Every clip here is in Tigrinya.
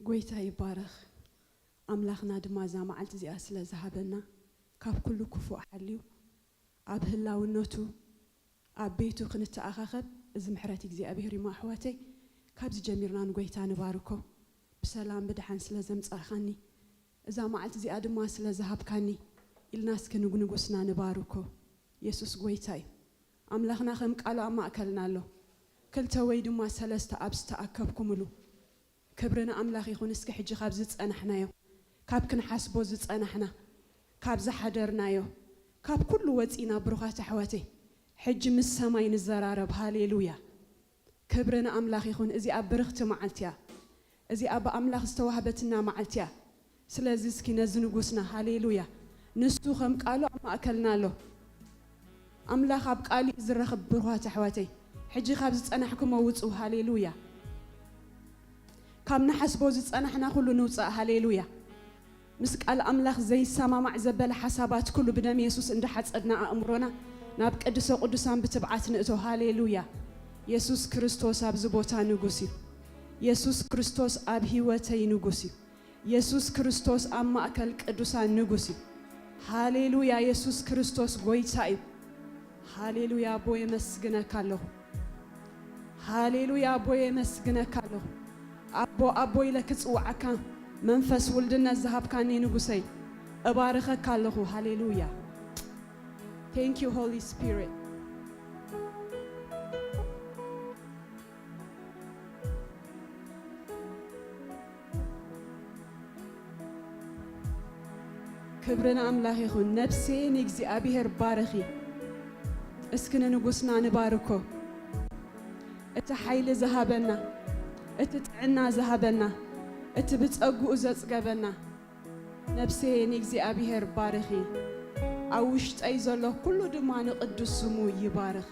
ጎይታ ይባረኽ አምላኽና ድማ ዛ መዓልቲ እዚኣ ስለ ዝሃበና ካብ ኩሉ ክፉእ ሓልዩ ኣብ ህላውነቱ ኣብ ቤቱ ክንተኣኻኸብ እዚ ምሕረት እግዚአብሔር ይማ ኣሕዋተይ ካብዚ ጀሚርና ንጎይታ ንባርኮ ብሰላም ብድሓን ስለ ዘምጻእኻኒ እዛ መዓልቲ እዚኣ ድማ ስለ ዝሃብካኒ ኢልናስ ክንጉንጉስና ንባርኮ ኢየሱስ ጎይታ እዩ አምላኽና ከም ቃሉ ኣብ ማእከልና ኣሎ ክልተ ወይ ድማ ሰለስተ ኣብ ዝተኣከብኩምሉ ክብርና አምላኽ ይኹን እስኪ ሕጂ ካብ ዝጸናሕናዮ ካብ ክንሓስቦ ዝጸናሕና ካብ ዝሓደርናዮ ካብ ኩሉ ወፂና ብሩኻት ኣሕዋተይ ሕጂ ምስ ሰማይ ንዘራረብ ሃሌሉያ ክብርና አምላኽ ይኹን እዚ ኣብ ብርኽቲ መዓልትያ እዚ ኣብ አምላኽ ዝተዋህበትና መዓልትያ ስለዚ እስኪ ነዚ ንጉስና ሃሌሉያ ንሱ ከም ቃሉ ኣብ ማእከልና ኣሎ አምላኽ ኣብ ቃሉ ዝረኽብ ብሩኻት ኣሕዋተይ ሕጂ ካብ ዝጸናሕኩሞ ውፁ ሃሌሉያ ካብ ንሓስቦ ዝጸናሕና ኩሉ ንውፃእ ሃሌሉያ ምስ ቃል አምላኽ ዘይሰማማዕ ዘበለ ሓሳባት ኩሉ ብደም ኢየሱስ እንደሓጸድና ኣእምሮና ናብ ቅዱስ ቅዱሳን ብትብዓት ንእቶ ሃሌሉያ ኢየሱስ ክርስቶስ ኣብ ዝቦታ ንጉስ እዩ ኢየሱስ ክርስቶስ ኣብ ህይወተይ ንጉስ እዩ ኢየሱስ ክርስቶስ ኣብ ማእከል ቅዱሳን ንጉስ እዩ ሃሌሉያ ኢየሱስ ክርስቶስ ጎይታ እዩ ሃሌሉያ ቦይ መስግነካ ኣለሁ ሃሌሉያ ቦይ መስግነካ ኣለሁ አቦ ኢለክ ጽዋዓካ መንፈስ ውልድነት ዝሃብካኒ ንጉሰይ እባርኸካ ኣለሁ ሃሌሉያ Thank you Holy Spirit ክብርና አምላኽ ይኹን ነፍሴ ንእግዚአብሔር ባርኺ እስኪ ንጉስና ንባርኮ እቲ ሓይሊ ዝሃበና እቲ ጥዕና ዝሃበና እቲ ብጸጉኡ ዘጽገበና ነፍሴ ንእግዚአብሔር ባርኺ ኣብ ውሽጠይ ዘሎ ኩሉ ድማ ንቅዱስ ስሙ ይባርኽ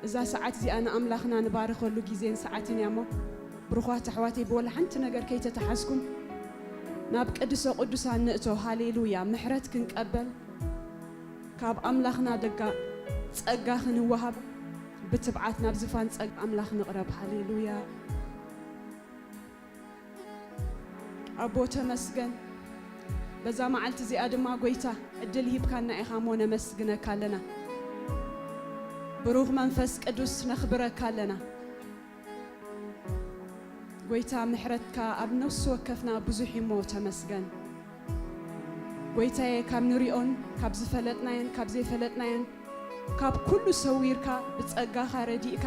እዛ ሰዓት እዚኣ ንኣምላኽና ንባርኸሉ ጊዜን ሰዓትን እያ እሞ ብሩኻት ኣሕዋተይ ብወላ ሓንቲ ነገር ከይተተሓዝኩም ናብ ቅዱስ ቅዱሳን ንእቶ ሃሌሉያ ምሕረት ክንቀበል ካብ ኣምላኽና ደጋ ጸጋ ክንወሃብ ብትብዓት ናብ ዝፋን ጸጋ ኣምላኽ ንቕረብ ሃሌሉያ አቦ ተመስገን በዛ መዓልቲ እዚኣ ድማ ጎይታ ዕድል ሂብካና ኢኻ ሞ ነመስግነካ ኣለና ብሩኽ መንፈስ ቅዱስ ነኽብረካ ኣለና ጎይታ ምሕረትካ ኣብ ነፍሲ ወከፍና ብዙሕ እሞ ተመስገን ጎይታዬ ካብ ንሪኦን ካብ ዝፈለጥናየን ካብ ዘይፈለጥናየን ካብ ኩሉ ሰዊርካ ብጸጋኻ ረዲእካ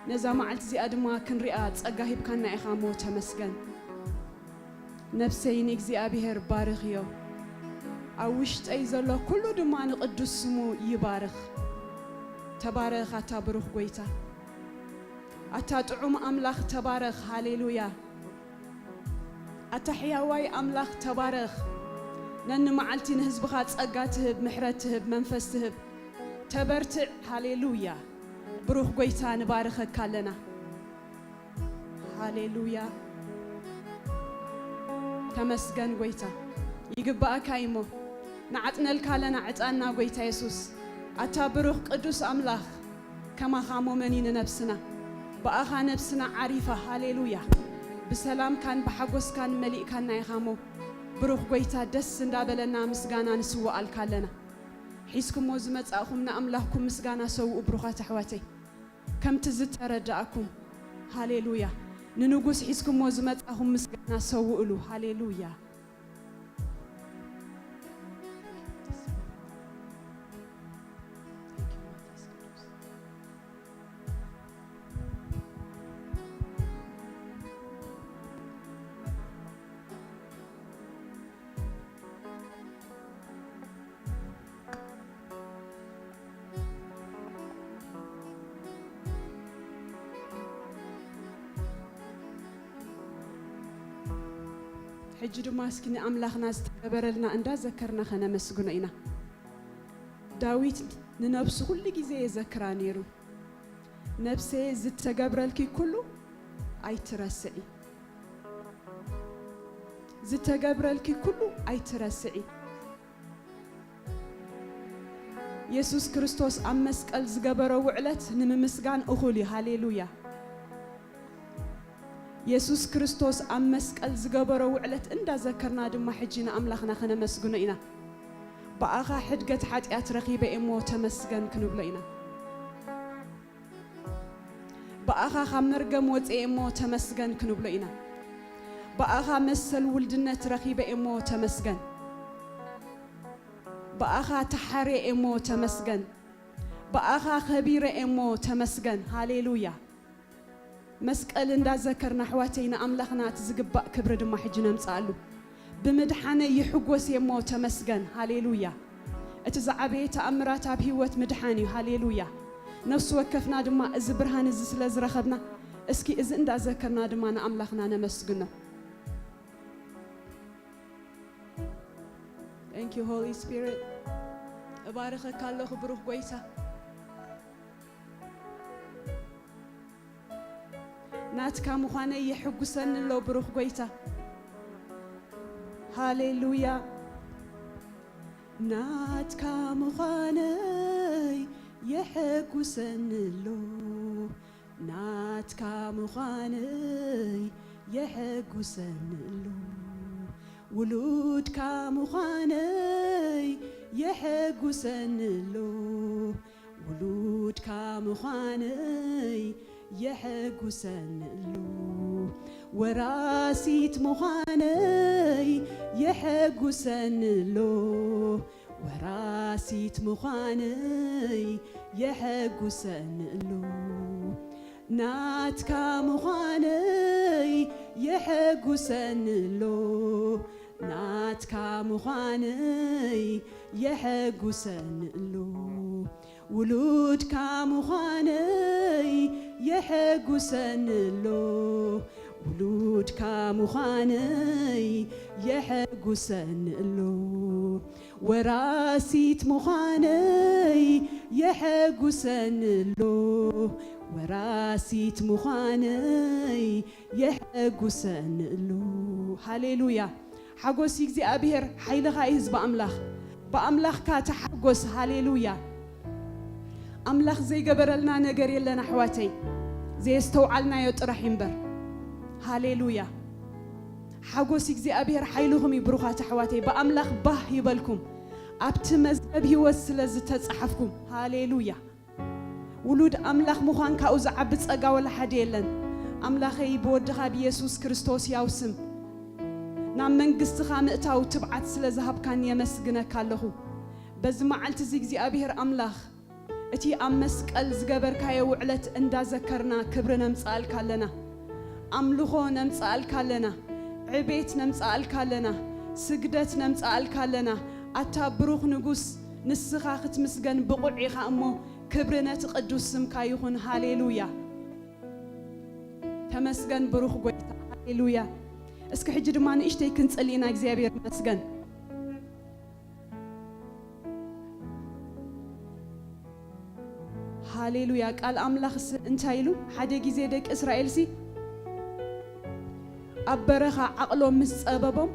ነዛ መዓልቲ እዚኣ ድማ ክንሪኣ ጸጋ ሂብካና ኢኻ ሞ ተመስገን ነፍሰይ ንእግዚአብሔር ባርኽዮ ኣብ ውሽጠይ ዘሎ ኩሉ ድማ ንቅዱስ ስሙ ይባርኽ ተባረኽ ኣታ ብሩኽ ጎይታ ኣታ ጥዑም ኣምላኽ ተባረኽ ሃሌሉያ ኣታ ሕያዋይ ኣምላኽ ተባረኽ ነኒ መዓልቲ ንህዝብኻ ጸጋ ትህብ ምሕረት ትህብ መንፈስ ትህብ ተበርትዕ ሃሌሉያ ብሩኽ ጎይታ ንባርኸካ ኣለና ሃሌሉያ ተመስገን ጎይታ ይግባእካ ይሞ ንዓጥነልካ ለና ዕጣና ጎይታ ኢየሱስ ኣታ ብሩኽ ቅዱስ ኣምላኽ ከማኻ ሞመኒ ንነፍስና በኣኻ ነፍስና ዓሪፋ ሃሌሉያ ብሰላምካን ብሓጎስካን መሊእካና ኢኻሞ ብሩኽ ጎይታ ደስ እንዳበለና ምስጋና ንስዋኣልካ ኣለና ሒዝኩሞ ዝመጻእኹም ንኣምላኽኩም ምስጋና ሰውኡ ብሩኻት ኣሕዋተይ ከምቲ ዝተረዳእኩም ሃሌሉያ ንንጉስ ሒዝኩሞ ዝመጻእኹም ምስጋና ሰውኡሉ ሃሌሉያ ሕጂ ድማ እስኪ ንኣምላኽና ዝተገበረልና እንዳዘከርና ኸነመስግኖ ኢና ዳዊት ንነፍሱ ኩሉ ጊዜ የዘክራ ነይሩ ነፍሴ ዝተገብረልኪ ኩሉ ኣይትረስዒ ዝተገብረልኪ ኩሉ ኣይትረስዒ ኢየሱስ ክርስቶስ ኣብ መስቀል ዝገበሮ ውዕለት ንምምስጋን እኹል ሃሌሉያ يسوع كريستوس أم مسكال زجبرو وعلت إندا ذكرنا دم حجينا أملاخنا خنا مسجنا إنا بأخا حدقت حتيات رقيبة إمو تمسجن كنبلينا بأخا خمرجم وت إمو تمسجن كنبلينا بأخا مسل ولدنا رقيبة إمو تمسجن بأخا تحري إمو تمسجن بأخا خبير إمو تمسجن هاليلويا مسكال إندا ذكرنا حواتينا أملاخنا تزجبأ كبر دم حجنا مسألو بمدحنا يحقوس يمو تمسجن هاليلويا اتزعبي تأمرات بهوت مدحاني هاليلويا نفس وكفنا دما إز برهان إز سلاز رخبنا اسكي إز إندا ذكرنا دما أملاخنا نمسجنا. Thank you Holy Spirit. أبارك الله بروح قويسة. ناتكا مخانا يحقوسن لو بروح قويسة. هاليلويا. ناتكا مخانا يحقوسن لو. ناتكا مخانا يحقوسن لو. ولود كامخاني يحقوسن لو ولود كامخاني يحقوسن لو وراسيت مخاني يحقوسن لو وراسيت مخاني يحقوسن لو نات كامخاني يحقوسن لو نات كامخاني يحقوسن لو ولود كامخاني يحقوسن لو ولود كامخاني يحقوسن لو وراسيت مخاني يحقوسن لو وراسيت مخاني يحقوسن لو هاليلويا حقوس يجزي أبير حيلها يهز بأملاخ كاتحقوس هاليلويا أملاخ زي قبر لنا نجري لنا حواتي زي استوعلنا يطرح ينبر هاليلويا حقوس يجزي أبير حيلهم يبروخات حواتي بأملاخ به يبلكم أبتمز أبي وصل زتتصحفكم هاليلويا ولود أملاخ مخان كأوز عبد أجاول حديلن أملاخي بودها بيسوع كريستوس يوسم نام من قصة مئتاو تبعت سلا ذهب كان يمسجنا كله بس ما علت زي أبير أملاخ أتي أمسك الزجبر كاي وعلت إندا ذكرنا كبرنا مسأل كلنا أملخونا مسأل كلنا عبيتنا مسأل كلنا سجدتنا مسأل كلنا أتا بروخ نجوس نسخاخت مسجن بقعي خامو كبرنا تقدس سم كايهون هاليلويا تمسجن بروخ قوي هاليلويا اسك حجر ما نشتي كنت سألينا إخزابير مسجن هاليلويا قال أملاخ انتايلو حدا جزيدك إسرائيل سي أبرخا عقلهم مسأببهم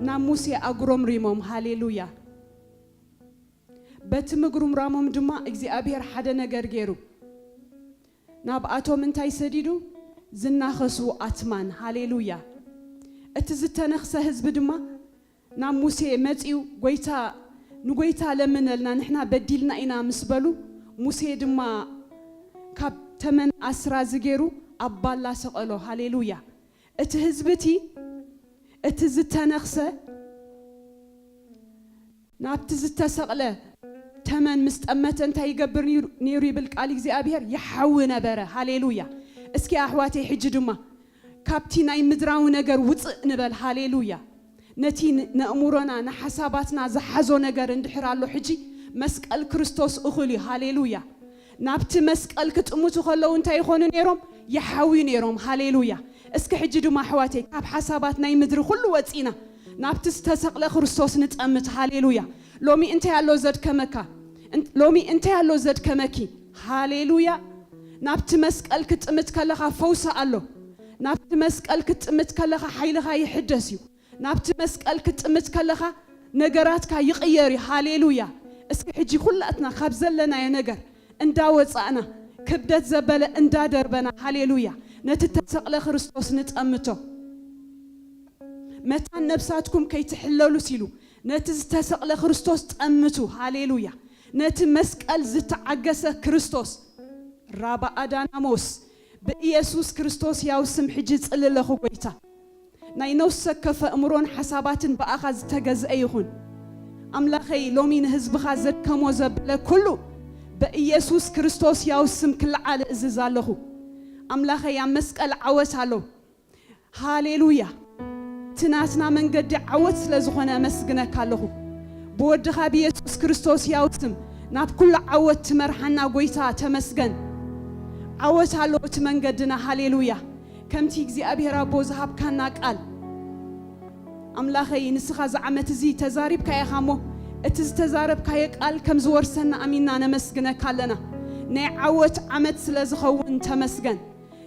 ناموسي أقرم ريمهم هاليلويا بتمقرم رامهم دما إخزابير حدا نجر جيرو نابعتهم انتاي سديدو زناخسو أتمان هاليلويا اتزتنخسه حزب دما ناموسي متيو نغويتا لمن لنا نحنا بديلنا إنا مسبلو موسى دما كاب تمن أسرى زجيرو أبالا سقلو هاليلويا اتهزبتي اتزتنخسه نابتزتسقله تمن مستأمت انت يقبر نيري بالقالي زي أبير يحوي نبره هاليلويا اسكي أحواتي حج دما كابتي ناي مدراو نجر وطء نبل هاليلويا نتي نأمورنا نحساباتنا زحزو نجر اندحرالو حجي مسكال كريستوس أخلي هاليلويا نابت مسكال كتأموتو خلو انت يخون نيروم يحوي نيروم هاليلويا اسكي حج دما أحواتي كاب حساباتنا يمدرو خلو وطئنا نابت استسقل كريستوس نتأمت هاليلويا لومي انت يالو زد كمكا لومي انت يالو زد كمكي هاليلويا نابت مسكال كتأمت كلها فوسا ألو نابت مسكال كتأمت كلها حيلها يحدثيو نابت مسكال كتأمت كلها نجاراتك يغيري هاليلويا اسكي حجي كلاتنا خبزلنا يا نجار اندا وصعنا كبدت زبله اندا دربنا هاليلويا نتتسقل خريستوس نتأمته متى نفساتكم كي تحللوا سيلو نتتسقل خريستوس تأمتوا هاليلويا نتمسكال زتعجس كريستوس رابع أداناموس بإيسوس كريستوس ياوسم حجز إلا له قويتا ناينوس كف أمرون حسابات بأخذ تجز أيهون أملاخي لومين هزب خازد كموزب لكله بإيسوس كريستوس ياوسم كل على إزازاله أملاخي يا مسكال عوت علو هاليلويا تناسنا من قد عوت لزخنا مسجنا كله بود خابي يسوع كريستوس ياوتم ناب كل عوت تمرحنا قويتا تمسجن عوت علو تمن قدنا هاليلويا كم تيجي أبي رابو زهاب كان قال أملاخي نسخة زعمت زي تزارب كاي خامو اتز تزارب كاي قال كم زور سنة أمينا نمسجنا كلنا نعوت عمت سلزخون تمسجن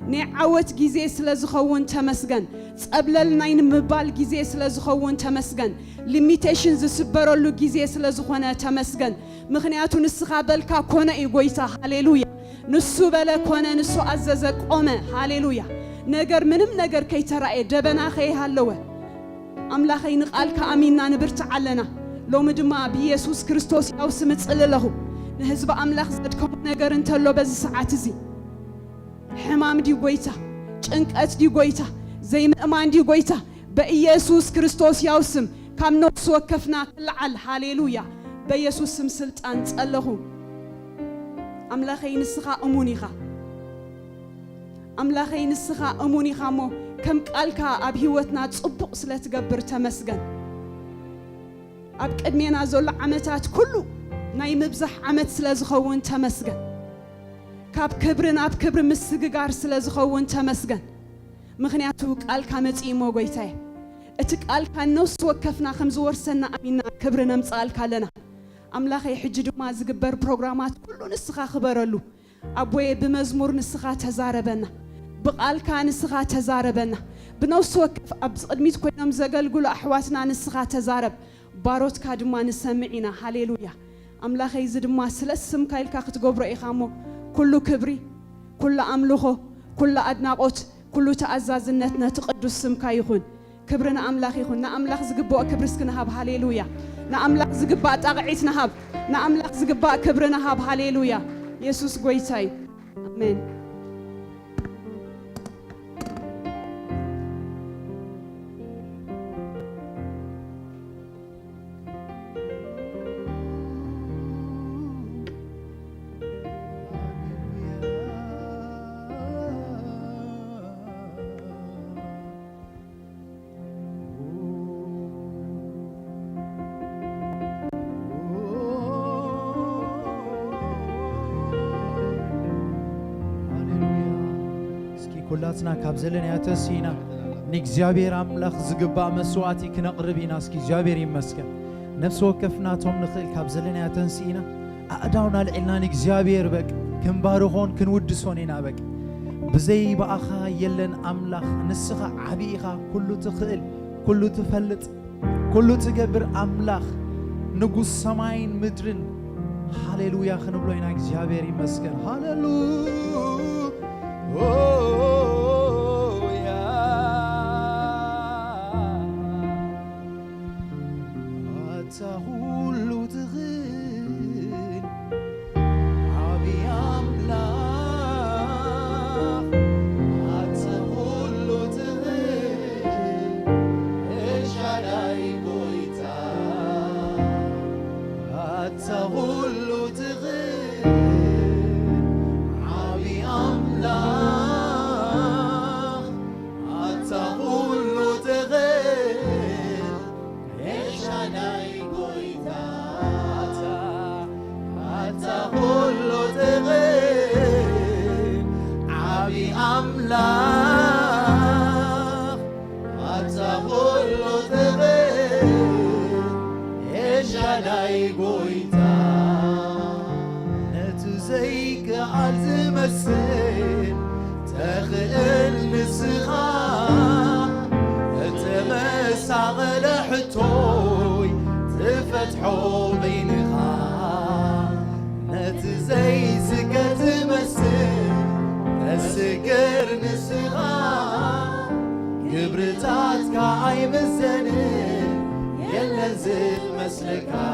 نعوت جيزي سلزخون تمسجن قبل النين مبال جيزي سلزخون تمسجن limitations سبرولو جيزي سلزخونه تمسجن مخنياتو نسخة بالكا كونا إيغويتا هاليلويا نسو بلا كونا نسو عززك أمه هاليلويا نجر منم نجر كي ترى دبنا خي هاللوه أملاخي نقال كأميننا نبرت علنا لو مدما بيسوس كريستوس أو سمت له نهزب أملاخ زدكم نجر انتلو بز ساعات زي حمام دي قويتا جنكات دي قويتا زي مأمان دي قويتا بيسوس كريستوس يوسم كم نقص وكفنا كل هاليلويا بيسوس سمسلت أنت له أملاخي نسخة أمونيخا أملاخي نسخة أموني خامو كم قالك أب هيوتنا تصبق سلة تقبر تمسجن أب قدمينا زول عمتات كله ناي مبزح عمت سلة زخون تمسجن كاب كبرنا أب كبر مسجار سلة زخون تمسجن مخنياتو قالك متيمو قويتاي اتك قالك نص وكفنا 5 ورسنا أمينا كبرنا مسألك لنا أملاخي حجدو ما زقبر برنامجات كله نسخة خبرلو أبوي بمزمور نسخة تزاربنا بقال كان نسخة تزاربنا بنوس وقف أبصدميت كنا مزجل قول أحواتنا نسخة تزارب باروت كادما نسمعنا هاليلويا أملاخي زد ما سلسم كايل كاخت جبر إخامو كله كبري كل أملخه كل أدناقوت كل تعزز النتنا تقدس سم كايخون كبرنا أملاخي خون نأملاخ زقبوا كبرسكنا هاب هاليلويا نأملاخ زقبا تقعيتنا هاب نأملاخ زقبا كبرنا هاب هاليلويا يسوع قويتاي آمين كلاتنا كابزلنا يا تسينا نكزابير أملاخ زقبا مسواتي كنقربينا سكي جابير يمسكن نفس وقفنا توم نخيل كابزلنا يا تنسينا أداونا لعلنا نكزابير بك كنبارخون كنودسونينا بك بزي بأخا يلن أملاخ نسخة عبيخا كله تخيل كله تفلت كله تقبر أملاخ نقص سماين مدرن هاليلويا خنبلوينا نكزابير يمسكن هاليلويا تقول تغين عبي أملاخ تقول تغين إيش علي بويتا تقول تغين عبي أملاخ مسلكا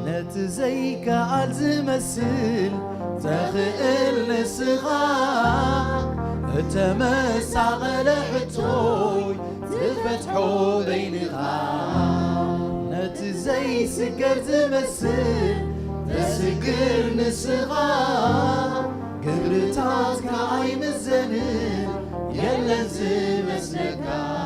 نتزيك عالزمسل تخيل نسخا تمسع لحتوي تفتحو بينها نتزي سكر تمسل تسكر نسخا قبرتات كعايم الزنين يلا زمسلكا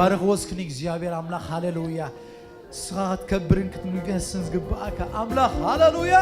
بارك وسكني እግዚአብሔር አምላክ ሃሌሉያ ስራት ከብርን ክትምገስን ዝግባአካ አምላክ ሃሌሉያ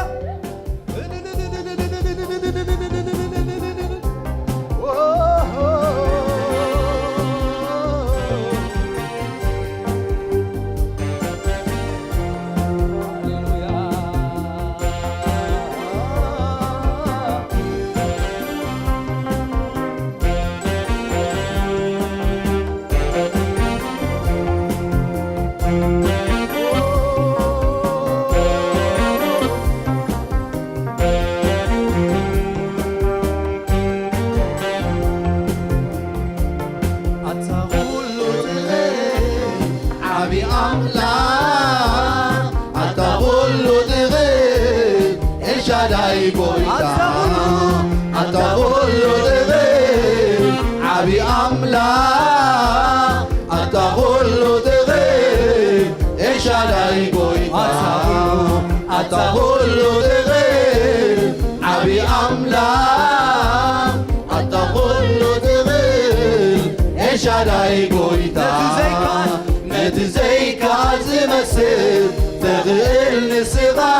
شاداي قويتا نتزيك عزمسل تغير نسغا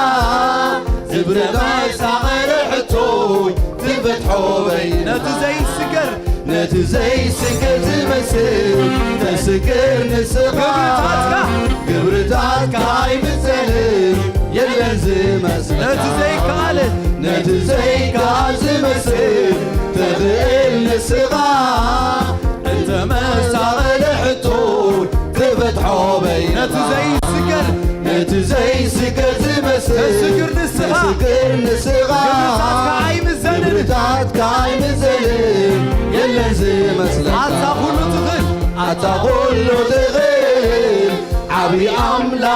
زبرنا سعر حتوي تفتحو بين نتزي سكر زمسل تسكر نسغا قبرتات كايم الزلل يلا زمسل نتزيك عزمسل تغير نسغا تمسع لحتوي تفتحو بين نتزي سكر زمسل تسكر نسغا قبرتات كايم الزلل يلا زمسل عتاقولو تغير عبي أملاك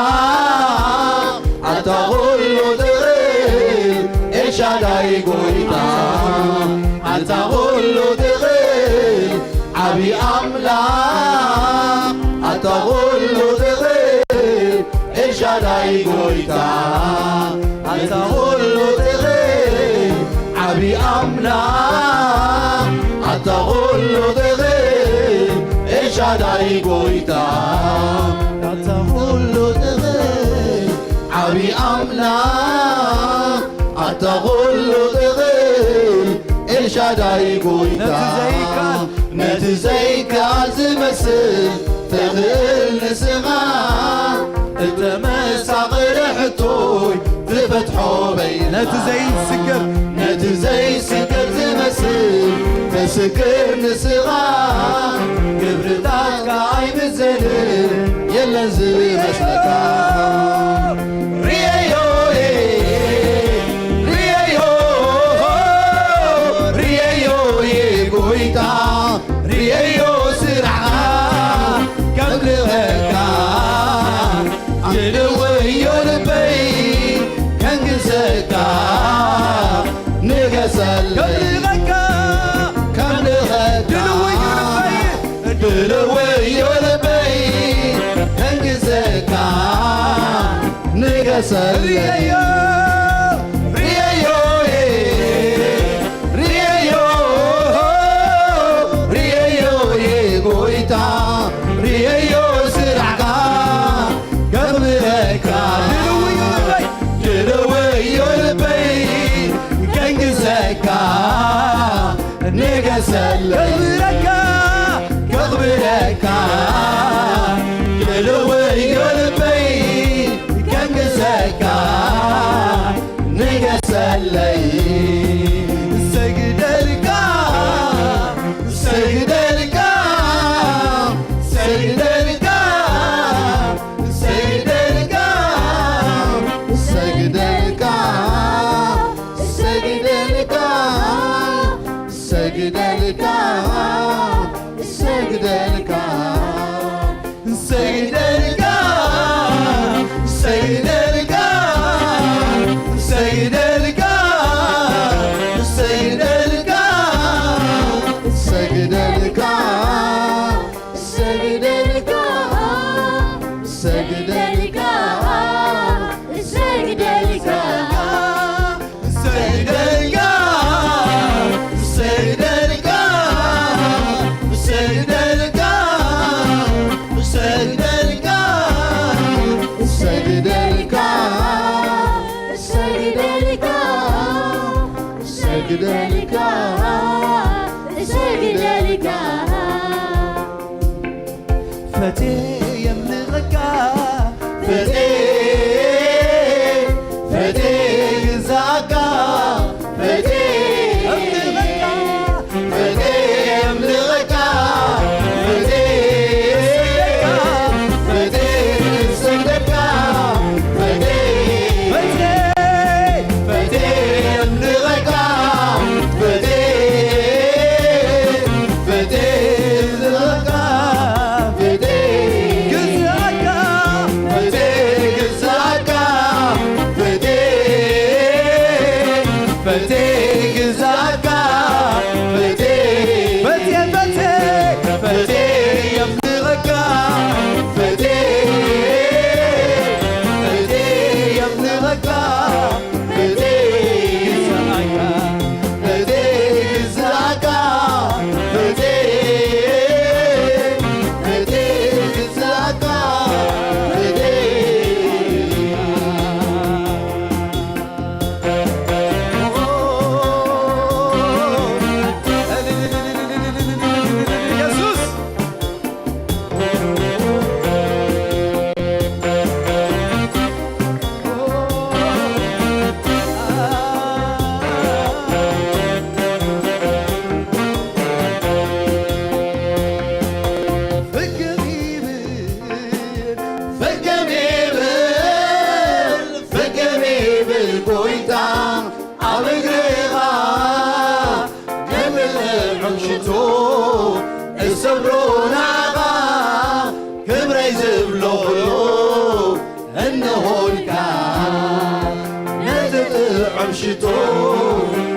عتاقولو تغير ጎይታ አንተ ሁሉ ትኽእል ዓብዪ ኣምላኽ አንተ ሁሉ ትኽእል ኤልሻዳይ ጎይታ አንተ ሁሉ ትኽእል ዓብዪ ኣምላኽ አንተ ሁሉ ትኽእል ኤልሻዳይ ጎይታ አንተ ሁሉ ትኽእል ዓብዪ ኣምላኽ አንተ ሁሉ ትኽእል ኤልሻዳይ ጎይታ ነቲ ዘይከኣል ዝመስል ትኽእል ንስኻ እተመሳቕለ ሕቶይ ትፈትሖ በይንኻ ነቲ ዘይስገር ዝመስል ተስክር ንስኻ ግብርታትካ ኣይምዘንን የለን ዝመስለካ ርየዮ ጎይታ ርየዮ ስራሕኻ ከምልኸካ ድልውዮ ልበይ ከንግሰካ ንገሰለይ ከምልኸካ ድልውዮ ልበይ ከንግሰካ ንገሰለይ ጎይታ ርየዮ ስራሕካ ከምልኸካ ድልውዮ ልበይ ከንግሰካ ንገሰለይ ከኽብረካ ድልውዮ ልበይ ከንግሰካ ንገሰለይ ሰግደልካ ሰግደልካ ሰግደልካ ሰግደልካ ሰግደልካ ሰግደልካ ሰግደልካ ሰግደልካ ሰግደልካ ሰግደልካ ሰግደልካ ሰግደልካ ሰግደልካ ፈቴ የምልኸካ ፈቴ ግዛእካ ፈቴ የምልኸካ ፈቴ ሰግደካ ፈቴ የምልኸካ ፈቴ عمشتو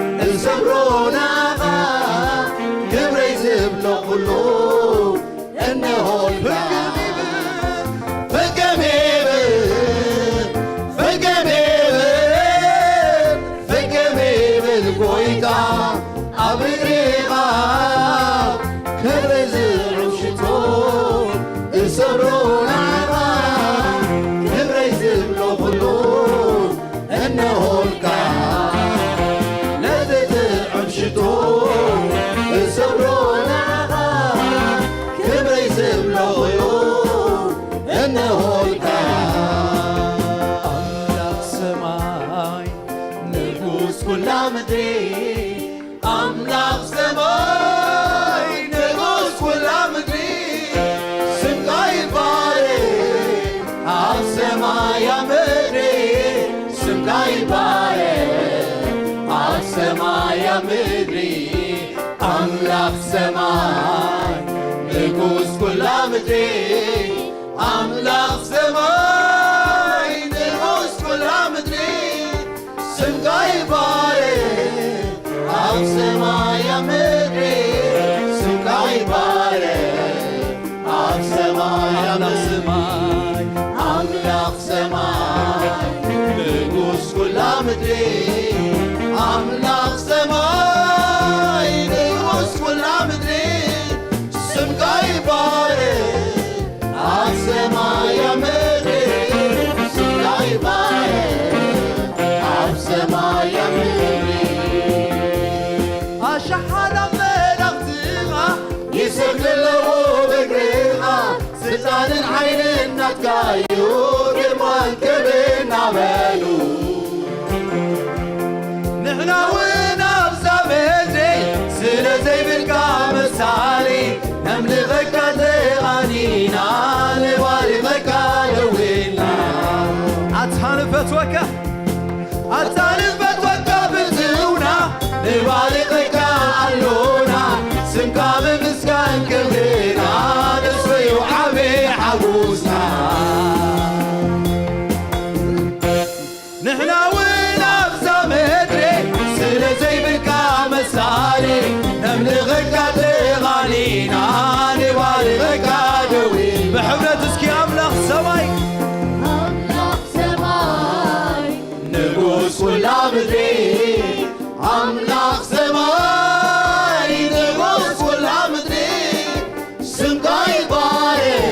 يا مدري سمكاي يبارك عالسماء يا مدري أملاك سماي نقوس كل مدري أملاك سماي نقوس كل مدري سمكاي يبارك عالسماء يا مدري سمكاي يبارك عالسماء يا مدري أملاك سماي نقوس كل مدري أملاك سماي نقوس كل مدري سمكاي يبارك عالسماء يا مدري سمكاي يبارك عالسماء يا مدري أشحن ملختها يسجل له بقريها سلطان العين النتكايو قرمان كبرنا بالو نحنا ونبزا مدري سنة زي بالقام السالي نملغك تغانينا لوالغك لوينا أتحنفت وكا بزونا لوالغك علونا سمكا بمسكان كبرنا نسوي وحبي حبوسنا نحنا ونبزا مدري سنة زي بالقام السالي نملغك تغانينا لوالغك لوينا بحبنا تسكي أملاخ سماي نقوس ولا مدري أملاخ سماي نقوس ولا مدري سمكاي يبارك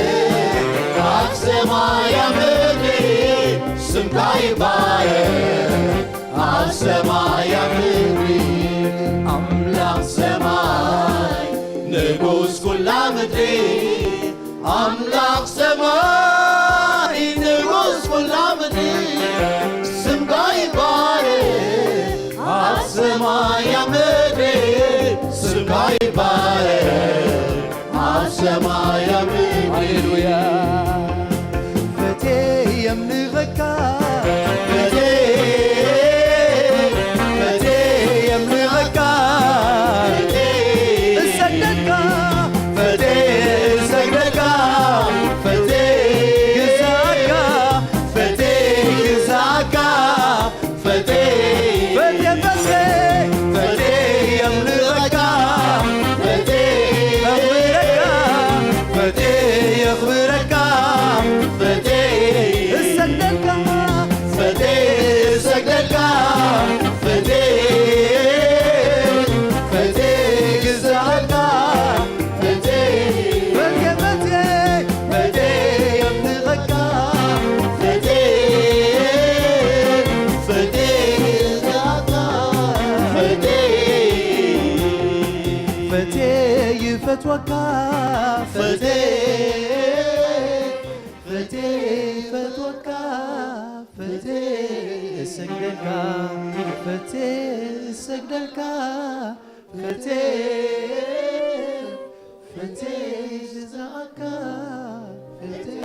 عالسماء يا مدري سمكاي يبارك عالسماء يا مدري أملاخ سماي نقوس ولا مدري أملاخ سماي نقوس ولا مدري سمكاي يبارك عالسماء يا مدري سمكاي يبارك عالسماء يا مدري هللويا فتي يملغك فتي يملغك سجدك فتي سجدك فتي جزاك فتي جزاك فتي فتي يملغك فتي يخبرك فتي سجدك فتي سجدك فتي جزاك فتي يملغك فتي جزاك فتي يفتوك فتي فتوك فتي سجدك فتي سجدك فتي جزاك فتي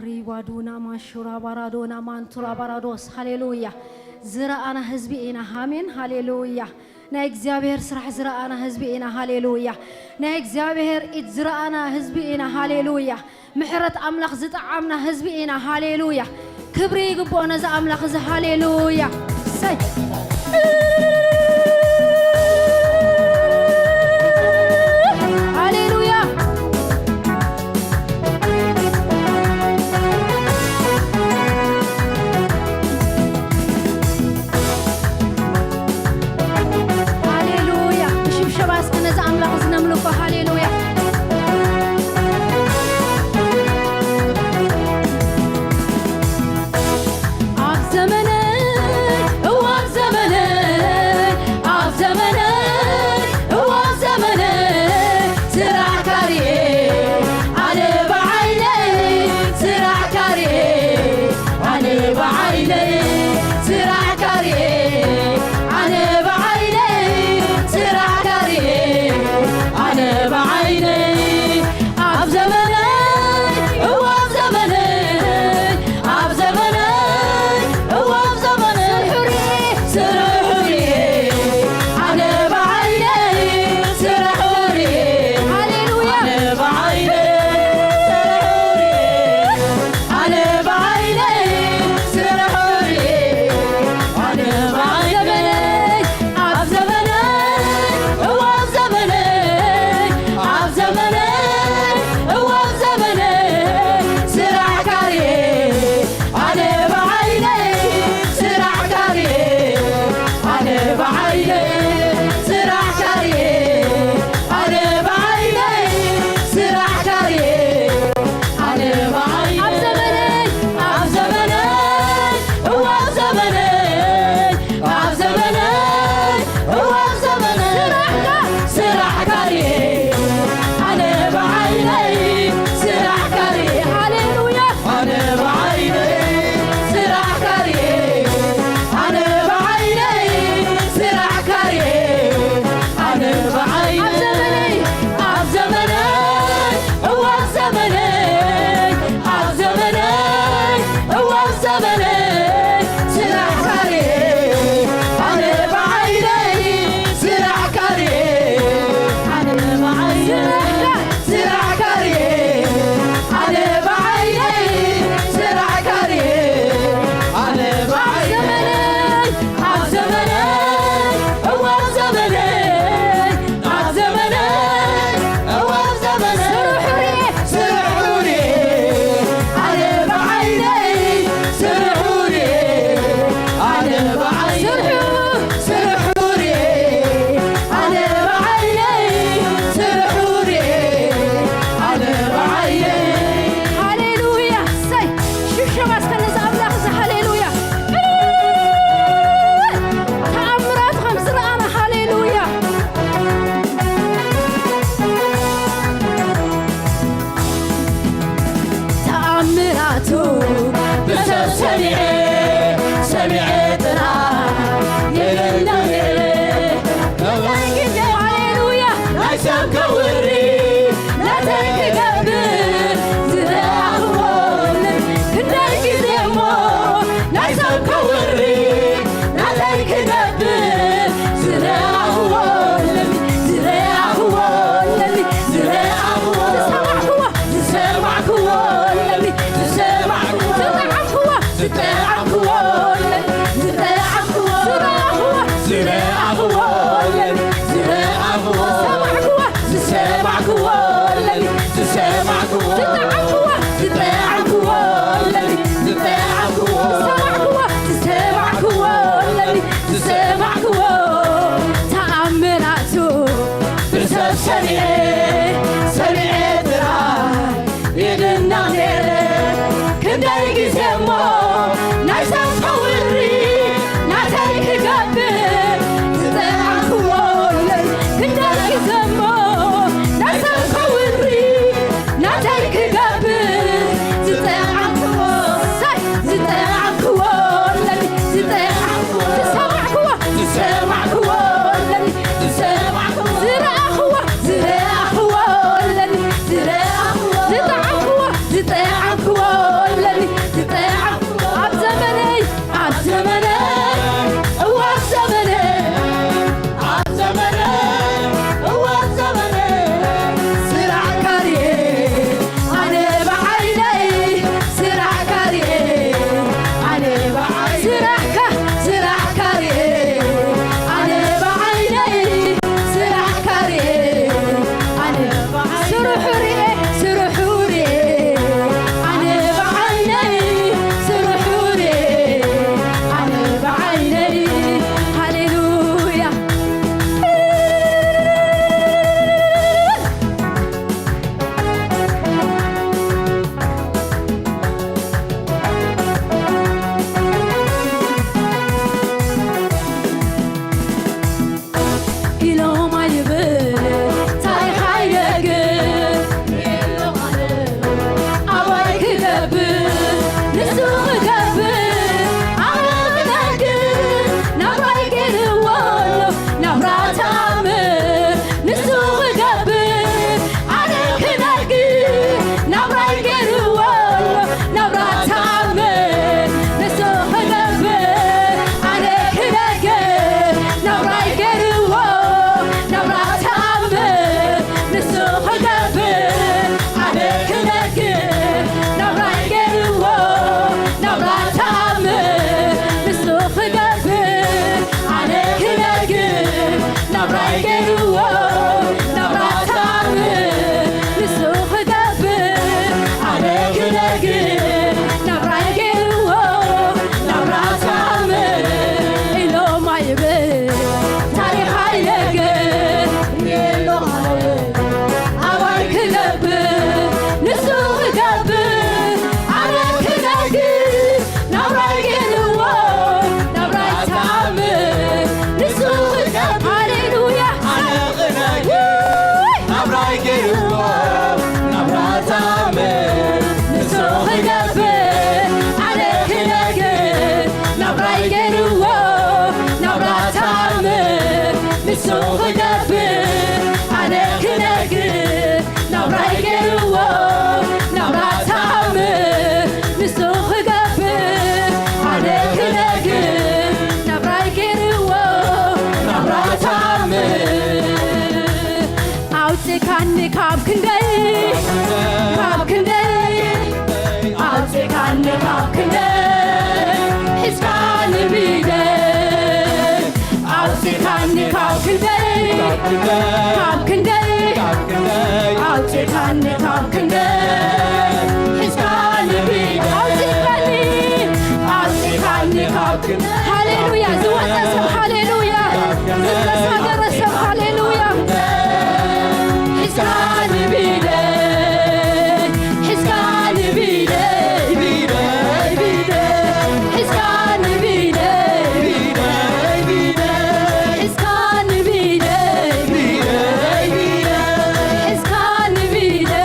ሪዋዱና ማሹራ ባራዶና ማንቱራ ባራዶስ ሃሌሉያ ዝራአና ህዝቢ ኢና አሜን ሃሌሉያ ናይ እግዚአብሔር ስራሕ ዝራአና ህዝቢ ኢና ሃሌሉያ ናይ እግዚአብሔር ኢት ዝራአና ህዝቢ ኢና ሃሌሉያ ምሕረት አምላኽ ዝጣዓምና ህዝቢ ኢና ሃሌሉያ ክብሪ ይግባኦና ዛ አምላኽ ዝ ሃሌሉያ ሰይ تأمراته بسبب سمعي طرا يلناني هاليلويا لا سمكوري لا تنكقبل زراعون كدرك زيمو لا سمكوري لا تنكقبل زراعون سمعي دراي يدنا نيرك كندرك زمو نايسان قوري ناتايك قبل زداعك وولي كندرك زمو نايسان قوري ناتايك قبل زداعك وولي زداعك وولي زداعك وولي تسمعك وولي تسمعك هاليلويا زوات هاليلويا هاليلويا حسكان بيدي حسكان بيدي بيدي حسكان بيدي حسكان بيدي حسكان بيدي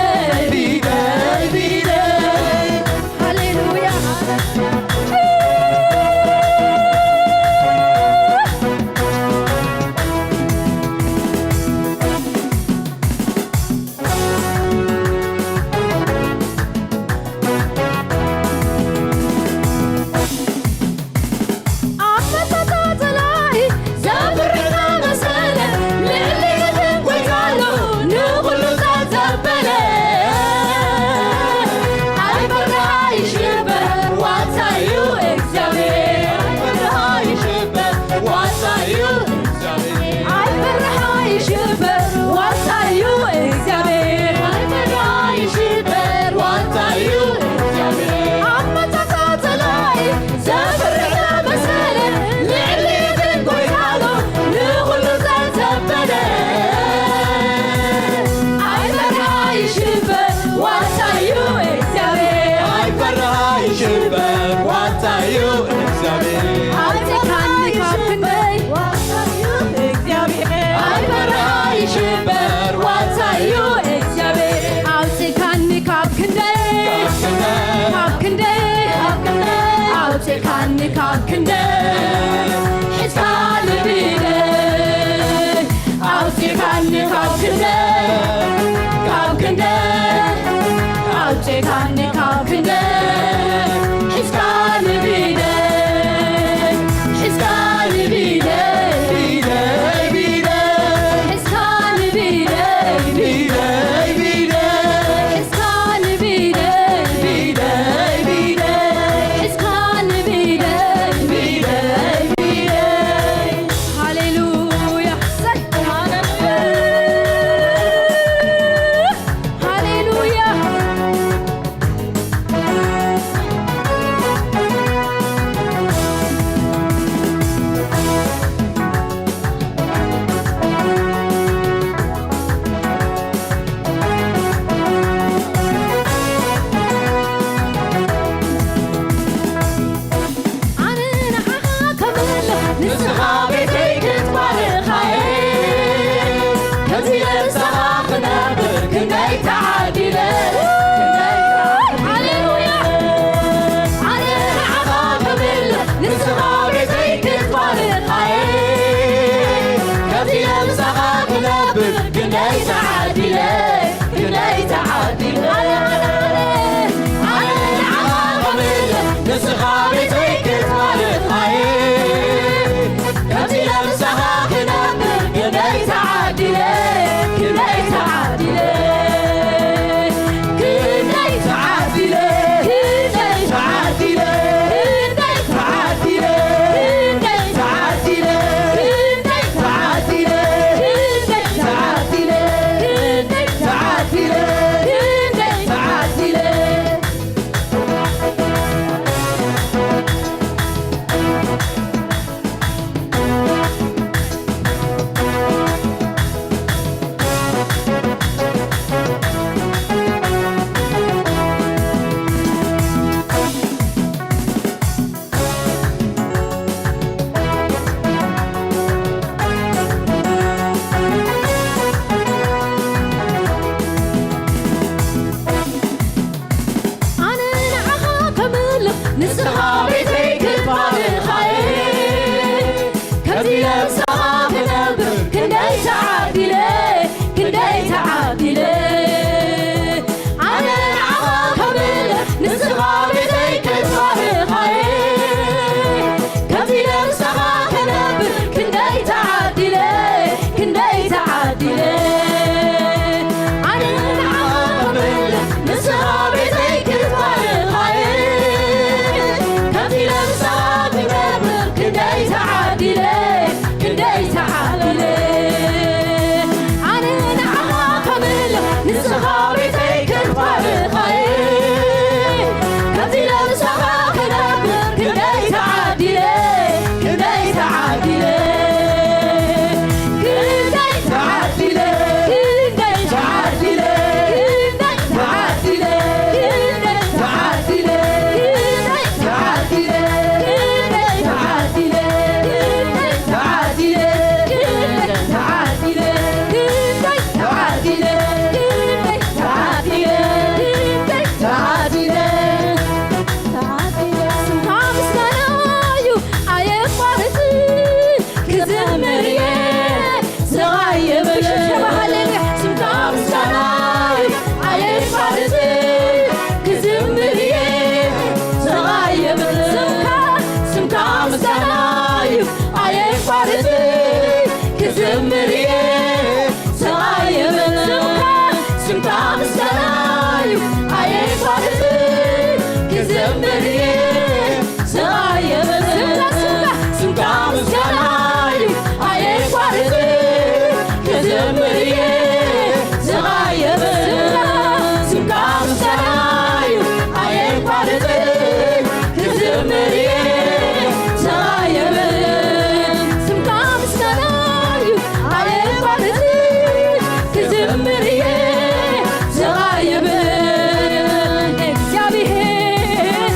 يشبر واتايو إكزابير أوتكاني كابكندي واتايو إكزابير أبرا يشبر واتايو إكزابير أوتكاني كابكندي كابكندي أوتكاني كابكندي حسكالي بيدي أوتكاني كابكندي كابكندي أوتكاني كابكندي حسكالي بيدي حسكالي بيدي حسكالي بيدي حسكالي بيدي حسكالي بيدي هاليلويا هاليلويا عننا حاكمل نسخابي تيكت بارخاي كنتي لبسها خنابر كناي تعادلة هاليلويا عننا حاكمل نسخابي تيكت بارخاي كنتي لبسها خنابر كناي تعادلة نسخابي تيكت والخاي كنتي لمسها خنابر كناي تعادلة كناي تعادلة كناي تعادلة كناي تعادلة كناي تعادلة كناي تعادلة كناي تعادلة كناي تعادلة كناي تعادلة كناي تعادلة عننا حاكمل نسخابي تيكت بارخاي كنتي لبسها خنابر كناي تعادلة عننا حاكمل نسخابي تيكت بارخاي كنتي لبسها خنابر كناي تعادلة عننا حاكمل نسخابي تيكت بارخاي كنتي لبسها خنابر كناي تعادلة عننا حاكمل نسخابي تيكت بارخاي كنتي لبسها خنابر كناي تعادلة كناي تعادلة كناي تعادلة كناي تعادلة كناي تعادلة كناي تعادلة كناي تعادلة كناي تعادلة كناي تعادلة كناي تعادلة كناي تعادلة كناي تعادلة سمعا مسكنايو عيب فارسي كزمريه زغايب سمعا مسكنايو عيب فارسي كزمريه زغايب سمعا مسكنايو عيب فارسي كزمريه زغايب سمعا مسكنايو عيب فارسي كزمريه زغايب سمعا مسكنايو عيب فارسي كزمريه زغايب سمعا مسكنايو عيب فارسي كزمريه زغايب سمعا مسكنايو عيب فارسي كزمريه زغايب እግዚአብሔር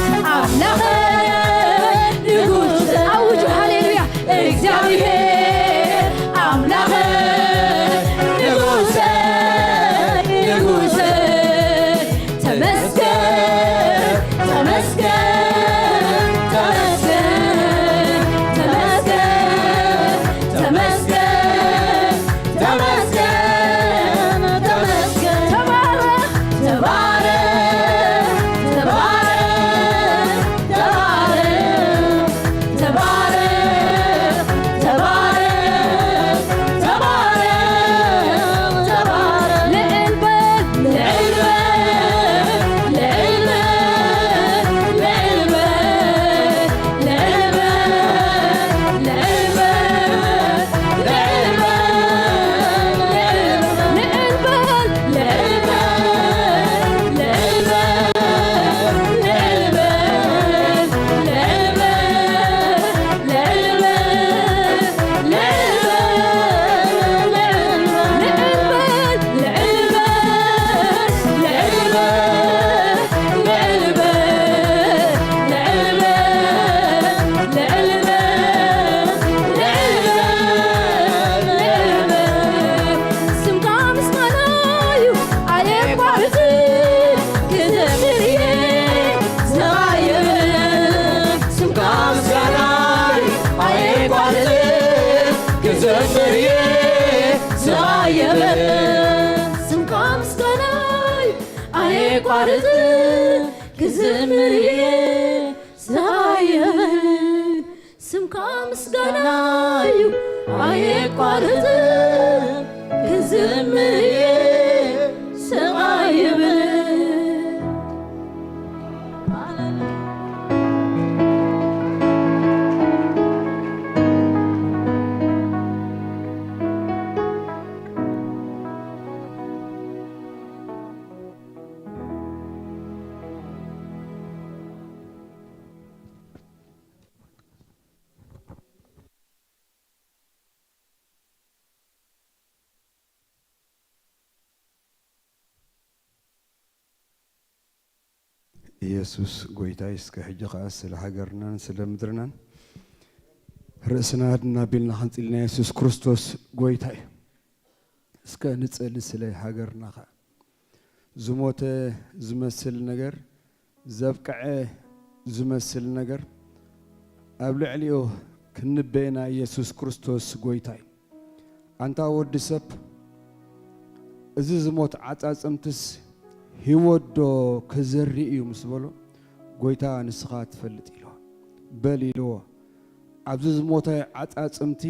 አየቋርጥ ክዝምርዬ ሳየበል ስምካ ምስጋናዩ አየቋርጥ ክዝምርዬ ሳየበል ኢየሱስ ጎይታይ እስከ ሕጂ ኸዓ ስለ ሃገርናን ስለ ምድርናን ርእስና ድናቢልና ኸንፂልና ኢየሱስ ክርስቶስ ጎይታይ እስከ ንጽል ስለ ሃገርና ኸዓ ዝሞተ ዝመስል ነገር ዘብቅዐ ዝመስል ነገር ኣብ ልዕሊኡ ክንበየና ኢየሱስ ክርስቶስ ጎይታይ ኣንታ ወዲ ሰብ እዚ ዝሞት ዓጻጽምትስ ህይወዶ ከዘሪ እዩ ምስ በሎ ጎይታ ንስኻ ትፈልጥ ኢልዎ በል ኢልዎ ኣብዚ ዝሞተ ዓጻጽምቲ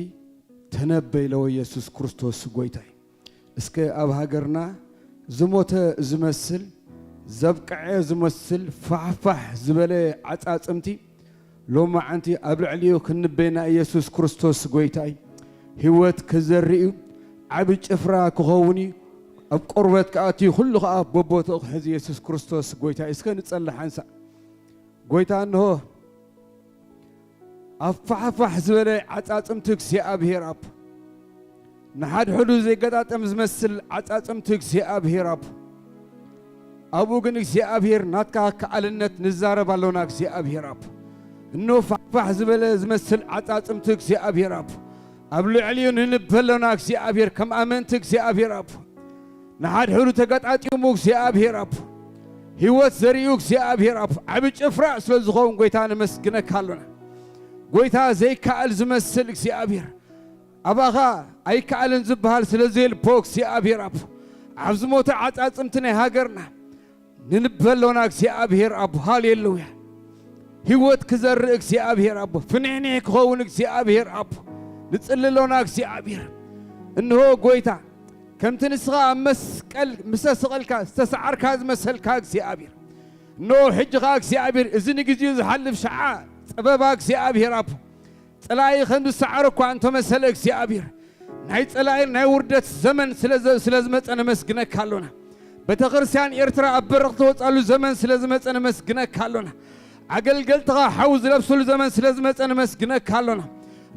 ተነበይለዎ ኢየሱስ ክርስቶስ ጎይታይ እስከ ኣብ ሃገርና ዝሞተ ዝመስል ዘብቅዐ ዝመስል ፋሕፋሕ ዝበለ ዓጻጽምቲ ሎማዓንቲ ኣብ ልዕሊኡ ክንበየና ኢየሱስ ክርስቶስ ጎይታይ ህይወት ከዘሪ እዩ ዓብ ጭፍራ ክኸውን እዩ ኣብ ቆርበት ከኣቲ ኩሉ ከዓ በቦትኡ ክሕዝ ኢየሱስ ክርስቶስ ጎይታ እስከ ንጸልሕ ሓንሳ ጎይታ እንሆ ኣብ ፋሕፋሕ ዝበለ ዓጻጽምቲ እግዚኣብሔር ኣቦ ንሓድሕዱ ዘይገጣጠም ዝመስል ዓጻጽምቲ እግዚኣብሔር ኣቦ ኣብኡ ግን እግዚኣብሔር ናትካ ከኣልነት ንዛረብ ኣለና እግዚኣብሔር ኣቦ እኖ ፋሕፋሕ ዝበለ ዝመስል ዓጻጽምቲ እግዚኣብሔር ኣቦ ኣብ ልዕሊኡ ንንበለና እግዚኣብሔር ከም ኣመንቲ እግዚኣብሔር ኣቦ ንሓድሕዱ ተገጣጢሙ እግዚኣብሔር ኣቦ ህይወት ዘርእዩ እግዚኣብሔር ኣቦ ዓብ ጭፍራ ስለ ዝኸውን ጎይታ ነመስግነካ ኣለና ጎይታ ዘይከኣል ዝመስል እግዚኣብሔር ኣባኻ ኣይከኣልን ዝበሃል ስለ ዘየልቦ እግዚኣብሔር ኣቦ ኣብ ዝሞተ ዓጻጽምቲ ናይ ሃገርና ንንበለና እግዚኣብሔር ኣቦ ሃሌሉያ ህይወት ክዘርእ እግዚኣብሔር ኣቦ ፍንሕንሕ ክኸውን እግዚኣብሔር ኣቦ ንጽልለና እግዚኣብሔር እንሆ ጎይታ ከምቲ ንስኻ ኣብ መስቀል ምሰስቐልካ ዝተሰዓርካ ዝመሰልካ እግዚኣብሔር ኖ ሕጂኻ እግዚኣብሔር እዚ ንግዚኡ ዝሓልፍ ሸዓ ጥበባ እግዚኣብሔር ኣቦ ጽላይ ከም ዝሰዓሮ እኳ እንተመሰለ እግዚኣብሔር ናይ ጽላይን ናይ ውርደት ዘመን ስለ ዝመፀ ነመስግነካ ኣሎና ቤተ ክርስቲያን ኤርትራ ኣብ በረኽ ተወፃሉ ዘመን ስለ ዝመፀ ነመስግነካ ኣሎና ኣገልገልትኻ ሓው ዝለብስሉ ዘመን ስለ ዝመፀ ነመስግነካ ኣሎና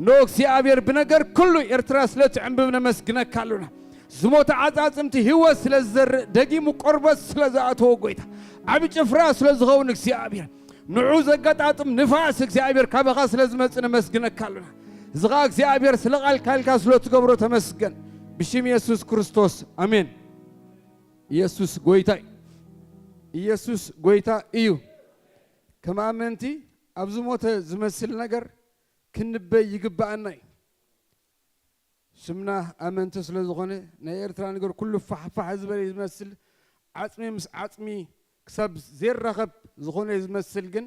ኖ እግዚኣብሔር ብነገር ኩሉ ኤርትራ ስለ ትዕንብብ ነመስግነካ ኣሎና ዝሞተ ዓጻጽምቲ ህይወት ስለ ዝዘርእ ደጊሙ ቆርበት ስለ ዝኣተወ ጎይታ ዓብ ጭፍራ ስለ ዝኸውን እግዚኣብሔር ንዑ ዘገጣጥም ንፋስ እግዚኣብሔር ካበኻ ስለ ዝመፅእ ነመስግነካ ኣለና እዚኻ እግዚኣብሔር ስለ ቓልካ ስለ ትገብሮ ተመስገን ብሽም ኢየሱስ ክርስቶስ ኣሜን ኢየሱስ ጎይታ እዩ ከም ኣመንቲ ኣብ ዝሞተ ዝመስል ነገር ክንበይ ይግባአና እዩ ስምና ኣመንቲ ስለ ዝኾነ ናይ ኤርትራ ነገር ኩሉ ፋሕፋሕ ዝበለ ዝመስል ዓጽሚ ምስ ዓጽሚ ክሳብ ዘይራኸብ ዝኾነ ዝመስል ግን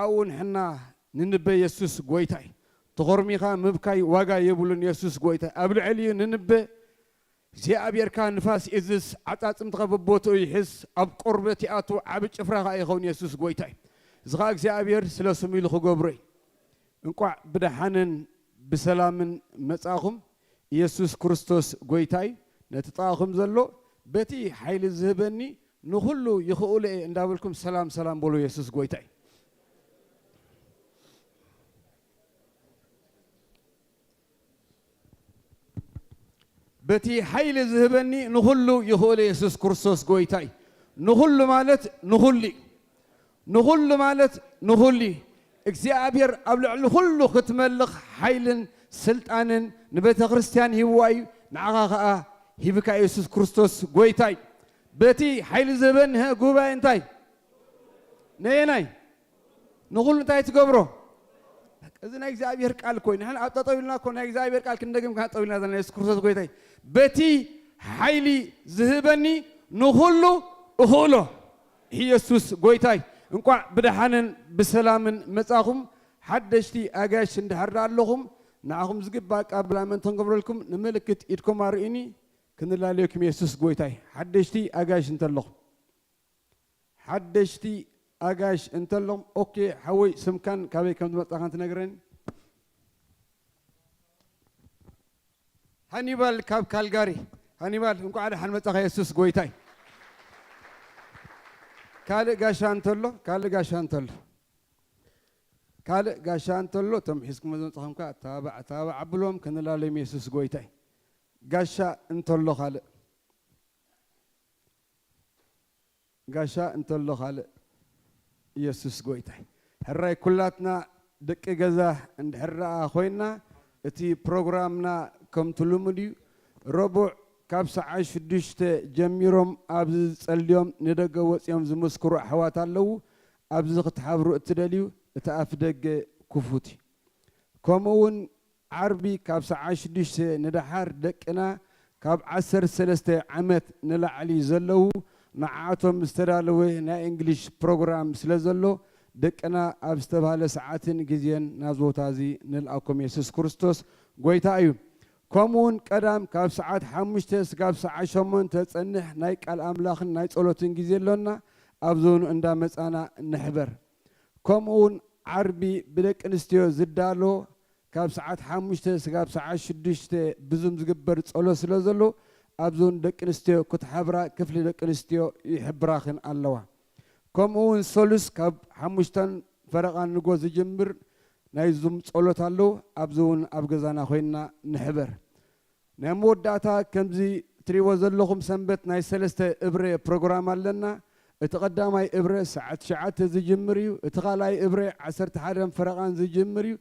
ኣብኡ ንሕና ንንበይ ኢየሱስ ጎይታ እዩ ተኸርሚኻ ምብካይ ዋጋ የብሉን ኢየሱስ ጎይታ ኣብ ልዕሊኡ ንንበ እግዚኣብሔርካ ንፋስ እዝስ ዓጻጽምትኻ በቦትኡ ይሕዝ ኣብ ቆርበት ይኣቱ ዓብ ጭፍራኻ ይኸውን ኢየሱስ ጎይታ እዩ እዚኻ እግዚኣብሔር ስለ ስሙ ኢሉ ክገብሮ እዩ እንቋዕ ብድሓንን ብሰላምን መጻኹም ኢየሱስ ክርስቶስ ጎይታይ ነቲ ጣኹም ዘሎ በቲ ሓይሊ ዝህበኒ ንኹሉ ይኽእሉ እየ እንዳበልኩም ሰላም በሉ ኢየሱስ ጎይታይ በቲ ሓይሊ ዝህበኒ ንኹሉ ይኽእሉ ኢየሱስ ክርስቶስ ጎይታይ ንኹሉ ማለት ንኹሉ እግዚአብሔር ኣብ ልዕሊ ኩሉ ክትመልኽ ሓይልን ስልጣንን ንቤተ ክርስቲያን ሂብዋ እዩ ንዓኻ ኸኣ ሂብካ ኢየሱስ ክርስቶስ ጎይታይ በቲ ሓይሊ ዝህበኒ ጉባኤ እንታይ ነየናይ ንኹሉ እንታይ ትገብሮ እዚ ናይ እግዚአብሔር ቃል ኮይኑ ንሕና ኣብ ጠጠው ኢልና እኮ ናይ እግዚአብሔር ቃል ክንደግም ጠጠው ኢልና ዘለና ኢየሱስ ክርስቶስ ጎይታይ በቲ ሓይሊ ዝህበኒ ንኹሉ እኽእሎ ኢየሱስ ጎይታይ እንኳዕ ብድሓንን ብሰላምን መጻኹም ሓደሽቲ ኣጋይሽ እንድሕር ኣለኹም ንኣኹም ዝግባእ ቃብል ኣመንቲ ክንገብረልኩም ንምልክት ኢድኩም ኣርእኒ ክንላለየኩም ኢየሱስ ጎይታይ ሓደሽቲ ኣጋይሽ እንተለኹም ሓደሽቲ ኣጋይሽ እንተለኹም ኦኬ ሓወይ ስምካን ካበይ ከም ዝመጻኻ ትነግረኒ ሃኒባል ካብ ካልጋሪ ሃኒባል እንኳዕ ደሓን መጻኻ ኢየሱስ ጎይታይ ካልእ ጋሻ እንተሎ ካልእ ጋሻ እንተሎ ካልእ ጋሻ እንተሎ እቶም ሒዝኩም ዝመጻኹም ከ ታባዕ ኣብሎም ክንላለዮም ኢየሱስ ጎይታይ ጋሻ እንተሎ ካልእ ጋሻ እንተሎ ካልእ ኢየሱስ ጎይታይ ሕራይ ኩላትና ደቂ ገዛ እንድሕር ኮይና እቲ ፕሮግራምና ከምቲ ልሙድ እዩ ረቡዕ ካብ ሰዓት 6 ጀሚሮም ኣብዚ ዝጸልዮም ንደገ ወፂኦም ዝመስክሩ ኣሕዋት ኣለዉ ኣብዚ ክትሓብሩ እትደልዩ እቲ ኣፍ ደገ ክፉት እዩ ከምኡውን ዓርቢ ካብ ሰዓት 6 ንድሓር ደቅና ካብ 13 ዓመት ንላዕሊ ዘለዉ ንዓቶም ዝተዳለወ ናይ እንግሊሽ ፕሮግራም ስለ ዘሎ ደቅና ኣብ ዝተባሃለ ሰዓትን ግዜን ናብዚ ቦታ እዚ ንልኣኩም ኢየሱስ ክርስቶስ ጎይታ እዩ ከምኡውን ቀዳም ካብ ሰዓት 5 እስካብ ሰዓት 8 ፀንሕ ናይ ቃል ኣምላኽን ናይ ጸሎትን ግዜ ኣሎና ኣብዞኑ እንዳመፃና ንሕበር ከምኡውን ዓርቢ ብደቂ ኣንስትዮ ዝዳሎ ካብ ሰዓት 5 እስካብ ሰዓት 6 ብዙም ዝግበር ጸሎት ስለ ዘሎ ኣብዞን ደቂ ኣንስትዮ ክትሓብራ ክፍሊ ደቂ ኣንስትዮ ይሕብራኽን ኣለዋ ከምኡውን ሰሉስ ካብ 5 ፈረቓን ንጎ ዝጅምር ናይ ዙም ጸሎት ኣለዉ ኣብዚ እውን ኣብ ገዛና ኮይና ንሕበር ናይ መወዳእታ ከምዚ ትሪእዎ ዘለኹም ሰንበት ናይ 3 እብረ ፕሮግራም ኣለና እቲ ቀዳማይ እብረ ሰዓት 9 ዝጅምር እዩ እቲ ካልኣይ እብረ 11 ፈረቓን ዝጅምር እዩ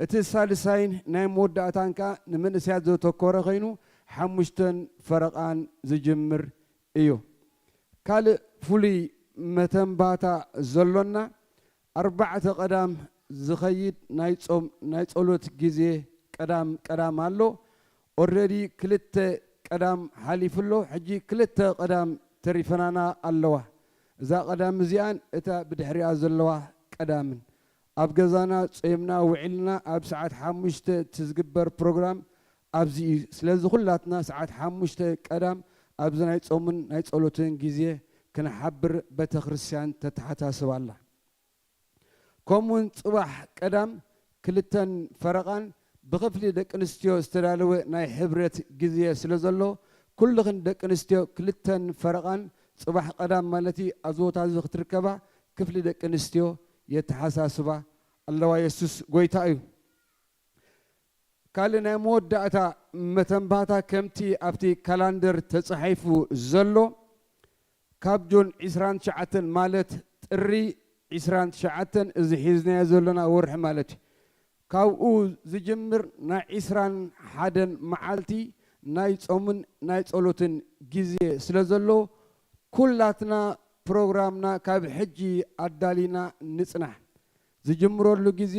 እቲ ሳልሳይን ናይ መወዳእታን ከዓ ንመንእስያት ዘተኮረ ኮይኑ 5 ፈረቓን ዝጅምር እዩ ካልእ ፍሉይ መተንባታ ዘሎና 4 ቀዳም ዝኸይድ ናይ ጾም ናይ ጸሎት ግዜ ቀዳም ኣሎ ኦልሬዲ 2 ቀዳም ሓሊፍሎ ሕጂ 2 ቀዳም ተሪፈናና ኣለዋ እዛ ቀዳም እዚኣን እታ ብድሕሪኣ ዘለዋ ቀዳምን ኣብ ገዛና ጾምና ውዒልና ኣብ ሰዓት 5 ትዝግበር ፕሮግራም ኣብዚ ስለዚ ኩላትና ሰዓት 5 ቀዳም ኣብዚ ናይ ጾምን ናይ ጸሎትን ግዜ ክንሓብር ቤተ ክርስቲያን ተተሓሳስብ ኣላ ከምኡውን ጽባሕ ቀዳም 2 ፈረቓን ብክፍሊ ደቂ ኣንስትዮ ዝተዳለወ ናይ ሕብረት ግዜ ስለ ዘሎ ኩልኽን ደቂ ኣንስትዮ 2 ፈረቓን ጽባሕ ቀዳም ማለት ኣብዚ ቦታ እዚ ክትርከባ ክፍሊ ደቂ ኣንስትዮ የተሓሳስባ ኣለዋ ኢየሱስ ጎይታ እዩ ካልእ ናይ መወዳእታ መተንባታ ከምቲ ኣብቲ ካላንደር ተጻሒፉ ዘሎ ካብ ጆን 29 ማለት ጥሪ 29 እዚ ሒዝናዮ ዘለና ወርሒ ማለት እዩ ካብኡ ዝጅምር ናይ 21 መዓልቲ ናይ ጾምን ናይ ጸሎትን ግዜ ስለ ዘሎ ኩላትና ፕሮግራምና ካብ ሕጂ ኣዳሊና ንጽናሕ ዝጅምረሉ ግዜ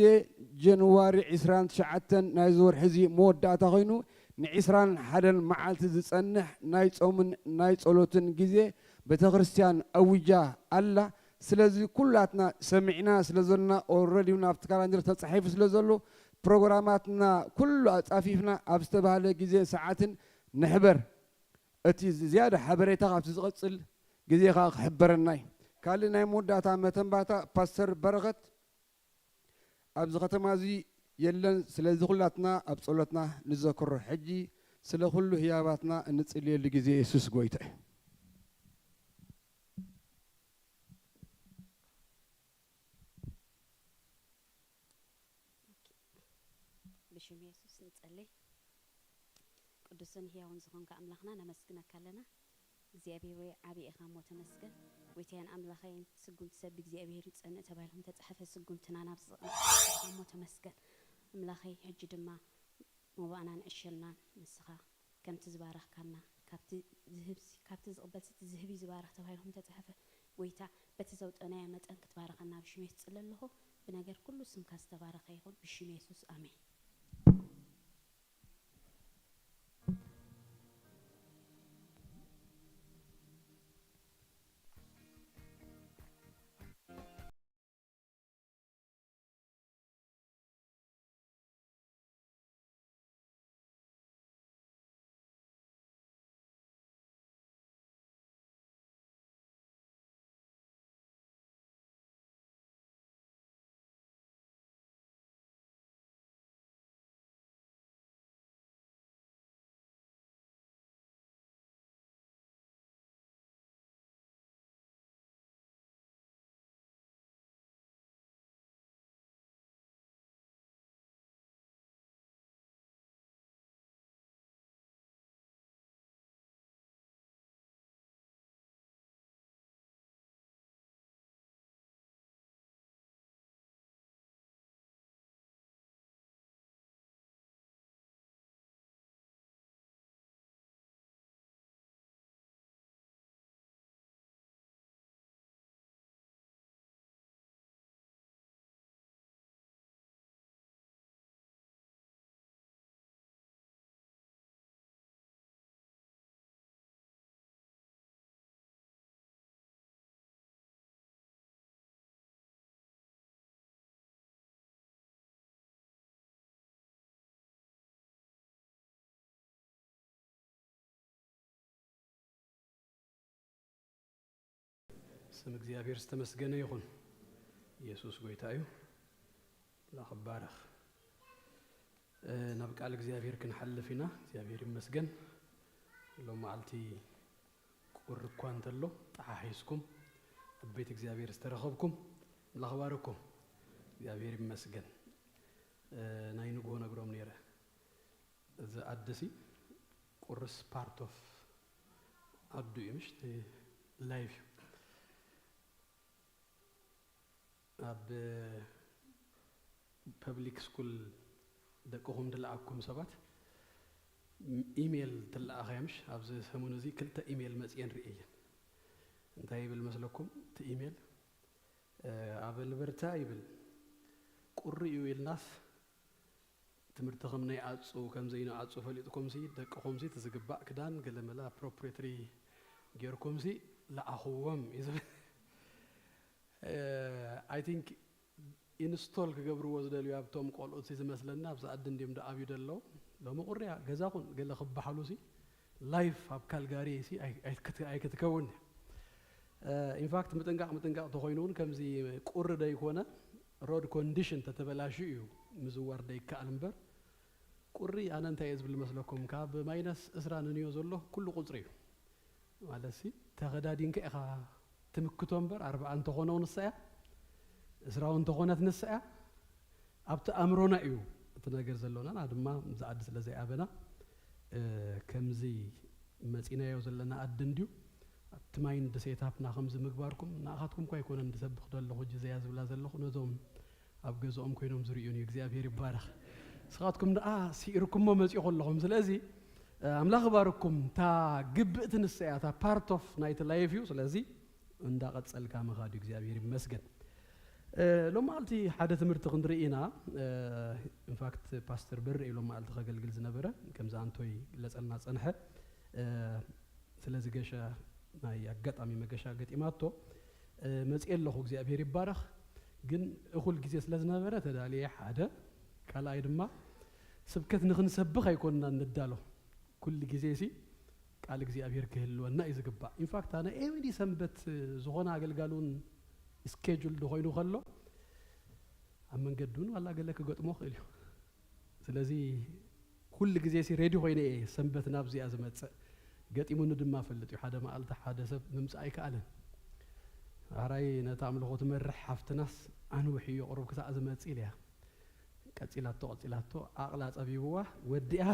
ጀንዋሪ 29 ናይ ዝወርሒ እዚ መወዳእታ ኮይኑ ን21 መዓልቲ ዝጸንሕ ናይ ጾምን ናይ ጸሎትን ግዜ ቤተ ክርስቲያን ኣውጃ ኣላ ስለዚ ኩላትና ሰሚዕና ስለ ዘለና ኦልሬዲ ናብቲ ካላንደር ተጻሒፉ ስለ ዘሎ ፕሮግራማትና ኩሉ ኣጻፊፍና ኣብ ዝተባሃለ ግዜ ሰዓትን ንሕበር እቲ ዝያዳ ሓበሬታ ካብቲ ዝቐጽል ግዜኻ ክሕበረና እዩ ካልእ ናይ መወዳእታ መተንባታ ፓስተር በረኸት ኣብዚ ከተማ እዚ የለን ስለዚ ኩላትና ኣብ ጸሎትና ንዘክሮ ሕጂ ስለ ኩሉ ህያባትና እንጽልየሉ ግዜ ኢየሱስ ጎይታ እዩ بشم يسوع نصلي ቅዱስን ሕያውን ዝኾንካ ኣምላኽና ነመስግነካ ኣለና እግዚኣብሔር ወይ ዓብዪ ኢኻ ሞ ተመስገን ወይትያን ኣምላኸይን ስጉምቲ ሰብ እግዚኣብሔር ይጸንዕ ተባሂሎም ተጻሕፈ ስጉምትና ናብ ዝቕንዕ ሞ ተመስገን ኣምላኸይ ሕጂ ድማ መባእና ንዕሸልናን ንስኻ ከምቲ ዝባረኽካና ካብቲ ዝቕበል ስቲ ዝህቢ ዝባረኽ ተባሂሎም ተጻሕፈ ጎይታ በቲ ዘውጠናዮ መጠን ክትባረኸና ብሽም የሱስ ጽለ ኣለኹ ብነገር ኩሉ ስምካ ዝተባረኸ ይኹን ብሽም የሱስ ኣሜን ስም እግዚአብሔር ስተመስገነ ይሁን። ኢየሱስ ጎይታዩ ላኽባረኽ ናብ ቃል እግዚአብሔር ክንሓልፍ ኢና። እግዚአብሔር ይመስገን። ሎማ ዓልቲ ቁር እኳ እንተሎ ጣሓሒዝኩም ኣብ ቤት እግዚአብሔር ዝተረኸብኩም ላኽባረኩም እግዚአብሔር ይመስገን። ናይ ንግሆ ነግሮም ነይረ እዚ ኣደሲ ቁርስ ፓርት ኦፍ ኣዱ እዩ ምሽት ላይፍ ኣብ ፐብሊክ ስኩል ደቅኹም ድለኣኩም ሰባት ኢሜል ትለኣኸምሽ ኣብዚ ሰሙን እዚ ክልተ ኢሜል መፅየን ርኢየን እንታይ ይብል መስለኩም እቲ ኢሜል ኣብ ልበርታ ይብል ቁሪ እዩ ኢልናስ ትምህርትኹም ናይ ኣፁ ከምዘይነ ኣፁ ፈሊጥኩም ሲ ደቅኹም ሲ ትዝግባእ ክዳን ገለመላ ፕሮፕሬተሪ ጌርኩም ሲ ለኣኽዎም ይዝብል I think ኢንስቶል ክገብርዎ ዝደልዩ ኣብቶም ቆልዑት ዝመስለና ኣብዛ ኣዲ እንዲም ደኣብዩ ደለው ሎሚ ቁርያ ገዛኹን ገለ ክበሓሉ ሲ ላይፍ ኣብ ካልጋሪ ሲ ኣይክትከውን ኢንፋክት ምጥንቃቕ ተኾይኑ እውን ከምዚ ቁሪ ደይኮነ ሮድ ኮንዲሽን ተተበላሹ እዩ ምዝዋር ደይከኣል እምበር ቁሪ ኣነ እንታይ እየ ዝብል መስለኩም ካብ ማይነስ 20 ንንዮ ዘሎ ኩሉ ቁፅሪ እዩ ማለት ሲ ተኸዳዲንከ ኢኻ ትምክቶ እምበር 40 እንተኾነው ንስያ 20 እንተኾነት ንስያ ኣብቲ ኣእምሮና እዩ እቲ ነገር ዘለውና ድማ ዝዓዲ ስለዘይኣበና ከምዚ መፂናዮ ዘለና ኣዲ እንድዩ ኣብቲ ማይንድ ሴታፕና ከምዚ ምግባርኩም ንኣኻትኩም ኳ ኣይኮነን ዝሰብኽ ዘለኹ ጅዘያ ዝብላ ዘለኹ ነዞም ኣብ ገዝኦም ኮይኖም ዝርዩን እዩ እግዚአብሔር ይባረኽ ስኻትኩም ደኣ ሲኢርኩሞ መፂኡ ከለኹም ስለዚ ኣምላኽ ባርኩም ታ ግብእቲ ንስያ ታ ፓርት ኦፍ ናይቲ ላይፍ እዩ ስለዚ እንዳቀጸልካ መኻዱ እግዚአብሔር ይመስገን ሎማ ዓልቲ ሓደ ትምህርቲ ክንርኢና ኢንፋክት ፓስተር ብር ሎማ ዓልቲ ከገልግል ዝነበረ ከምዛ አንቶይ ለጸልና ጸንሐ ስለዚ ገሻ ናይ አጋጣሚ መገሻ ገጢማቶ መጽየለኹ እግዚአብሔር ይባረኽ ግን እኹል ጊዜ ስለዝነበረ ተዳልየ ሓደ ካልኣይ ድማ ስብከት ንኽንሰብኽ ኣይኮንና እንዳሎ ኩል ጊዜ ሲ ቃል እግዚአብሔር ክህልወና ይዝግባእ ኢንፋክት ኣነ ኤቭሪ ሰንበት ዝኾነ ኣገልጋሉን ስኬጁል ደኾይኑ ከሎ ኣብ መንገዱን ዋላ ገለ ክገጥሞ ክእል እዩ ስለዚ ኩል ጊዜ ሲ ሬዲ ኮይነ እየ ሰንበት ናብዚኣ ዝመፅእ ገጢሙኒ ድማ ፈልጥ እዩ ሓደ መዓልቲ ሓደ ሰብ ምምፃእ ኣይከኣልን ኣራይ ነታ ኣምልኾ ትመርሕ ሓፍትናስ ኣንውሕ እዩ ቅሩብ ክሳዕ ዝመፅእ ኢልያ ቀፂላቶ ኣቕላ ፀቢብዋ ወዲኣ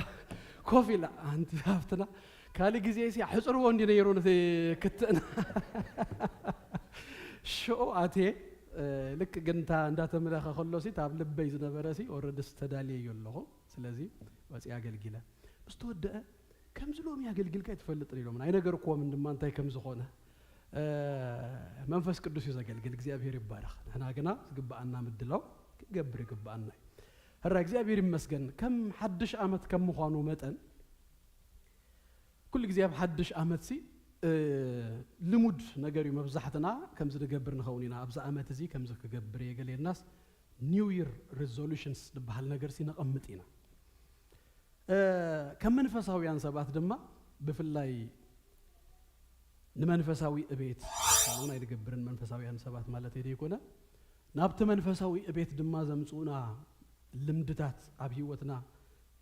ኮፍ ኢላ ኣንቲ ሃፍትና ካልእ ጊዜ ሲ ሕፅርዎ እንዲ ነይሩ ነቲ ክትእና ሽኦ ኣቴ ልክ ግንታ እንዳተመለኸ ከሎ ሲ ኣብ ልበይ ዝነበረ ሲ ኦልሬዲ ዝተዳልየ እዩ ኣለኹ ስለዚ ወፂእ ኣገልጊለ ምስ ተወድአ ከምዚ ሎሚ ኣገልግልካ ይትፈልጥን ኢሎም ኣይነገርክዎም ድማ እንታይ ከም ዝኾነ መንፈስ ቅዱስ እዩ ዘገልግል እግዚአብሔር ይባረኽ ንሕና ግና ዝግባኣና ምድላው ክገብር ይግባኣና እዩ ህራ እግዚአብሔር ይመስገን ከም ሓድሽ ዓመት ከም ምዃኑ መጠን ኩል ጊዜ ኣብ ሓድሽ ዓመት ሲ ልሙድ ነገር እዩ መብዛሕትና ከምዚ ንገብር ንኸውን ኢና ኣብዛ ዓመት እዚ ከምዚ ክገብር የገሌልናስ ኒው ይር ሪዞሉሽንስ ዝበሃል ነገር ሲ ነቐምጥ ኢና ከም መንፈሳውያን ሰባት ድማ ብፍላይ ንመንፈሳዊ እቤት ካልኦን ኣይልገብርን መንፈሳውያን ሰባት ማለት ኣይኮነ ናብቲ መንፈሳዊ እቤት ድማ ዘምፅኡና ልምድታት ኣብ ህይወትና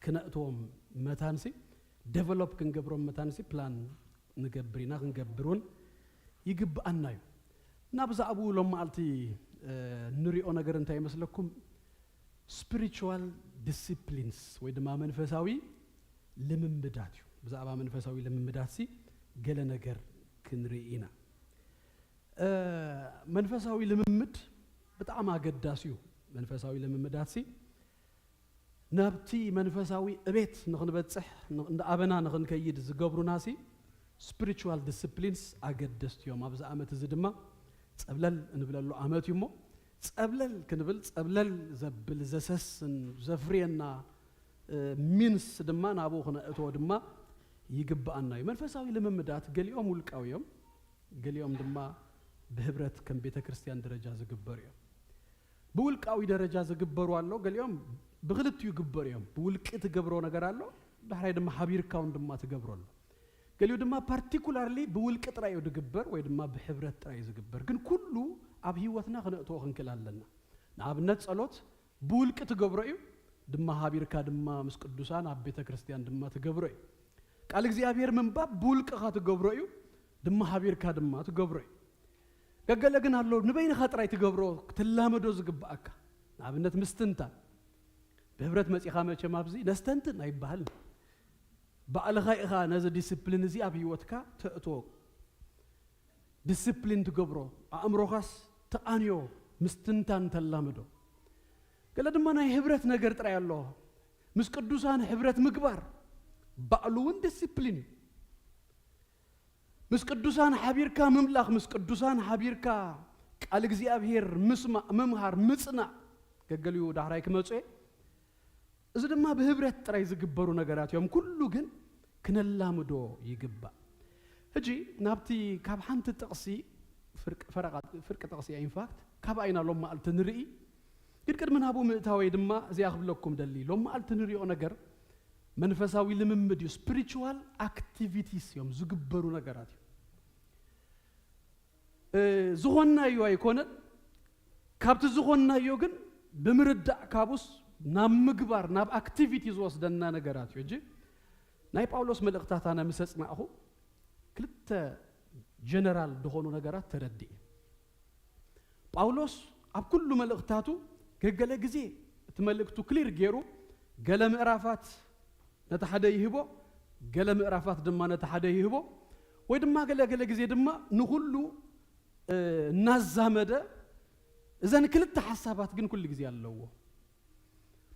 ክነእትዎም መታንሲ ዴቨሎፕ ክንገብሮም መታንሲ ፕላን ንገብር ኢና ክንገብሩን ይግብኣና እዩ ናብዛዕቡ ሎማ ዓልቲ ንሪኦ ነገር እንታይ ይመስለኩም ስፒሪቹዋል ዲሲፕሊንስ ወይ ድማ መንፈሳዊ ልምምዳት እዩ ብዛዕባ መንፈሳዊ ልምምዳት ሲ ገለ ነገር ክንርኢ ኢና መንፈሳዊ ልምምድ ብጣዕሚ ኣገዳሲ እዩ መንፈሳዊ ልምምዳት ሲ ናብቲ መንፈሳዊ እቤት ንኽንበፅሕ እንዳኣበና ንኽንከይድ ዝገብሩና ሲ ስፒሪቹዋል ዲሲፕሊንስ ኣገደስቲ እዮም ኣብዚ ዓመት እዚ ድማ ፀብለል እንብለሉ ዓመት እዩ እሞ ፀብለል ክንብል ፀብለል ዘብል ዘሰስን ዘፍርየና ሚንስ ድማ ናብኡ ክነእትዎ ድማ ይግባኣና እዩ መንፈሳዊ ልምምዳት ገሊኦም ውልቃዊ እዮም ገሊኦም ድማ ብህብረት ከም ቤተ ክርስቲያን ደረጃ ዝግበሩ እዮም ብውልቃዊ ደረጃ ዝግበሩ ኣሎ ገሊኦም ብክልትዩ ይግበሩ እዮም ብውልቂ ትገብሮ ነገር ኣሎ ድሕራይ ድማ ሓቢርካውን ድማ ትገብሮ ኣሎ قالوا دما particularly بولق طراي يدغبر ወይ ድማ بحبرت طراي يزغبر ግን ኩሉ ኣብ ህይወትና خنقتو خنكلالنا ንኣብነት ጸሎት بولق ትገብሮ እዩ ድማ ሃቢርካ ድማ ምስ ቅዱሳን ኣብ ቤተ ክርስቲያን ድማ ትገብሮ እዩ ቃል እግዚአብሔር መንባብ بولقኻ ትገብሮ እዩ ድማ ሃቢርካ ድማ ትገብሮ እዩ ገገለ ግን አሎ ንበይንኻ ጥራይ ትገብሮ ትላመዶ ዝግባአካ ንኣብነት ምስትንታ بهبرت مصيخا مچ مابزي نستنتن አይባል ባዕልኻ ኢኻ ነዚ ዲሲፕሊን እዚ ኣብ ህይወትካ ተእቶ ዲሲፕሊን ትገብሮ ኣእምሮኻስ ተኣንዮ ምስትንታን ተላመዶ ገለ ድማ ናይ ህብረት ነገር ጥራይ ኣሎ ምስ ቅዱሳን ህብረት ምግባር ባዕሉን ዲሲፕሊን ምስ ቅዱሳን ሓቢርካ መምላኽ ምስ ቅዱሳን ሓቢርካ ቃል እግዚአብሔር ምስማዕ መምሃር ምጽና ገገሊዩ ዳህራይ ክመጽ እዚ ድማ በህብረት ጥራይ ዝግበሩ ነገራት እዮም ኩሉ ግን ክነላምዶ ይግባ እጂ ናብቲ ካብ ሓንቲ ጥቕሲ ፍርቅ ጥቕሲ ኢንፋክት ካብ አይና ሎም ማልት ንርኢ ግን ቅድም ናቡ ምእታወይ ድማ እዚያ ክብለኩም ደሊ ሎም ማልት ንሪኦ ነገር መንፈሳዊ ልምምድ እዩ ስፒሪቹዋል አክቲቪቲስ እዮም ዝግበሩ ነገራት ዝኾናዮ ኣይኮነን ካብቲ ዝኾናዮ ግን ብምርዳእ ካብስ ናብ ምግባር ናብ አክቲቪቲ ዝወስደና ነገራት እዩ እጂ ናይ ጳውሎስ መልእክታት ኣነ ምሰጽናኹ ክልተ ጀነራል ዝኾኑ ነገራት ተረዲ ጳውሎስ ኣብ ኩሉ መልእክታቱ ገገለ ግዜ እቲ መልእክቱ ክሊር ገይሩ ገለ ምዕራፋት ነታ ሓደ ይህቦ ገለ ምዕራፋት ድማ ነታ ሓደ ይህቦ ወይ ድማ ገለ ግዜ ድማ ንኹሉ እናዛመደ እዘን ክልተ ሓሳባት ግን ኩሉ ግዜ ኣለዎ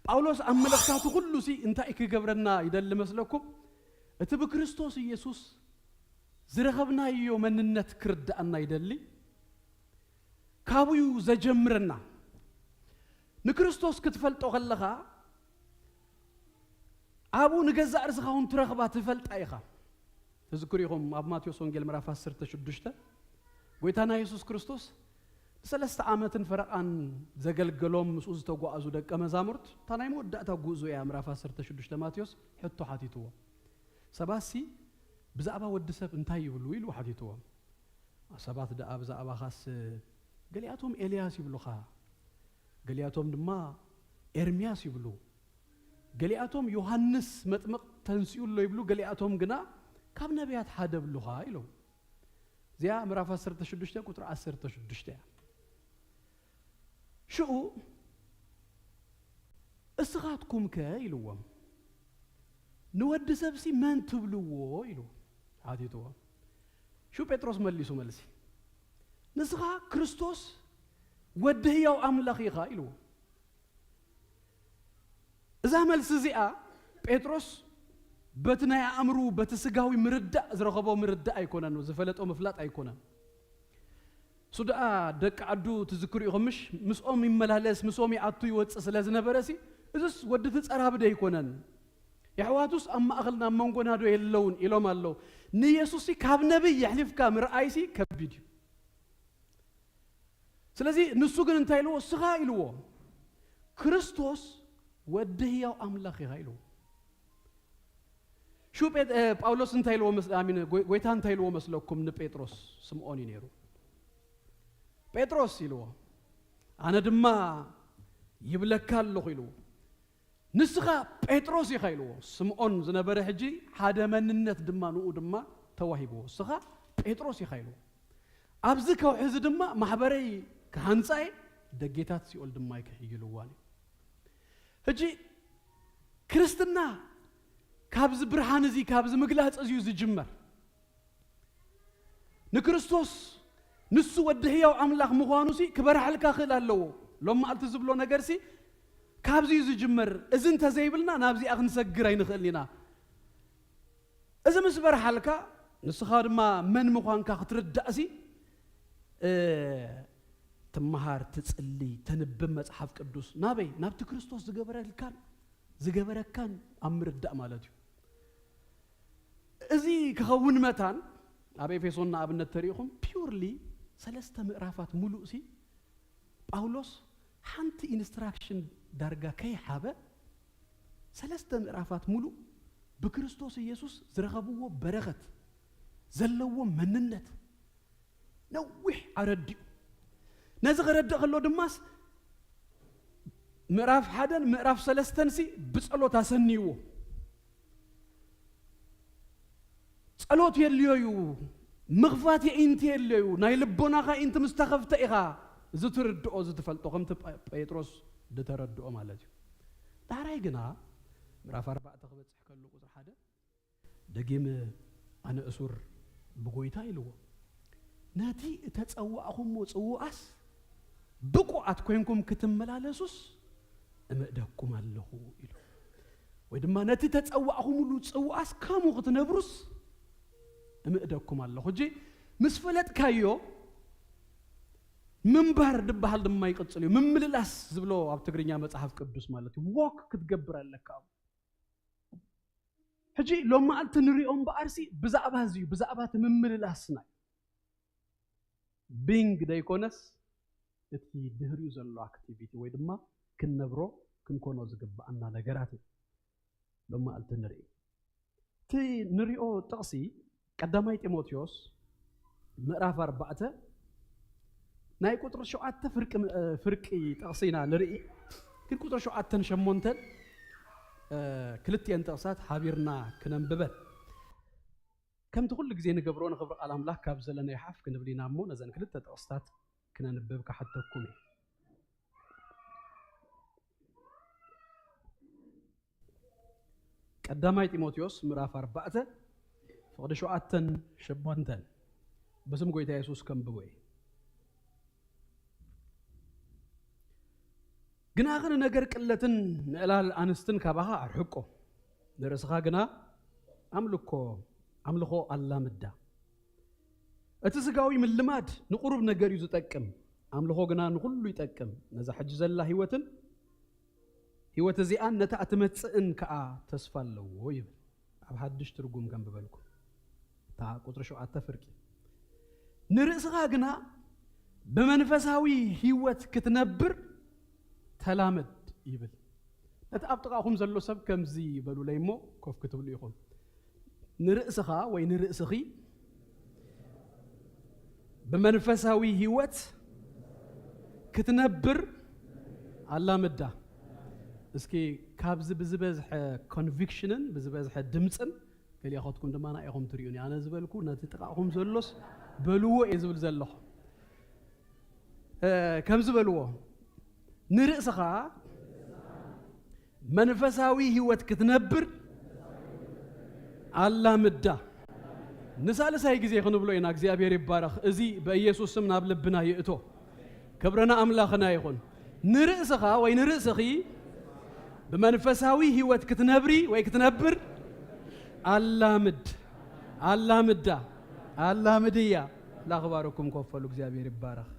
ጳውሎስ ኣብ መልእክታቱ ኩሉ ሲ እንታይ ክገብረና ይደል መስለኩም እቲ በክርስቶስ ኢየሱስ ዝረኸብናዮ መንነት ክርዳእና ይደሊ ካብዩ ዘጀምረና ንክርስቶስ ክትፈልጦ ከለኻ አቡ ንገዛእ ርስኻውን ትረኽባ ትፈልጣ ኢኻ ተዝክሪኹም ኣብ ማቴዎስ ወንጌል ምዕራፍ 16 ጎይታና ኢየሱስ ክርስቶስ ሰለስተ ዓመትን ፈረቃን ዘገልገሎም ምስ ዝተጓዓዙ ደቀ መዛሙርት ታናይ መወዳእታ ጉዞ ያ ምዕራፍ 16 ማቴዎስ ሕቶ ሓቲትዎ ሰባሲ ብዛዕባ ወድሰብ እንታይ ይብሉ ኢሉ ሓቲትዎ ሰባት ደኣ ብዛዕባ ኻስ ገሊኣቶም ኤልያስ ይብሉኻ ገሊኣቶም ድማ ኤርሚያስ ይብሉ ገሊኣቶም ዮሐንስ መጥምቅ ተንሲኡሎ ይብሉ ገሊኣቶም ግና ካብ ነቢያት ሓደ ብሉኻ ኢሉ ዚያ ምዕራፍ 16 ቁጥር 16 شو እስኻትኩም ከ ኢሉዎም ንወድ ሰብሲ ማን ትብልዎ ኢሉ ሓቲትዎ شو ጴጥሮስ መሊሱ መልሲ ንስኻ ክርስቶስ ወዲ ሕያው ኣምላኽ ኢኻ ኢሉ እዛ መልሲ እዚኣ ጴጥሮስ በቲ ናይ ኣእምሩ በቲ ስጋዊ ምርዳእ ዝረኸቦ ምርዳእ ኣይኮነን ዝፈለጦ ምፍላጥ ኣይኮነን ሱዳኣ ደቂ ዓዱ ትዝክሪኹምሽ ምስኦም ይመላለስ ምስኦም ይኣቱ ይወፅእ ስለ ዝነበረሲ እዚስ ወዲ ትጸራብደ ኣይኮነን يحواتوس أما أغلنا منقون هذا اللون إلهم الله نيسوسي كاب نبي يحلف كام رأيسي كبيديو سلازي نسوقن انتايلو سغايلو كريستوس ودهيا أملاخي غايلو شو بيت باولوس انتايلو آمين ويتان تايلو مسلوكم نبيتروس سمعوني نيرو بيتروس يلو أنا دما يبلكالو خيلو نسخة بيتروس يخيلو سمعون زنبره حجي حدا مننت دما نو دما توهيبو سخة بيتروس يخيلو أبزك وحز دما محبري كهانساي دقيتات سيقول دما يكهيلو واني هجي كريستنا كابز برهان زي كابز مقلات أزيو زي جمر نكريستوس نسو ودهيا وعملاق مغانوسي كبرح لك خلالو لما ألتزبلو نقرسي كابزي زي جمر إذن تزيبلنا نابزي أغن سقرين خلينا إذا مسبر حالكا نسخار ما من مغانكا خطرد دأسي تمهار تسألي تنبم مصحف قدوس نابي نابت كريستوس زغبره كان أمر الدأ مالتي إذي كخون متان أبي فيصلنا أبن التاريخهم purely سلسة مقرافات ملوسي باولوس حنتي instruction درجة كي حابة سلسة مقرافات ملو بكريستوس يسوس زرغبوه برغت زلوا مننت نوح أردي نزغ رد خلو دماس مراف حدا مراف سلستنسي بسألو تاسنيو سألوت يليو مغفاتي انت يليو ناي لبونا خا انت مستخفت إخا زتردو زتفلتو خمت بيتروس دتردو مالتي داراي جنا مراف 4 تخبت حكلو قصر حدا دقيم أنا أسور بقويتا يلو ناتي تتصوعهم وتصوعس بقو أتكوينكم كتملالسوس أمدكم الله إلو ويدما ناتي تتصوعهم وتصوعس كامو غتنبرس أمدكم الله جي مسفلت كايو منبر دبحال دما يقصليو ممللاس زبلو اب تግርኛ መጽሐፍ ቅዱስ ማለት ወክ ክትገብር አለካ ሕጂ ሎማ አንተ ንሪኦም በአርሲ ብዛዕባ ህዝዩ ብዛዕባ ተመምልላስና ቢንግ ዳይኮነስ እቲ ድህሪው ዘሎ አክቲቪቲ ወይ ድማ ክንነብሮ ክንኮኖ ዝግባአና ነገራት ሎማ አንተ ንሪ ቲ ንሪኦ ጥቅሲ ቀዳማይ ጢሞቴዎስ ምዕራፍ 4 ناي قطر شوعات فرقي تقصينا نرئي كل قطر شوعات تنشمونتن كلتي أنت أصات حابيرنا كننببل كم تقول لك زين قبرون خبر على أملاك كابزلنا يحف كنبلينا مو نزن كلتة أصات كنا نببك حتى كومي قدامي تيموثيوس مراف 4 فقد شوعات تنشمونتن بسم قويتا يسوس كم بوي جنا غنا نجر كلتن نقلال أنستن كباها أرحقه درسها جنا أملكو الله مدة أتسقاوي من اللماد نقرب نجر يزتكم أملكو جنا نقول يتكم نزا حجز الله هو تزيان نتأتمت إن كأ تسفل له ويب أبحدش ترجم جنب بالكم تا قطر شو أتفرق نرسها جنا بمنفساوي هو كتنبر تلامد يبل نتأبطقهم زلو سب كم زي بلو ليمو كوف كتب لي يخون نرأسخا وين نرأسخي بمنفساوي هيوت كتنبر على مدة اسكي كابز بزبزح convictionن بزبزح دمصن قال ياخذكم دمانا ايهم تريوني انا زبلكو نتتقاهم زلوس بلو يزبل زلخ كم زبلو نرأسخا منفساوي هيوت كتنبر على مدة نسال ساي غزي يخنو بلو ينا እግዚአብሔር ይባረክ እዚ በኢየሱስ ስም ናብ ልብና ይእቶ ክብረና አምላኽና ይኹን ንርእስኻ ወይ ንርእስኺ በመንፈሳዊ ህይወት ክትነብሪ ወይ ክትነብር አላምድያ ላኽባረኩም ኮፈሉ እግዚአብሔር ይባረክ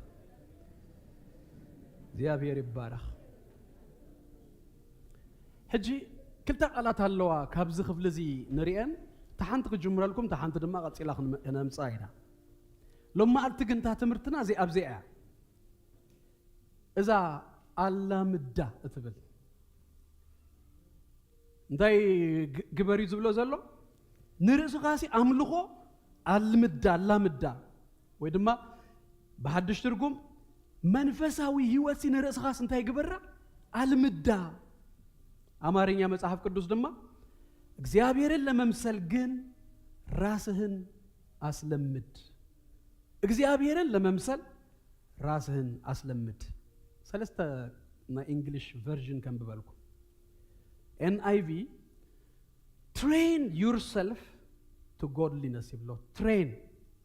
እግዚአብሔር ይባረክ ሕጂ ክልተ ቃላት ኣለዋ ካብዚ ክፍሊ እዚ ንሪአን ተሓንቲ ክጅምረልኩም ተሓንቲ ድማ ቀፂላ ክነምፃ ኢና ሎማዓልቲ ግን እታ ትምህርትና እዚ ኣብዚኣ እያ እዛ ኣላምዳ እትብል እንታይ ግበሪ ዝብሎ ዘሎ ንርእስኻ ሲ ኣምልኾ ኣላምዳ ወይ ድማ ብሓድሽ ትርጉም መንፈሳዊ ህይወት ሲ ንርእስኻ እንታይ ግበራ ኣልምዳ አማርኛ መጽሐፍ ቅዱስ ድማ እግዚአብሔርን ለመምሰል ግን ራስህን አስለምድ እግዚአብሔርን ለመምሰል ራስህን አስለምድ ሰለስተ ና እንግሊሽ ቨርዥን ከም በልኩ NIV train yourself to godliness ይብሎ train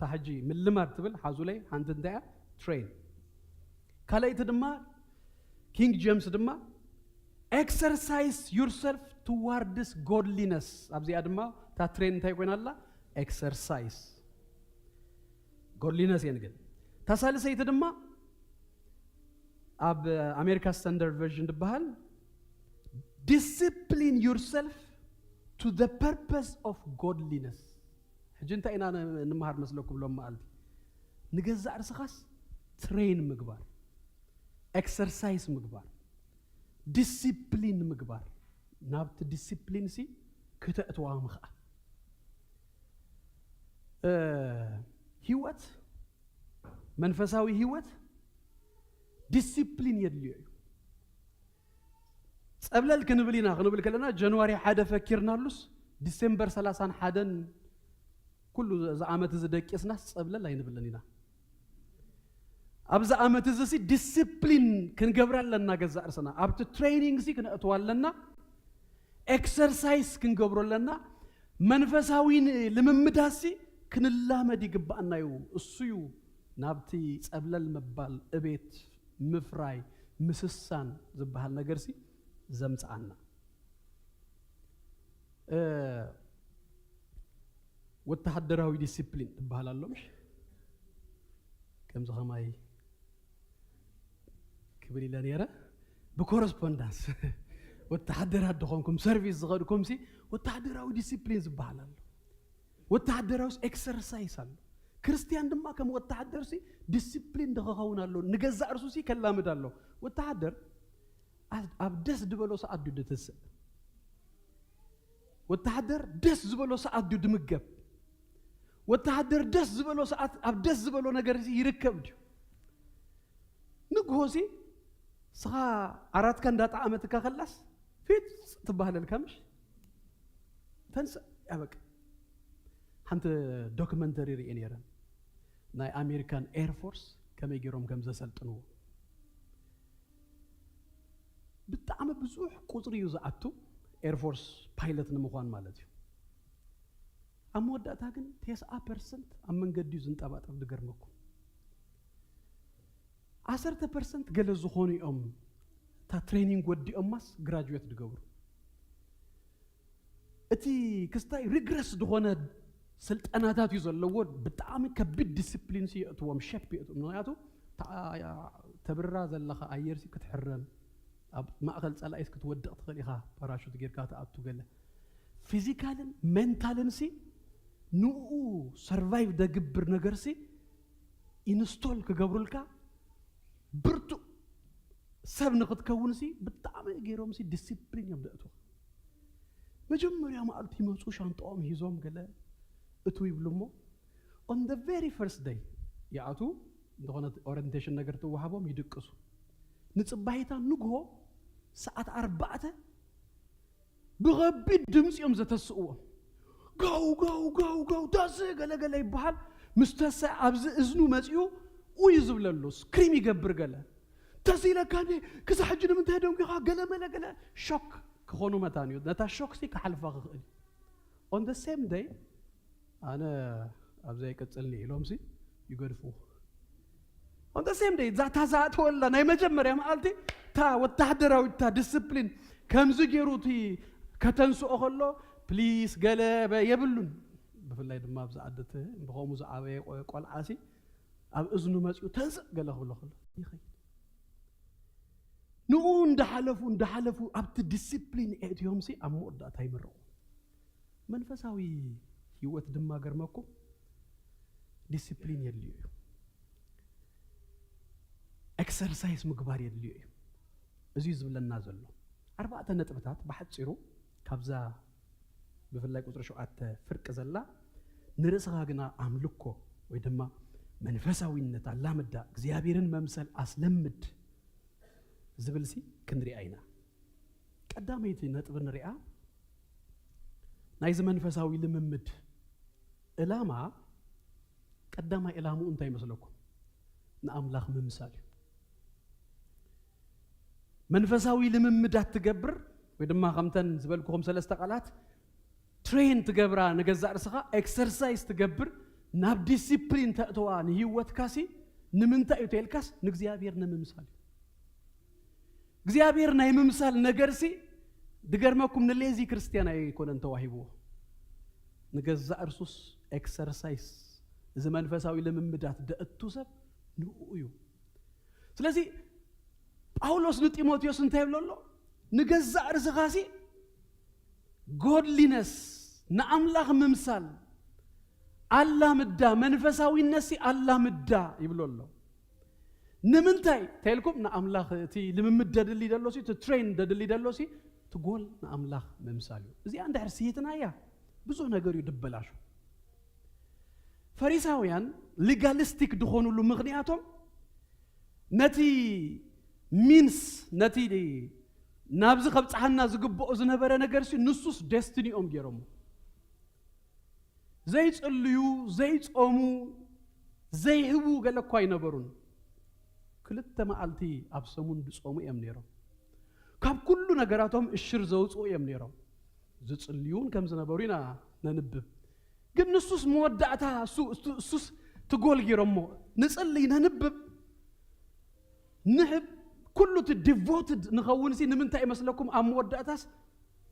ታጂ ምልማድ ትብል ሓዙ ላይ አንተ እንታያ train ካላይት ድማ ኪንግ ጄምስ ድማ exercise yourself towards godliness abzi adma ta train tay koynalla exercise godliness yengel tasalsayt dma ab America Standard Version dbahal discipline yourself to the purpose of godliness hijinta ina ንምሃር መስለኩም ሎም ማለት ንገዛ እርስኻስ train ምግባር exercise ምግባር discipline ምግባር ናብት discipline ሲ ከተእትዋ ምኽአ هيوت منفساوي هيوت ديسيبلين يدليو قبل كنبلينا خنبل كلنا جنواري حدا فكرنا لوس ديسمبر 30 حدن كل زعامت زدقيسنا قبل لا ينبلنينا ابز امت زسي ديسيبلين كنغبرالنا غزا ارسنا ابت تريننج سي كنأتوالنا اكسرسايز كنغبرولنا منفساوين لممداسي كنلامد يغبانا يو اسيو نابتي صبلل مبال ابيت مفراي مسسان زبحال نغرسي زمصانا وتحدراوي ديسيبلين تبحالالومش كم زخماي كبري لانيرا بكورسبوندانس وتحدرات دخونكم سيرفيس زغدكم سي وتحدراوي ديسيبلين زبحالالو وتحدراوس اكسرسايز አሉ ክርስቲያን ድማ ከም ወተሐደር ሲ ዲሲፕሊን ደኸውናሉ ንገዛ እርሱ ሲ ከላምዳሉ ወተሐደር አብደስ ድበሎ ሰዓት ድደተስ ወተሐደር ደስ ዝበሎ ሰዓት ድምገብ ወተሐደር ደስ ዝበሎ ሰዓት አብደስ ዝበሎ ነገር ሲ ይርከብ ዲ ንግሆሲ ስኻ አራት ከንዳ ጣዓመት ከኸላስ ፊት ትባህለል ከምሽ ተንስ ያበቃ حنت دوكيومنتري رينيرا ناي امريكان اير فورس كما يجيروم كم زسلطنو بتعم بزوح قطر يزعتو اير فورس بايلوت نمخوان مالتي اموداتا كن 9% امنجدي زنطباطب دغرمكو 10% ገለ ዝኾኑ ኦም ታ ትሬኒንግ ወዲኦም ማስ ግራጁዌት ድገብሩ እቲ ክስታይ ሪግረስ ድኾነ ስልጠናታት ይዘለዎ በጣም ከቢድ ዲሲፕሊን ሲያጥዎም ሸፕ ይጥም ነው ያቱ ተብራ ዘለኸ አየር ሲ ክትሕረም ኣብ ማእኸል ጸላይስ ክትወድቕ ትኽእሊኻ ፓራሹት ጌርካ ተኣቱ ገለ ፊዚካልን ሜንታልን ሲ ንኡ ሰርቫይቭ ደግብር ነገር ሲ ኢንስቶል ክገብሩልካ ብርቱ ሰብ ንኽትከውን ሲ በጣም ገይሮም ሲ ዲሲፕሊን ይምደእቱ መጀመሪያ ማልቲ መጹ ሻንጣኦም ሂዞም ገለ እቱ ይብሉሞ on the very first day ያአቱ እንደሆነ ኦሪንቴሽን ነገር ተዋሃቦም ይድቅሱ ንጽባይታ ንግሆ ሰዓት 4 بغبي ድምጽ يوم ዘተስኡዎ ጋው ጋው ጋው ጋው ዳስ ገለገለ ይባል ምስተሳ አብዝ እዝኑ መጽዩ ወይዝብለሉ ስክሪም ይገብር ገለ ተሲለካኔ ከሳሕጅን ምን ተደም ከ ገለ መለገለ ሾክ ከሆኑ መታኒዮ ነታ ሾክ ሲ ከሐልፋ خل on the same day أنا أبزاي يقتلني لهم سي يقرفوا on the same day ذات ولا ناي مجمريا مالتي تا وتحدراو تا ديسيبلين كم زجيروتي كتنسو اخلو بليز قلب يبلون بفلاي دما بزعدت بخومو زعابي قلعاسي اب اذنو مصيو تنس قال خلو يخي نو اندحلفو ابت ديسيبلين اتيوم سي امودا تايمرو منفساوي ህይወት ድማ ገርመኩ ዲሲፕሊን የልዩ ኤክሰርሳይዝ ምግባር የልዩ እዚ ዝብለና ዘሎ 4 ነጥብታት በሐጽሩ ካብዛ በፍላይ ቁጥር 7 ፍርቅ ዘላ ንርስኻ ግና አምልኮ ወይ ድማ መንፈሳዊነት አላምዳ እግዚአብሔርን መምሰል አስለምድ ዝብልሲ ክንሪ አይና ቀዳመይቲ ነጥብ ንሪያ ናይ ዘመንፈሳዊ ልምምድ እላማ ቀዳማ ኢላሙ እንታይ መስለኩም ንአምላኽ መምሳል መንፈሳዊ ልምምድ አትገብር ወይ ድማ ከምተን ዝበልኩኩም ሰለስተ ቃላት ትሬን ትገብራ ንገዛ ርስኻ ኤክሰርሳይዝ ትገብር ናብ ዲሲፕሊን ተእተዋ ንህይወት ካሲ ንምንታይ እተልካስ ንእግዚአብሔር ንምምሳል እግዚአብሔር ናይ ምምሳል ነገርሲ ድገርመኩም ንሌዚ ክርስቲያን አይኮነን ተዋሂቦ ንገዛ እርሱስ ኤክሰርሳይዝ ዘመንፈሳዊ ለምምዳት ደእቱ ሰብ ንኡዩ ስለዚህ ጳውሎስ ለጢሞቴዎስ እንታይ ብሎሎ ንገዛ እርስኻሲ ጎድሊነስ ንአምላኽ መምሳል አላምዳ መንፈሳዊነሲ አላምዳ ይብሎሎ ንምንታይ ተልኩም ንአምላኽ እቲ ልምምድ ደድሊ ደሎሲ ትሬን ደድሊ ደሎሲ تقول نأملاخ ممساليو زي عند حرسيتنا يا بزو نقريو دبلاشو ፈሪሳውያን ሊጋሊስቲክ ድኾኑሉ ምክንያቶም ነቲ ሚንስ ነቲ ናብዚ ከብፅሓና ዝግብኦ ዝነበረ ነገር ንሱስ ዴስቲኒኦም ገይሮሞ ዘይጽልዩ ዘይጾሙ ዘይህቡ ገለ እኳ አይነበሩን ክልተ መዓልቲ ኣብ ሰሙን ድጾሙ እዮም ነይሮም ካብ ኩሉ ነገራቶም እሽር ዘውፅኡ እዮም ነይሮም ዝጽልዩን ከም ዝነበሩ ኢና ነንብብ ግን ንሱስ መወዳእታ እሱስ ትጎል ገይሮሞ ንጽልይ ነንብብ ንሕብ ኩሉ ዲቮትድ ንኸውን ንምንታይ ይመስለኩም ኣብ መወዳእታስ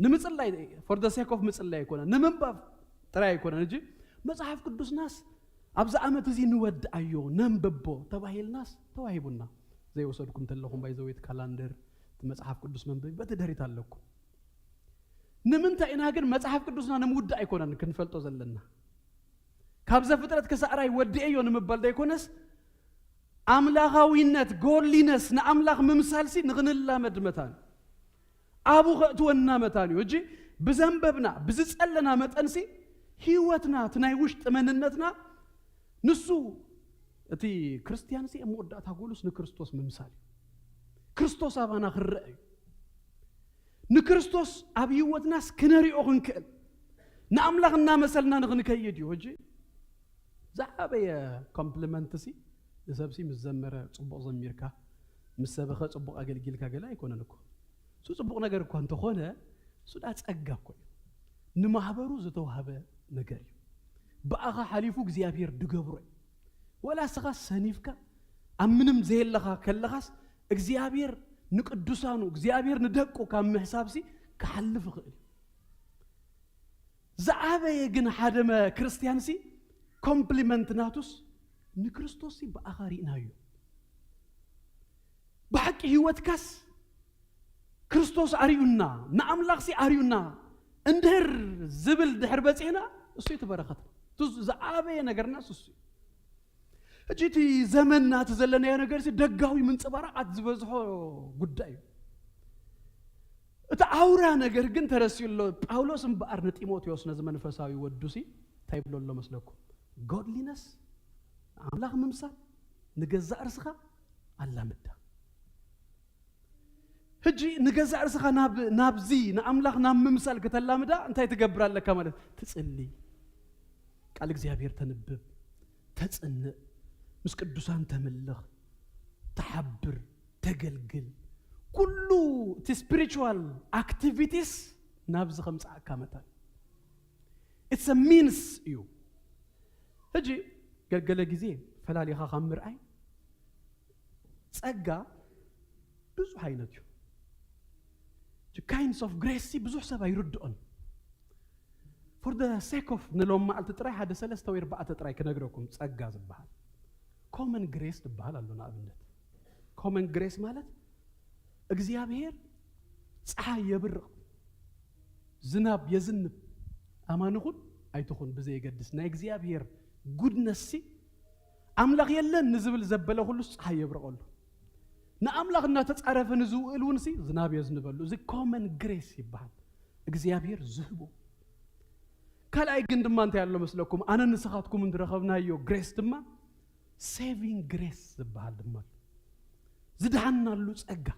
ንምጽላይ ፎር ዘ ሴክ ኦፍ ምጽላይ ኣይኮነን ንምንባብ ጥራይ ኣይኮነን እንጂ መጽሓፍ ቅዱስናስ ኣብዛ ዓመት እዚ ንወድኣዮ ነንብቦ ተባሂልናስ ተዋሂቡና ዘይወሰድኩም ተለኹም ባይዘዌት ካላንደር መጽሐፍ ቅዱስ መንበብ በተደሪት ኣለኩም ንምንታይ ኢና ግን መጽሐፍ ቅዱስና ንምውዳእ ኣይኮነን ክንፈልጦ ዘለና ካብ ዘፍጥረት ከሳዕራይ ወዲአዮ ንምባል ዳይኮነስ ኣምላኻዊነት ጎድሊነስ ንኣምላኽ ምምሳልሲ ንኽንላመድ መታን ኣቡ ኸእትወና መታን እዩ እጂ ብዘንበብና ብዝጸለና መጠንሲ ህይወትና ትናይ ውሽጥ መንነትና ንሱ እቲ ክርስቲያንሲ መወዳእታ ጎሉስ ንክርስቶስ ምምሳል ክርስቶስ ኣባና ክርአ እዩ ንክርስቶስ ኣብ ህይወትናስ ክነሪኦ ክንክእል ንኣምላኽ እናመሰልና ንኽንከይድ እዩ እጂ ዛዕበየ ኮምፕሊመንትሲ ንሰብሲ ምስ ዘመረ ጽቡቕ ዘሚርካ ምስ ሰበኸ ጽቡቕ ኣገልጊልካ ገለ ኣይኮነን እኮ እሱ ጽቡቕ ነገር እኳ እንተኾነ እሱ ዳ ጸጋ እኮ እዩ ንማሕበሩ ዝተዋህበ ነገር እዩ በኣኻ ሓሊፉ እግዚኣብሔር ድገብሮ እዩ ወላ ስኻ ሰኒፍካ ኣብ ምንም ዘየለኻ ከለኻስ እግዚአብሔር ንቅዱሳኑ እግዚአብሔር ንደቁ ካብ ምሕሳብሲ ክሓልፍ ይኽእል ዝዓበየ ግን ሓደመ ክርስቲያንሲ ኮምፕሊመንት ናቱስ ንክርስቶስ በኣኻሪእናዮ ብሓቂ ህይወትካስ ክርስቶስ ኣርዩና ንኣምላኽሲ ኣርዩና እንድህር ዝብል ድሕር በፂሕና እሱ የተበረኸት ዝዓበየ ነገርና እሱ እጂቲ ዘመናት ዘለናዮ ነገር ደጋዊ ምንጽባራዓት ዝበዝሖ ጉዳይ እዩ እቲ ኣውራ ነገር ግን ተረሲዩሎ ጳውሎስ እምበኣር ንጢሞቴዎስ ነዚ መንፈሳዊ ወዱሲ እንታይ ብሎ ኣሎ መስለኩም ጎድሊነስ ኣምላኽ ምምሳል ንገዛእ ርስኻ ኣላምዳ ሕጂ ንገዛእ ርስኻ ናብዚ ንኣምላኽ ናብ ምምሳል ከተላምዳ እንታይ ትገብር ኣለካ ማለት ትጽልይ ቃል እግዚአብሔር ተንብብ ተጽንዕ ምስ ቅዱሳን ተምልኽ ተሓብር ተገልግል ኩሉ እቲ ስፒሪቹዋል ኣክቲቪቲስ ናብዚ ከምፅዓካ መታል ኢትስ አ ሚንስ እዩ ሕጂ ገለገለ ጊዜ ፈላሊኻ ካብ ምርኣይ ጸጋ ብዙሕ ዓይነት እዩ ካይንድስ ኦፍ ግሬስ ብዙሕ ሰብ ኣይርድኦን ፎር ደ ሴክ ኦፍ ንሎም መዓልቲ ጥራይ ሓደ 3 ወይ 4 ጥራይ ክነግረኩም ጸጋ ዝበሃል ኮመን ግሬስ ትበሃል ኣሎ ንኣብነት ኮመን ግሬስ ማለት እግዚአብሔር ፀሐይ የብርቕ ዝናብ የዝንብ ኣማንኹን ኣይትኹን ብዘይገድስ ናይ እግዚአብሔር ጉድነስ ኣምላኽ የለን ንዝብል ዘበለ ሁሉ ፀሐይ የብርቐሉ ንኣምላኽ እናተጻረፈ ንዝውእል እውን ዝናብ የዝንበሉ እዚ ኮመን ግሬስ ይበሃል እግዚአብሔር ዝህቦ ካልኣይ ግን ድማ እንታይ ኣሎ መስለኩም ኣነ ንስኻትኩም እንድረኸብናዮ ግሬስ ድማ saving grace ዝበሃል ድማ ዝድሃናሉ ጸጋ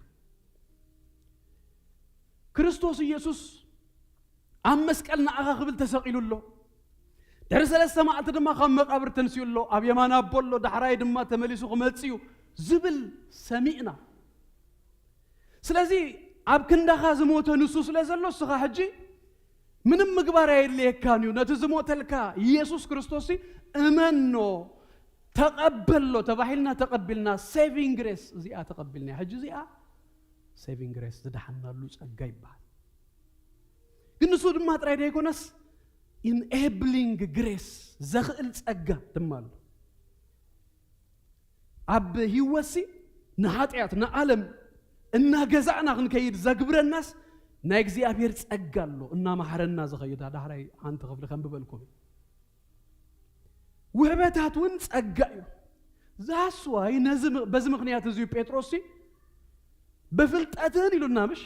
ክርስቶስ ኢየሱስ ኣብ መስቀል ንዓኻ ክብል ተሰቂሉሎ ድሕሪ 3 መዓልቲ ድማ ካብ መቃብር ተንስዩሎ ኣብ የማን ኣቦሎ ዳሕራይ ድማ ተመሊሱ ክመጽዩ ዝብል ሰሚዕና ስለዚ ኣብ ክንዳኻ ዝሞተ ንሱ ስለ ዘሎ ስኻ ሕጂ ምንም ምግባር የድልየካን እዩ ነቲ ዝሞተልካ ኢየሱስ ክርስቶስ እመኖ ተቀበሎ ተባሂልና ተቀበልና saving grace እዚኣ ተቀበልና ሕጂ እዚኣ saving grace ዝድሓናሉ ጸጋ ይባሃል ግን እሱ ድማ ጥራይ ዳይኮነስ enabling grace ዘኽእል ጸጋ ድማ ኣሎ ኣብ ህይወሲ ንኃጢአት ንዓለም እናገዛእና ክንከይድ ዘግብረናስ ናይ እግዚአብሔር ጸጋ ኣሎ እናማሕረና ዝኸይዳ ዳሕራይ ሓንቲ ክፍሊ ከንብበልኩም ውህበታት እውን ጸጋ እዩ ዛስዋይ በዚ ምክንያት እዚዩ ጴጥሮስ ብፍልጠትን ኢሉና ምሽ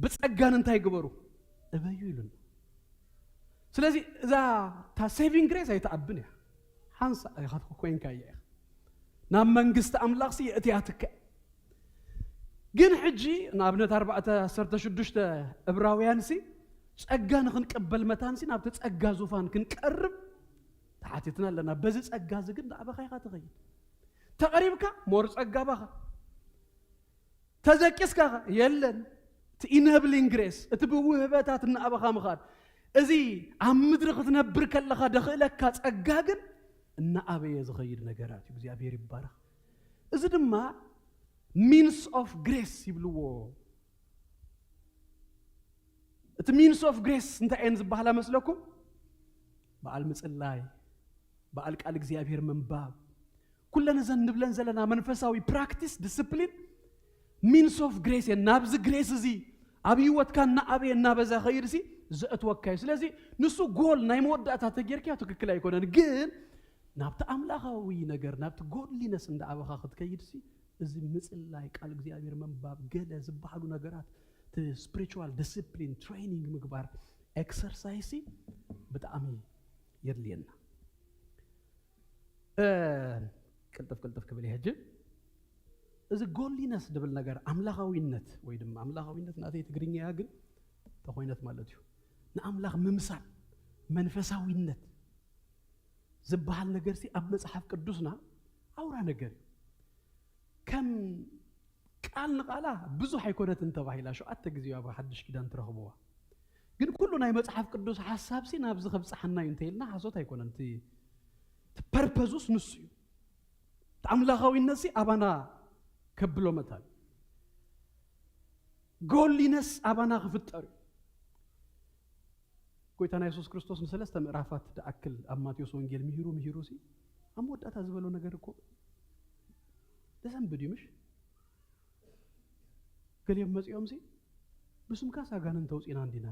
ብጸጋን እንታይ ግበሩ እበዩ ኢሉና ስለዚ እዛ ታ ሴቪንግ ግሬስ ኣይተኣብን እያ حنص يخاف كوين كايا نام منجست أملاق سي أتياتك جن حجي نابنت 4 إبراويان سي تأجان كنقبل متانسي ناب تتأجا زوفان كنقرب تحاتيتنا لنا بزز أجاز جن دعبا خيخا تغير تقريبك مورس أجابها تزكيس كا يلن تينابلين جريس تبوه باتات النابا خامخات ازي عم مدرخ تنبر كلخا دخلك كاتأجاجن النابا يزغير نجارات እግዚአብሔር ይባረክ እዚ ድማ means of grace ይብልዎ እቲ means of grace እንታይ አይነት ዝባህላ መስለኩም በዓል ምጽላይ በዓል ቃል እግዚአብሔር መንባብ ኩለን ዘንድ ብለን ዘለና መንፈሳዊ ፕራክቲስ ዲሲፕሊን means of grace የናብዝ grace እዚ አብይወትካና አበየና በዛ ኸይር ሲ ዘእትወካይ ስለዚህ ንሱ ጎል ናይ መወዳእታ ተገርኪያ ትክክል አይኮነን ግን ናብታ አምላኻዊ ነገር ናብታ godliness እንደ አበኻ ክትከይድ ሲ እዚ ምጽላይ ቃል እግዚአብሔር መንባብ ገለ ዝባህሉ ነገራት spiritual discipline training ምግባር exercise በጣም يرلينا ቅልጥፍ ክብል ይሄጅ እዚ godliness ደብል ነገር አምላኻዊነት ወይ ድማ አምላኻዊነት ናተ ትግርኛ ያግን ተኾይነት ማለት እዩ ንአምላኽ ምምሳል መንፈሳዊነት ዝባህል ነገር ሲ አብ መጽሐፍ ቅዱስና አውራ ነገር ከም ቃል ንቃላ ብዙ አይኮነት እንተባሂላ ሸውዓተ ጊዜ ያባ ሐድሽ ኪዳን ትረኽብዋ ግን ኩሉ ናይ መጽሐፍ ቅዱስ ሐሳብ ሲ ናብዚ ኸብጽሐና እንተይልና ሐሶት አይኮነን ቲ ፐርፐዙስ ንሱ እዩ አምላኻዊነት ሲ አባና ከብሎ መታል godliness አባና ክፍጠሩ ጎይታና ኢየሱስ ክርስቶስ መሰለስተ ምዕራፋት ደአክል አብ ማቴዎስ ወንጌል ምሂሩ ሲ አሞዳታ ዝበለው ነገር እኮ ደሰንብድ ይምሽ ገሊም መጽዮም ሲ በስምካስ አጋነን ተውጪና እንዲና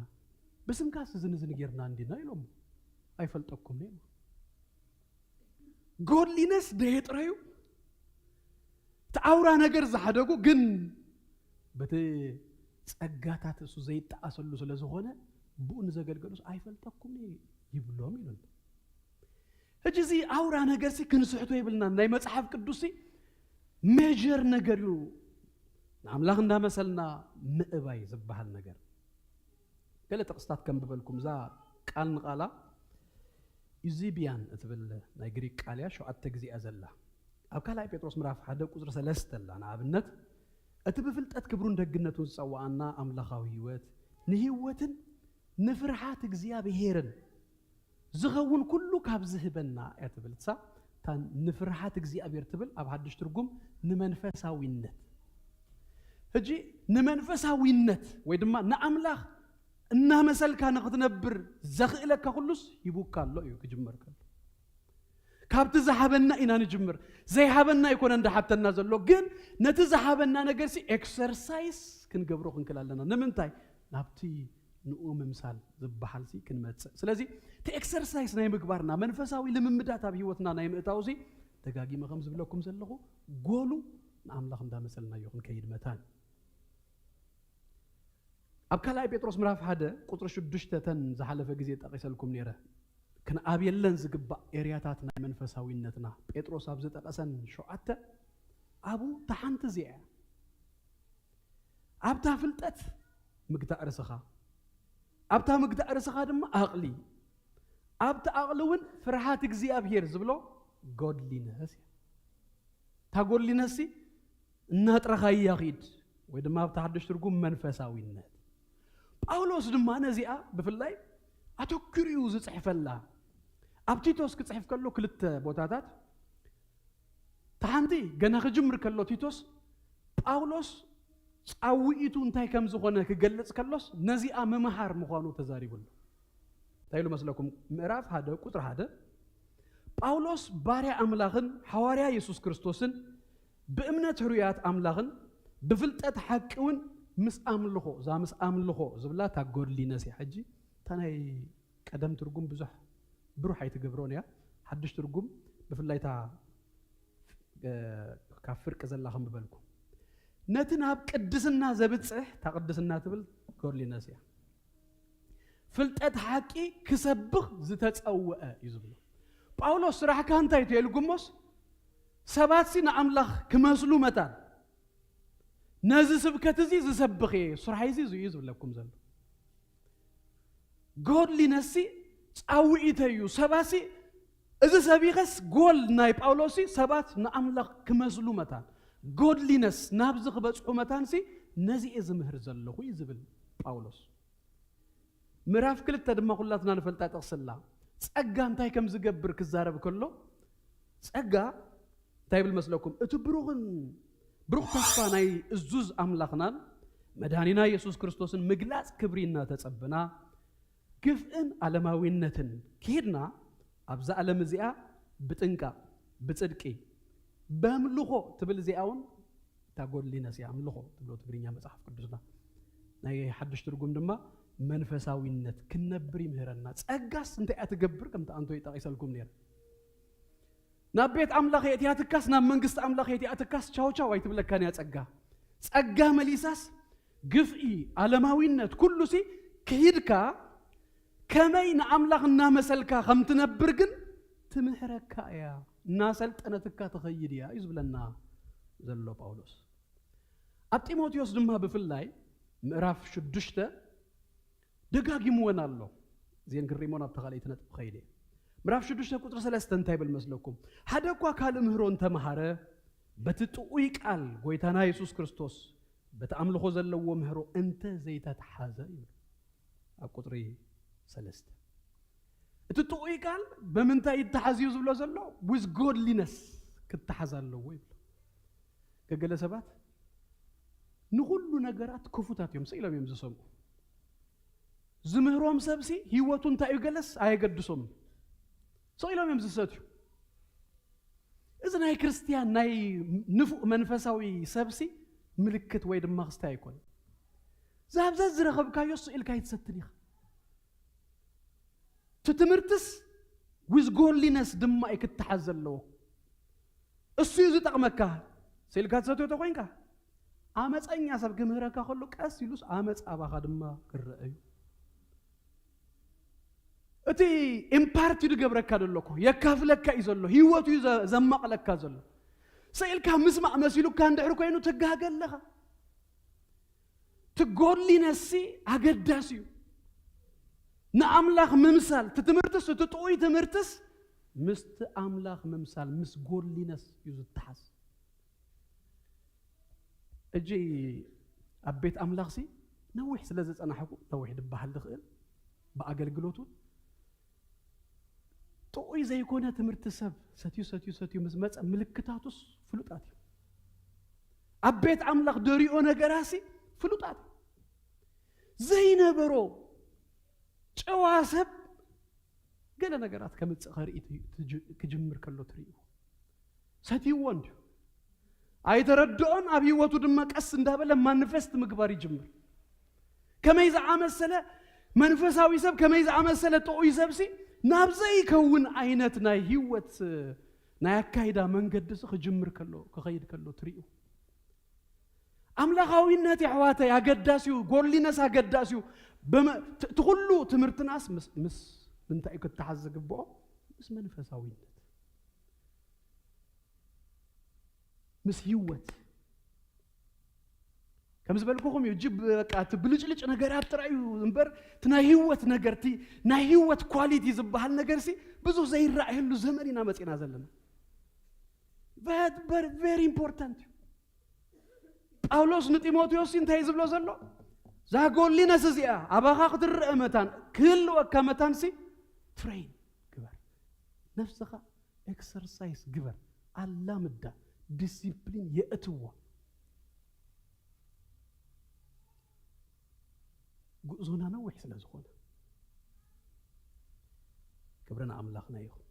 በስምካስ ዝንዝን ጌርና እንዲና ይሎም አይፈልጠኩም ነው godliness ደየጥራዩ ተአውራ ነገር ዘሐደጉ ግን በተ ጸጋታት እሱ ዘይጣአሰሉ ስለሆነ ቡን ዘገልገሉስ አይፈልጠኩም ይብሎም ይላል እጂ አውራ ነገር ሲ ክንስሕቶ ይብልና ናይ መጽሐፍ ቅዱስ ሲ ሜጀር ነገር እዩ አምላኽ እንዳመሰልና ምእባይ ዝባህል ነገር ገለ ተቅስታት ከም በልኩም ዛ ቃል ንቃላ ዩዚቢያን እትብል ናይ ግሪክ ቃልያ ሸውዓተ ጊዜ አዘላ ኣብ ካልኣይ ጴጥሮስ ምዕራፍ 1 ቁጥር 3 ላና ኣብነት እቲ ብፍልጠት ክብሩን ደግነቱን ዝጸዋዓና አምላኻዊ ህይወት ንህይወትን ንፍርሃት እግዚአብሔርን ዝኸውን ኩሉ ካብ ዝህበና እትብልሳ ታን ንፍርሃት እግዚአብሔር ትብል ኣብ ሐድሽ ትርጉም ንመንፈሳዊነት እጂ ንመንፈሳዊነት ወይ ድማ ንአምላኽ እና መሰልካ ንኽትነብር ዘኽእለካ ኩሉስ ይቡካሎ እዩ ክጅመርከ ካብቲ ዝሃበና ኢና ንጅምር ዘይሃበና ይኮነ እንደሓተና ዘሎ ግን ነቲ ዝሃበና ነገር ሲ ኤክሰርሳይዝ ክንገብሮ ክንከላለና ንምንታይ ናብቲ ንኡ ምምሳል ዝባሃል ሲ ክንመጽእ ስለዚህ ቲ ኤክሰርሳይዝ ናይ ምግባርና መንፈሳዊ ልምምዳት ኣብ ህይወትና ናይ ምእታው ሲ ደጋጊመ ከም ዝብለኩም ዘለኹ ጎሉ ንአምላኽ እንዳመሰልና ይኹን ከይድ መታን ኣብ ካልኣይ ጴጥሮስ ምዕራፍ 1 ቁጥር 6 ተን ዝሓለፈ ጊዜ ጠቂሰልኩም ነይረ ክንኣብየለን ዝግባእ ኤርያታት ናይ መንፈሳዊነትና ጴጥሮስ ኣብ ዝጠቀሰን 7 አቡ ተሓንቲ እዚኣ ኣብታ ፍልጠት ምግታእ ርስኻ ኣብታ ምግታእ ርስኻ ድማ ኣቕሊ ኣብታ ኣቕሊውን ፍርሃት እግዚአብሔር ዝብሎ godliness ታ godliness እናጥረኻ ይኺድ ወይ ድማ ኣብታ ሐድሽ ትርጉም መንፈሳዊነት ጳውሎስ ድማ ነዚኣ ብፍላይ አተኩሪዩ ዝጽሕፈላ ኣብ ቲቶስ ክጽሕፍ ከሎ ክልተ ቦታታት ታንቲ ገና ክጅምር ከሎ ቲቶስ ጳውሎስ ጻውኢቱ እንታይ ከም ዝኾነ ክገልጽ ከሎስ ነዚኣ መምሃር ምዃኑ ተዛሪቡሉ ታይሉ መስለኩም ምዕራፍ 1 ቁጥር 1 ጳውሎስ ባሪያ አምላኽን ሐዋርያ ኢየሱስ ክርስቶስን በእምነት ህሩያት አምላኽን በፍልጠት ሐቅውን ምስ አምልኾ ዛ ምስ አምልኾ ዝብላ ታ godliness ይሐጂ ታናይ ቀደም ትርጉም ብዙሕ ብሩህ አይትገብሮን ያ ሐድሽ ትርጉም በፍላይታ ካፍርቅ ዘላኸም በልኩ ነትን ኣብ ቅድስና ዘብጽሕ ታ ቅድስና ትብል godliness ያ ፍልጠት ሐቂ ክሰብኽ ዝተጸውዐ ይዝብሉ ጳውሎስ ስራሕ ካንታይ ተልጉሞስ ሰባትሲ ንኣምላኽ ክመስሉ መጣን ነዚ ስብከት እዚ ዝሰብኽ ስራሕዚ እዩ ዝብለኩም ዘሎ godliness ጻውኢተዩ ሰባሲ እዚ ሰቢኸስ ጎል ናይ ጳውሎስ ሰባት ንኣምላኽ ክመስሉ መጣን godliness ናብዚ ክበጽሑ መጣንሲ ነዚ ዝምህር ዘለኹ ይዝብል ጳውሎስ ምዕራፍ 2 ድማ ኩላትና ንፈልጣ ጠቕስላ ጸጋ እንታይ ከም ዝገብር ክዛረብ ከሎ ጸጋ እንታይ ብል መስለኩም እቲ ብሩኽ ተስፋ ናይ እዙዝ ኣምላኽናን መድኃኒና ኢየሱስ ክርስቶስን ምግላጽ ክብሪና ተጸብና ግፍእን ዓለማዊነትን ከድና ኣብዛ ዓለም እዚኣ ብጥንቃ ብጽድቂ በምልኾ ትብል እዚኣውን ታጎድሊነስ ኣምልኾ ትብሎ ትግርኛ መጽሓፍ ቅዱስና ናይ ሓድሽ ትርጉም ድማ መንፈሳዊነት ክነብር ይምህረና ጸጋስ እንታይ ኣትገብር ከምታ አንቶ ይጠቂሰልኩም ነይረ ናብ ቤት ኣምላኽ የትያትካስ ናብ መንግስት ኣምላኽ የትያትካስ ቻው ቻው ኣይትብለካን ያ ጸጋ መሊሳስ ግፍኢ ዓለማዊነት ኩሉሲ ክሂድካ ከመይ ንኣምላኽ እናመሰልካ ከም ትነብር ግን ትምህረካ እያ እናሰልጠነትካ ትኸይድ እያ እዩ ዝብለና ዘሎ ጳውሎስ ኣብ ጢሞቴዎስ ድማ ብፍላይ ምዕራፍ 6 ደጋጊምወን ኣሎ ዜን ክሪሞን ኣብ ተኻልእቲ ነጥብ ኸይደ ምዕራፍ 6 ቁጥሪ 3 እንታይ ብል መስለኩም ሓደ እኳ ካልእ ምህሮ እንተመሃረ በቲ ጥዑይ ቃል ጎይታና ኢየሱስ ክርስቶስ በቲ ኣምልኾ ዘለዎ ምህሮ እንተ ዘይተተሓዘ ይብል ኣብ ቁጥሪ 3 እቲ ጥዑይ ቃል በምንታይ ይተሓዝዩ ዝብሎ ዘሎ with godliness ክትተሓዝ ኣለዎ ይብል ገገለ ሰባት ንኹሉ ነገራት ክፉታት እዮም ሰኢሎም እዮም ዝሰምዑ ዝምህሮም ሰብሲ ህይወቱ እንታይ እዩ ገለስ ኣየገድሶም ሰኢሎም እዮም ዝሰትዩ እዚ ናይ ክርስቲያን ናይ ንፉእ መንፈሳዊ ሰብሲ ምልክት ወይ ድማ ክስታይ ኣይኮነ ዛብዛ ዝረኸብካዮ ስኢልካ ይትሰትን ኢኻ ትትምህርትስ with godliness ድማ ይክትሓዝ ዘለዎ እሱ እዩ ዝጠቕመካ ስኢልካ ትሰትዮ ተኮይንካ ኣመፀኛ ሰብ ክምህረካ ከሎ ቀስ ኢሉስ ኣመፅ ኣባኻ ድማ ክረአዩ እቲ ኢምፓርት ይገብረካ ደሎኮ የካፍለካ እዩ ዘሎ ህይወቱ ዘማቕለካ ዘሎ ስኢልካ ምስማዕ መሲሉካ እንድሕር ኮይኑ ትጋገለኻ ትጎድሊነስ ኣገዳሲ እዩ ንኣምላኽ ምምሳል ትትምህርትስ ትጥዑይ ትምህርትስ ምስቲ ኣምላኽ ምምሳል ምስ ጎድሊነስ እዩ ዝተሓዝ እጂ ኣብ ቤት ኣምላኽሲ ነዊሕ ስለ ዝጸናሕኩ ነዊሕ ድበሃል ዝኽእል ብኣገልግሎቱ ጥዑይ ዘይኮነ ትምህርቲ ሰብ ሰትዩ ምስ መፀ ምልክታቱስ ፍሉጣት እዩ ኣብ ቤት ኣምላኽ ደሪኦ ነገራሲ ፍሉጣት ዘይነበሮ ጨዋ ሰብ ገለ ነገራት ከምፅእ ኸርኢ ክጅምር ከሎ ትርእዩ ሰትይዎ እንዲሁ ኣይተረድኦን ኣብ ህይወቱ ድማ ቀስ እንዳበለ ማኒፌስት ምግባር ይጅምር ከመይ ዝዓመሰለ መንፈሳዊ ሰብ ከመይ ዝዓመሰለ ጥዑይ ሰብሲ ናብ ዘይከውን ዓይነት ናይ ህይወት ናይ ኣካይዳ መንገድስ ክጅምር ከሎ ክኸይድ ከሎ ትርእዩ ኣምላኻዊነት ኣሕዋተይ ኣገዳሲዩ ጎድሊነስ ኣገዳሲዩ ትኩሉ ትምህርትናስ ምስ ምንታይ ክትሓዝ ዝግብኦ ምስ መንፈሳዊነት ምስ ህይወት ከም ዝበልኩኹም እዩ ጅብ በቃ ትብልጭልጭ ነገራት ጥራዩ እምበር ናይ ህይወት ነገርቲ ናይ ህይወት ኳሊቲ ዝበሃል ነገርሲ ብዙሕ ዘይራእየሉ ዘመን ኢና መፂና ዘለና very important ጳውሎስ ንጢሞቴዎስ እንታይ ዝብሎ ዘሎ ዛጎድሊነስ እዚኣ ኣባኻ ክትርአ መታን ክህልወካ መታንሲ ትሬን ግበር ነፍስኻ ኤክሰርሳይዝ ግበር ኣላምዳ ዲሲፕሊን የእትዋ ጉዕዞና ነዊሕ ስለ ዝኾነ ክብርና ኣምላኽና ይኹን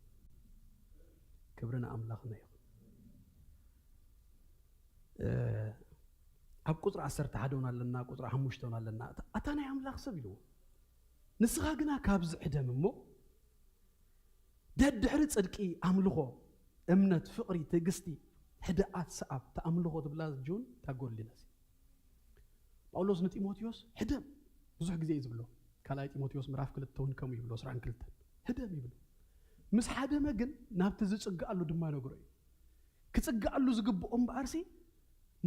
ክብርና ኣምላኽና ይኹን ኣብ ቁጥሪ 11 ኣለና ቁጥሪ 5 ኣለና ኣታ ናይ ኣምላኽ ሰብ ኢልዎ ንስኻ ግና ካብ ዝዕደም እሞ ደድሕሪ ጽድቂ ኣምልኾ እምነት ፍቕሪ ትዕግስቲ ሕድኣት ሰዓብ ተኣምልኾ ትብላ ጁን ታጎድሊነስ ጳውሎስ ንጢሞቴዎስ ሕደም ብዙሕ ግዜ ይዝብሎ ካልኣይ ጢሞቴዎስ ምዕራፍ 2 እውን ከምኡ ይብሎ 22 ሕደም ይብሎ مس حدا مجن ناب تزجع له دم نقرأ كتجع له زجب بارسي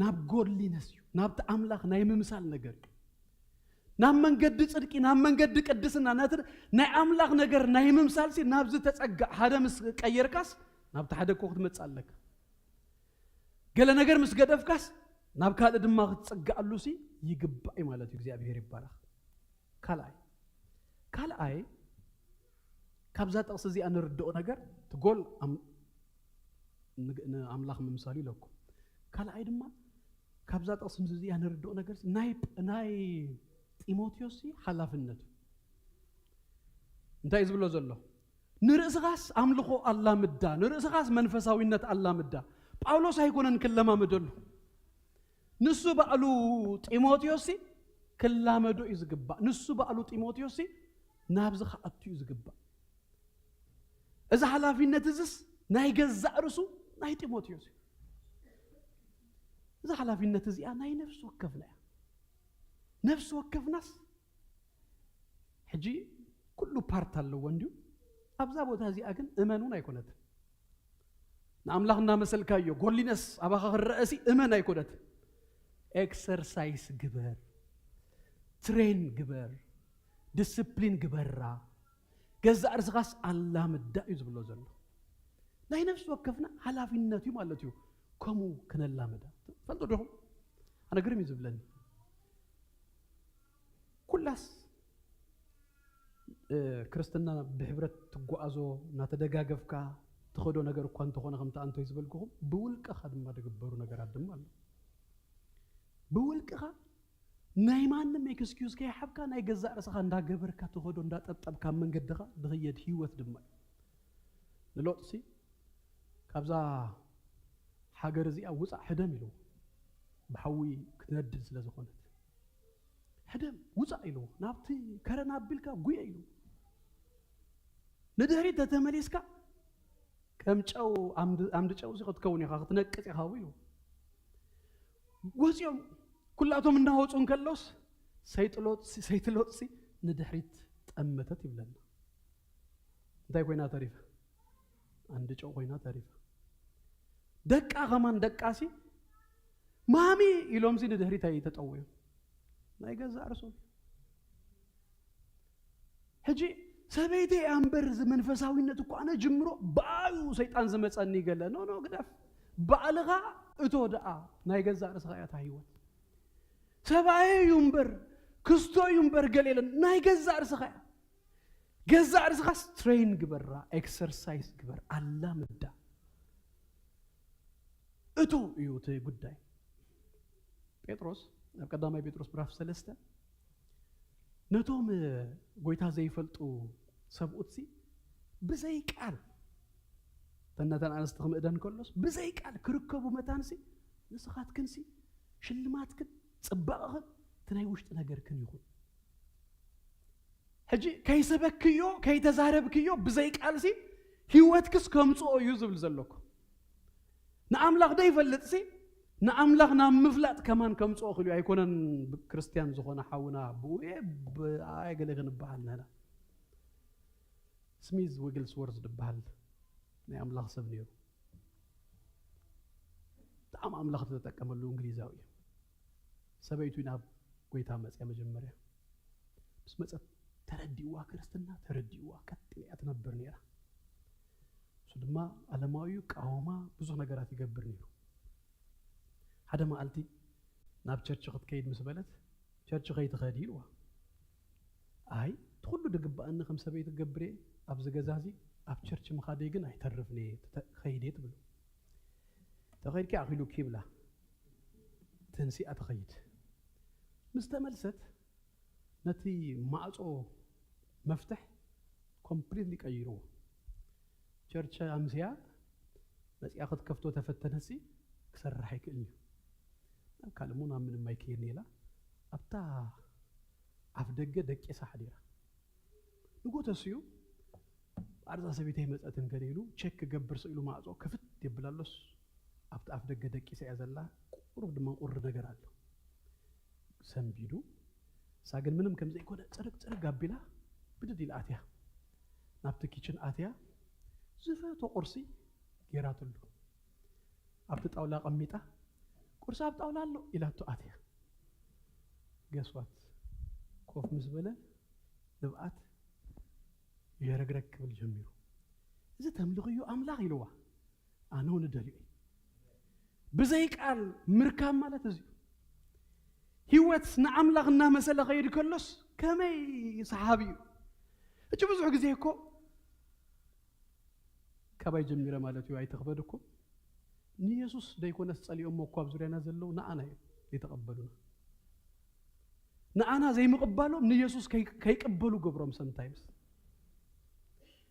ناب قول لي نسيو ناب تأملخ نايم مثال نجر نام من قد تصدقي نام من قد قدسنا ناتر ناي أملخ نجر نايم مثال سي ناب زت تجع هذا مس كير كاس ناب تحدا كوخت متسألك قال نجر مس قد أفكاس ناب كهذا دماغ تجع له سي يجب أي مالك يجزي أبي هرب بارخ كالاي كابزات أصزي أنا ردو نجر تقول أملاخ ممثالي لكم كالاي دما كابزات أصزي أنا ردو نجر ناي تيموثيوسي حلا في النت انت يزبل له زلو نرأس غاس أملخو الله مدى نرأس غاس منفساوي النت الله مدى باولوس هيكون نكلمه مدلو نسو بقالو تيموثيوسي كلامدو يزقبا نسو بقالو تيموثيوسي نابزخ أتو يزقبا إذا حلا في النتزس ناي جزء رسو ناي تيموثيوسي إذا حلا في النتزي ناي نفس وكفنا نفس وكفناس حجي كله بارت اللو ونديو أبزابو تازي أجن إيمانونا يكونت نعملنا مثل كايو قولي ناس أبغى الرئاسي إيمانا يكونت إكسرسايز جبر ترين جبر ديسيبلين جبرة جزء أرزقاس الله مدة يزبلو زلو ناي نفس وكفنا على في الناتي مالتيو كمو كنا الله مدة فانتو دهم أنا قريم يزبلني كلاس كريستنا بحبرة تقوازو ناتدقاقفكا تخدو نجار كوانتو خونه خمتا أنتو يزبلكم بولك أخذ ما تقبرو نجار عدم الله بولك أخذ نايمان نميك اسكيوز كي حبكا ناي جزاء رسخا ندا قبركا تخدو ندا تبكا من قدخا دغيد هيوث دمال نلوتسي كابزا حاجر زي أوسع حدم يلو بحوي كتندل سلازخونت حدم وسع يلو نابتي كرنا بيلكا قوي يلو ندهري تتمليسكا كم تشاو عمد تشاو سيخد كوني خاخت نكت يخاويلو وزيوم كلاتهم إنه هوتون كلوس سيتلوتسي ندهريت تأمتت يبلنا داي كوينا تعريف عند جو كوينا تعريف دك أغمان دك أسي مامي يلوم زي ندهري تاي تتأوي ما يجزع رسول هجي سبيتي أمبر زمن فساوي نتوقع أنا جمرو بايو سيطان زمت أني قال نو قدف بعلغا اتودع ما يجزع رسول تايوت سبعي ينبر كستو ينبر قليلا ما يجزع رسول جزع رسول ترين جبرة اكسرسايز جبر الله مدة اتو يوتي قداي بيتروس قدامي بيتروس براف سلسته نتوم قويتا زي فلتو سبقوتسي بزي قال تنتن أنا استخدم إدان كلش بزي قال كركبو متانسي نسخات كنسي شلمات كن صباغ تناي وشت نجر كن يخون حجي كي سبكيو كي تزاربكيو بزي قال سي هيوتكس كمصو يوزبل زلوكو نعملاق دا يفلطسي نعملاق نام مفلات كمان كمصو خلو يكونن كريستيان زخونه حاونا بوي اي غلغن بحالنا هنا سميز ويجلز وورز دبال ناي املاق سب نيرو طعم املاق تتقملو انجليزاوي سبيتو يناب قويتا مصيا مجمريا بس مصت ترديوا كريستنا ترديوا كتيات نبر نيرا سدما علماوي قاوما ብዙ ነገራት ይገብር ነይሩ ሓደ ማልቲ ናብ ቸርች ክትከይድ ምስ በለት ቸርች ከይት ኸዲልዋ አይ ትኩሉ ድግባእኒ ከም ሰበይት ገብሬ ኣብ ዝገዛዚ ኣብ ቸርች ምኻደይ ግን ኣይተርፍኒ ኸይዴት ብሎ ተኸይድኪ ኣኺሉ ኪብላ ተንሲኣ ተኸይድ ምስ ተመልሰት ነቲ ማዕጾ መፍትሕ ኮምፕሊትሊ ቀይርዎ ቸርች ኣምስያ መጽያ ክትከፍቶ ተፈተነሲ ክሰርሕ ይክእል ካልሙና ምንም ማይከይር ነላ ኣብታ ኣፍ ደገ ደቂሳ ሓዲራ ንጎተስዩ ኣርዛ ሰቤተይ መጸትን ገሊሉ ቼክ ገብር ሰኢሉ ማዕጾ ከፍት ይብላሎስ ኣብታ ኣፍ ደገ ደቂሳ ያዘላ ቁሩብ ድማ ቁር ነገር አለው ሰንቢዱ ሳገን ምንም ከምዘይ ኮነ ጽርቅ ጋቢላ ብድድ ኢል ኣትያ ናብቲ ኪችን ኣትያ زفته قرصي جيراتو له أبت أولا قميتا قرص أبت أولا له إلى تؤاتيا قصوات كوف مزبلة نبقات يرقرق بالجميرو إذا تملغيو أملاغ يلوه أنا هون دليل بزيك قال مركام مالت زيو هيوت نعملغنا مسألة غير كلس كما صحابي أجي بزعق زيكو كباي جميرة مالتي وعي تخبركم نيسوس دا يكون أسألي أمو كواب زرينا زلو نعنا يتقبلونا نعنا زي مقبالهم نيسوس كي يقبلوا قبرهم sometimes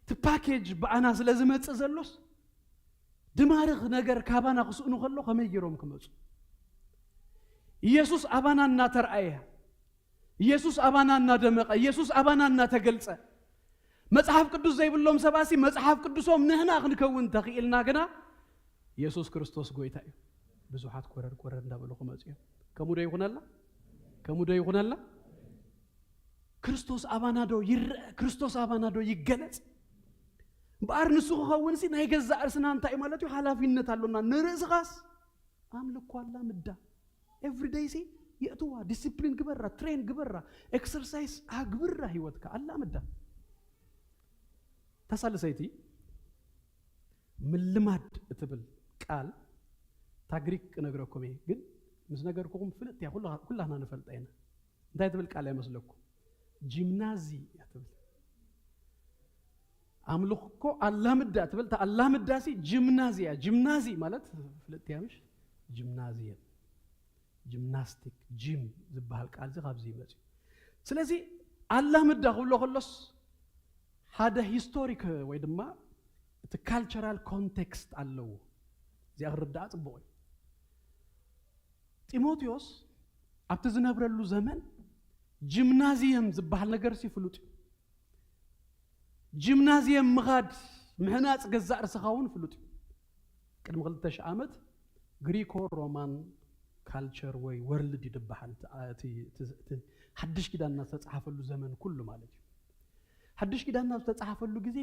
تباكيج بأنا لازم تزلوس دمارغ نجر كابانا خصونو خلو خمي يجيرهم كموت يسوس أبانا ناتر أيه يسوس أبانا نادمق يسوس أبانا ناتقلصه مصحف قدوس زي بلوم سباسي مصحف قدوسهم نهنا خنكون تخيلنا غنا يسوس كريستوس غويتاي بزوحات كورر እንዳበሉ خمصيو كمودا يخونالا كمودا يخونالا كريستوس أبانادو كريستوس أبانادو يغلص بار نسو خون سي ناي ገዛ አርስና እንታይ ማለት እዩ ሐላፊነት አለውና ንርስ ጋስ አምልኮ አላ ምዳ ኤቭሪ ዴይ ሲ የእቱዋ ዲሲፕሊን ግበራ ትሬን ግበራ ኤክሰርሳይዝ አግብራ ህይወትካ አላ ምዳ ተሳልሰይቲ ምልማድ እትብል ቃል ታግሪክ ነግረኩም ግን ምስ ነገርኩም ፍልጥ ያ ሁላና ነፈልጣይና እንታይ ትብል ቃል አይመስለኩ ጂምናዚ ያትብል አምልኮ አላምዳ ትብል አላምዳሲ ጂምናዚ ማለት ፍልጥ ያምሽ ጂምናዚየም ጂምናስቲክ ጂም ዝባል ቃል ዝኻብዚ ይመጽ ስለዚህ አላምዳ ሁሉስ هذا historic ወይ ድማ እቲ cultural context አለው እዚያ ረዳት ጽቦይ ጢሞቴዎስ ኣብቲ ዝነብረሉ ዘመን ጂምናዚየም ዝባል ነገር ሲፍሉጥ ጂምናዚየም ምኻድ ምሕናጽ ገዛእ ርስኻውን ፍሉጥ ቅድሚ 2000 ዓመት ግሪኮ ሮማን ካልቸር ወይ ወርልድ ይድባሃል ሓድሽ ኪዳንና ተጻሕፈሉ ዘመን ኩሉ ማለት እዩ ሓድሽ ኪዳንና ተጻሕፈሉ ጊዜ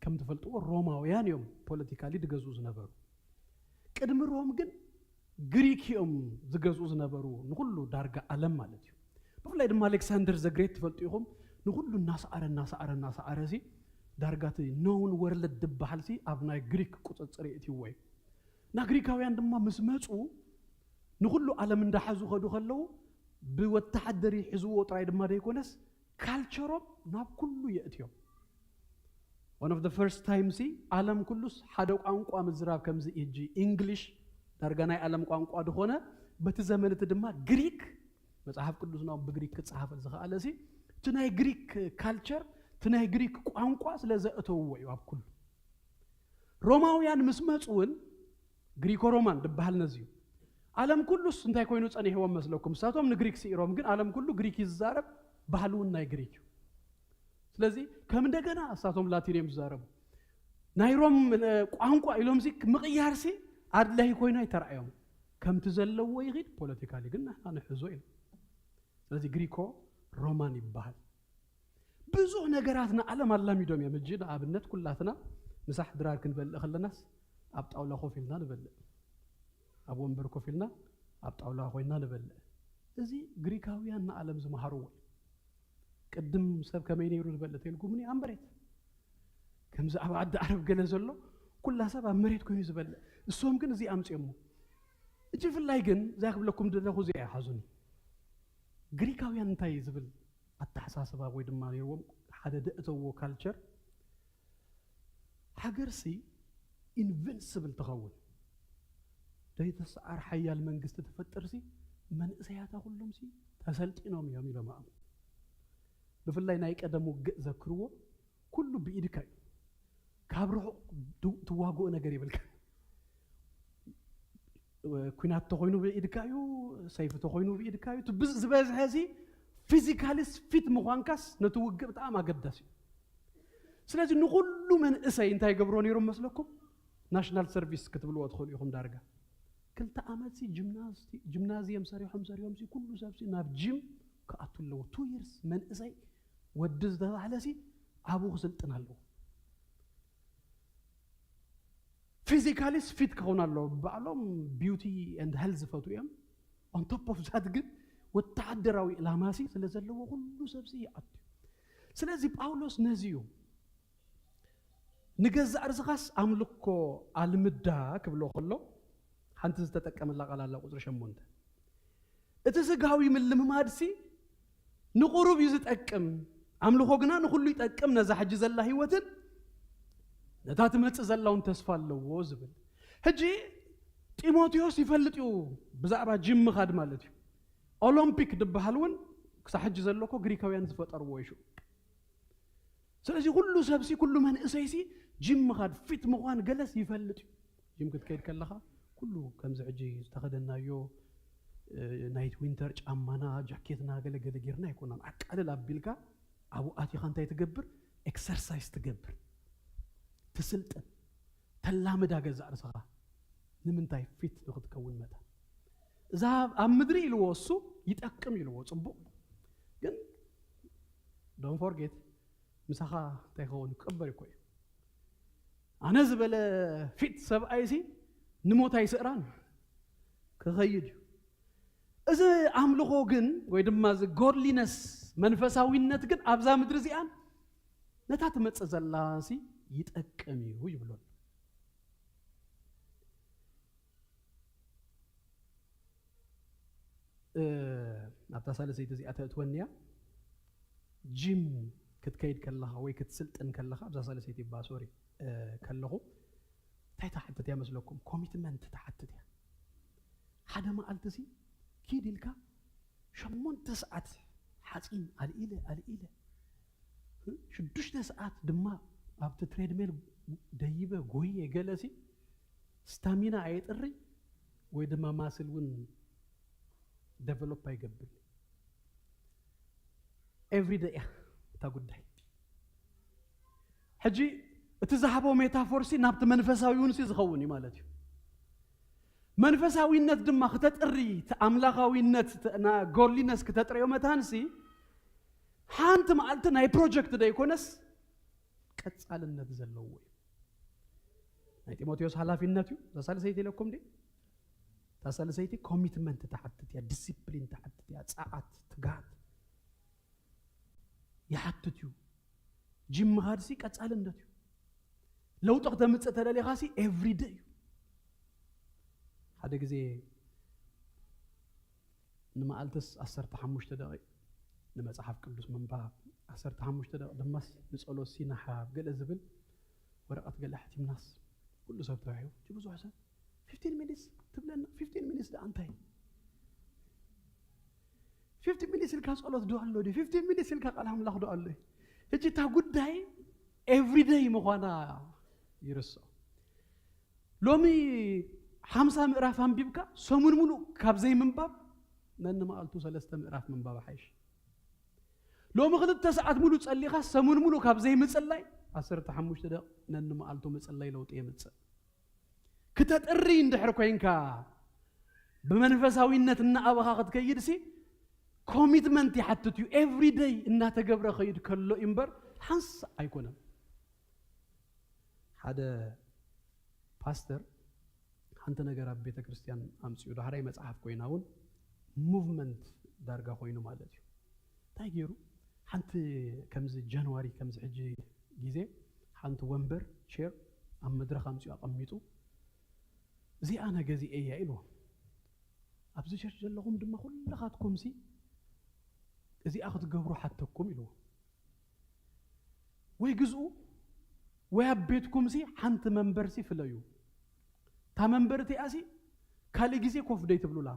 ከም ትፈልጥዎ ሮማውያን እዮም ፖለቲካሊ ድገዙ ዝነበሩ ቅድሚ ሮም ግን ግሪክ እዮም ዝገዙ ዝነበሩ ንኩሉ ዳርጋ ዓለም ማለት እዩ ብፍላይ ድማ አሌክሳንደር ዘ ግሬት ትፈልጡ ኢኹም ንኩሉ እናሰዓረ ሲ ዳርጋቲ ኖውን ወርልድ ድባሃል ሲ ኣብ ናይ ግሪክ ቁጽጽር እትይወይ ና ግሪካውያን ድማ ምስ መጹ ንኩሉ ዓለም እንዳሓዙ ኸዱ ኸለው ብወተሓደሪ ሒዝዎ ጥራይ ድማ ደይኮነስ ካልቸሮም ናብ ኩሉ የእትዮም one of the first time ሲ ዓለም ኩሉስ ሓደ ቋንቋ ምዝራብ ከምዚ እጂ እንግሊሽ ዳርጋ ናይ ዓለም ቋንቋ ድኾነ በቲ ዘመን ድማ ግሪክ መጽሐፍ ቅዱስ ነው በግሪክ ተጻፈ ዝኻለ ሲ ትናይ ግሪክ ካልቸር ትናይ ግሪክ ቋንቋ ስለዘእተው ወይ ኣብ ኩሉ ሮማውያን ምስ መጹን ግሪኮ ሮማን ድባሃል ነዚዩ ዓለም ኩሉስ እንታይ ኮይኑ ጸኒሕዎም መስለኩም ሳቶም ንግሪክ ሲሮም ግን ዓለም ኩሉ ግሪክ ይዛረብ ባህሉን ናይ ግሪክ ስለዚህ ከም እንደገና ሳቶም ላቲኒየም ይዛረቡ ናይሮም ቋንቋ ኢሎም ሲ ምቅያር ሲ አድላይ ኮይና ይተራዮም ከም ትዘለው ይግድ ፖለቲካሊ ግን አና ሕዞ ኢሉ ስለዚህ ግሪኮ ሮማን ይባሃል ብዙ ነገራትና ዓለም አላሚዶም የምጅድ አብነት ኩላትና ምሳሕ ድራር ክንበልዕ ኸለናስ ኣብ ጣውላ ኮፊልና ንበልዕ ኣብ ወንበር ኮፊልና ኣብ ጣውላ ኮይና ንበልዕ እዚ ግሪካውያን ዓለም ዝመሃሩዎ ቅድም ሰብ ከመይ ነይሩ ዝበልዕ ተልኩም ኒ ኣምበሬት ከምዚ ኣብ ዓዲ ዓረብ ገለ ዘሎ ኩላ ሰብ ኣብ መሬት ኮይኑ ዝበልዕ እሶም ግን እዚ ኣምጽየሙ እጂ ፍላይ ግን ዛክብለኩም ደለኹ እዚ ኣይሓዙኒ ግሪካውያን እንታይ ዝብል ኣተሓሳስባ ወይ ድማ ነይሮም ሓደ ደእተዎ ካልቸር ሃገርሲ ኢንቪንሲብል ተኸውን ደይተሰዓር ሓያል መንግስቲ ተፈጥርሲ መንእሰያታ ሁሉም ሲ ተሰልጢኖም እዮም ኢሎም ኣም ብፍላይ ናይ ቀደም ውግእ ዘክርዎ ኩሉ ብኢድካ እዩ ካብ ርሑቕ ትዋግኦ ነገር ይብልካ ኩናት ተኾይኑ ብኢድካ እዩ ሰይፊ ተኾይኑ ብኢድካ እዩ ዝበዝሐ ሲ ፊዚካሊስ ፊት ምዃንካስ ነቲ ውግእ ብጣዕሚ ኣገዳሲ እዩ ስለዚ ንኩሉ መንእሰይ እንታይ ገብሮ ነይሮም መስለኩም ናሽናል ሰርቪስ ክትብልዎ ትኽእሉ ኢኹም ዳርጋ ክልተ ዓመት ሲ ጂምናዚየም ሰሪሖም ሲ ኩሉ ሰብ ሲ ናብ ጂም ከኣቱ ኣለዎ 2 years መንእሰይ ወዲ ዝተባህለ ሲ ኣብኡ ክስልጥን ኣለዎ ፊዚካሊስ ፊት ከሆነ አለው ባሎም ቢዩቲ ኤንድ ሄልዝ ፈቱየም ኦን ቶፕ ኦፍ ዛት ግን ወታደራዊ ላማሲ ስለዘለው ሁሉ ሰብሲ ያት ስለዚህ ጳውሎስ ነዚዩ ንገዛ አርዝኻስ አምልኮ አልምዳ ክብሎ ከሎ ሓንቲ ዝተጠቀመላ ቃል አላ ቁጥር 8 እቲ ስጋዊ ምልምማድሲ ንቁሩብ ይዝጠቅም አምልኮ ግና ንኹሉ ይጠቅም ነዛ ሕጂ ዘላ ህይወትን ነታ ትመጽእ ዘላውን ተስፋ ኣለዎ ዝብል ሕጂ ጢሞቴዎስ ይፈልጥዩ ብዛዕባ ጂም ምኻድ ማለት እዩ ኦሎምፒክ ድበሃልውን ክሳብ ሕጂ ዘለኮ ግሪካውያን ዝፈጠርዎ ይሹ ስለዚህ ሁሉ ሰብሲ ኩሉ መንእሰይሲ ጂም ምኻድ ፊት ምዃን ገለስ ይፈልጥ እዩ ጂም ክትከይድ ከለኻ ኩሉ ከምዚ ሕጂ ዝተኸደናዮ ናይት ዊንተር ጫማና ጃኬትና ገለገለ ጌርና ይኮናን አቃልል አቢልካ አቡ አቲኻ እንታይ ትገብር ኤክሰርሳይዝ ትገብር تسلطن تلامد አገዛ አርሰኻ ንምንታይ ፊት ንኽትከውን መታ እዛ ኣብ ምድሪ ኢልወሱ ይጠቅም ኢልዎ ጽቡቕ ግን ዶንት ፎርጌት ምሳኻ ታይኸውን ቅበር ይኮይ ኣነ ዝበለ ፊት ሰብኣይሲ ንሞት ኣይስእራን ክኸይድ እዚ ኣምልኾ ግን ወይ ድማ ዚ ጎድሊነስ መንፈሳዊነት ግን ኣብዛ ምድሪ እዚኣን ነታ ትመጽእ ዘላሲ ይጠቅም ይብሎን ኣብታ ሳለሰይቲ እዚኣ ተእትወንያ ጂም ክትከይድ ከለኻ ወይ ክትስልጥን ከለኻ ኣብዛ ሳለሰይቲ ባሶሪ ከለኹ እንታይ ተሓትት እያ መስለኩም ኮሚትመንት ተሓትት እያ ሓደ መዓልትሲ ኪድ ኢልካ 8 ሰዓት ሓፂን ኣልኢለ 6 ሰዓት ድማ ኣብቲ ትሬድሜል ደይበ ጎየ ገለሲ ስታሚና ኣይጥሪ ወይ ድማ ማስል ውን ዴቨሎፕ አይገብር ኤቭሪ ዴይ ታጉዳይ ሕጂ እቲ ዝሃቦ ሜታፎርሲ ናብቲ መንፈሳዊውንሲ ዝኸውን እዩ ማለት እዩ መንፈሳዊነት ድማ ክተጥሪ ተኣምላኻዊነት ና ጎድሊነስ ክተጥሪዮ መታንሲ ሓንቲ መዓልቲ ናይ ፕሮጀክት ደይኮነስ ቀጻልነት ዘለዎ እዩ ናይ ጢሞቴዎስ ሓላፊነት እዩ ዘሳለሰይቲ ለኩም ዲ ታሳለሰይቲ ኮሚትመንት ተሓትት ያ ዲሲፕሊን ተሓትት ያ ጻዓት ትጋት يحتت يو جيم مهارسي كتسال ندت يو لو تقدم تتدلي خاسي every day هذا جزء نما ألتس أثرت حموش تداعي نما صحف كلش من باب أثرت حموش تداعي دمس نسأله سينا حاب قال الزبل ورقة قال لحتي من ناس كله صوب تاعيو جيبوا زو حسن 15 minutes تبلنا 15 minutes ده أنتهي 15 minutes الكاس الله دعاء الله دي 15 minutes الكاس الحمد لله دعاء الله هجي تاقود داي every day مخوانا يرسو لومي 5 مئراف هم بيبكا سمون ملو كابزي من باب نن ما قلتو 3 مئراف من باب حيش لومي خدت 9 ملو تصلي خاص سمون ملو كابزي مصلاي 10 حموش تدق نن ما قلتو مصلاي لو طيه مص كتطري اندحر كوينكا بمنفساويነት እና አበኻኸት ከይድሲ ኮሚትመንት ይحتت you every day እና ተገብረ ኸይድ ከሎ ኢምበር ሓንስ አይኮነም ሓደ ፓስተር አንተ ነገር አብ ቤተ ክርስቲያን አምጽዩ ዳህራይ መጽሐፍ ኮይናውን ሙቭመንት ዳርጋ ኮይኑ ማለት እዩ ታይገሩ አንተ ከምዚ ጃንዋሪ ከምዚ ሕጂ ጊዜ አንተ ወንበር ሼር አብ መድረኽ አምጽዩ አቀሚጡ እዚ አና ገዚ እያ ኢሉ ኣብዚ ቸርች ዘለኹም ድማ ኩላኻትኩም ሲ እዚ አኽት ገብሩ ሓተኩም ኢሉ ወይ ግዝኡ ወይ አቤትኩም ሲ ሓንቲ መንበር ሲ ፍለዩ ታ መንበርቲ አሲ ካሊ ጊዜ ኮፍ ደይ ትብሉላ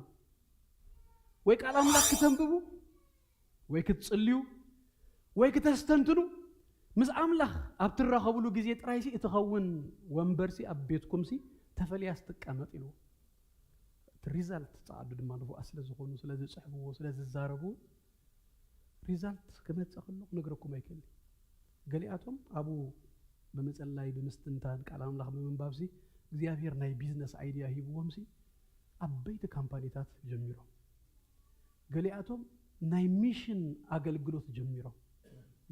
ወይ ቃል አምላክ ከተንብቡ ወይ ክትጽልዩ ወይ ከተስተንትኑ ምስ አምላክ ኣብትራኸብሉ ጊዜ ጥራይሲ እትኸውን ወንበርሲ አቤትኩም ሲ ተፈልያስ ተቀመጥ ኢሉ ሪዛልት ጻዕዱ ድማ ነው አስለ ዝኾኑ ስለዚ ጽሕብዎ ስለዚ ዛረቡ ሪዛልት ከመጽኸሉ ነግረኩም አይከል ገሊአቶም አቡ በመጸላይ በመስተንታን ቃል አምላክ በመንባብሲ እግዚአብሔር ናይ ቢዝነስ አይዲያ ሂብዎምሲ አበይተ ካምፓኒታት ጀሚሮ ገሊአቶም ናይ ሚሽን አገልግሎት ጀሚሮ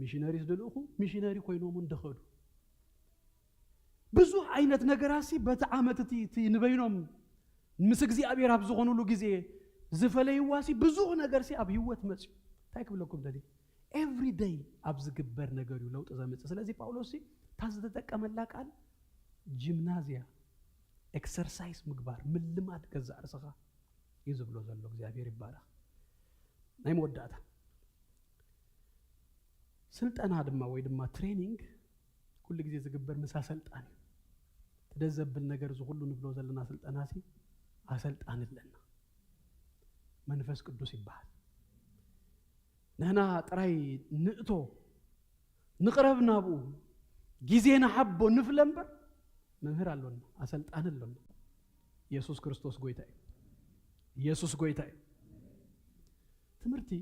ሚሽነሪስ ደልኹ ሚሽነሪ ኮይኖም እንደኸዱ ብዙ አይነት ነገራሲ በተዓመት ንበይኖም ምስ እግዚአብሔር ኣብ ዝኾኑሉ ጊዜ ዝፈለይዋሲ ብዙ ነገርሲ ኣብ ህይወት መጽዩ እንታይ ክብለኩም ደሊ ኤቭሪ ዴይ ኣብ ዝግበር ነገር እዩ ለውጥ ዘመጽእ ስለዚህ ጳውሎስ ታዝተጠቀመላ ቃል ጂምናዚያ ኤክሰርሳይዝ ምግባር ምልማድ ገዛ ርስኻ ይዝብሎ ዘሎ እግዚአብሔር ይባረክ ናይ መወዳእታ ስልጠና ድማ ወይ ድማ ትሬኒንግ ኩሉ ጊዜ ዝግበር ምሳ ሰልጣን ተደዘብል ነገር ዝሁሉ ንብሎ ዘለና ስልጠናሲ አሰልጣንለና መንፈስ ቅዱስ ይባል ነህና ጥራይ ንእቶ ንቅረብናቡ ጊዜና ሐቦ ንፍለምበር መምህር አለና አሰልጣንለና ኢየሱስ ክርስቶስ ጎይታዬ ኢየሱስ ጎይታዬ ትምህርቲ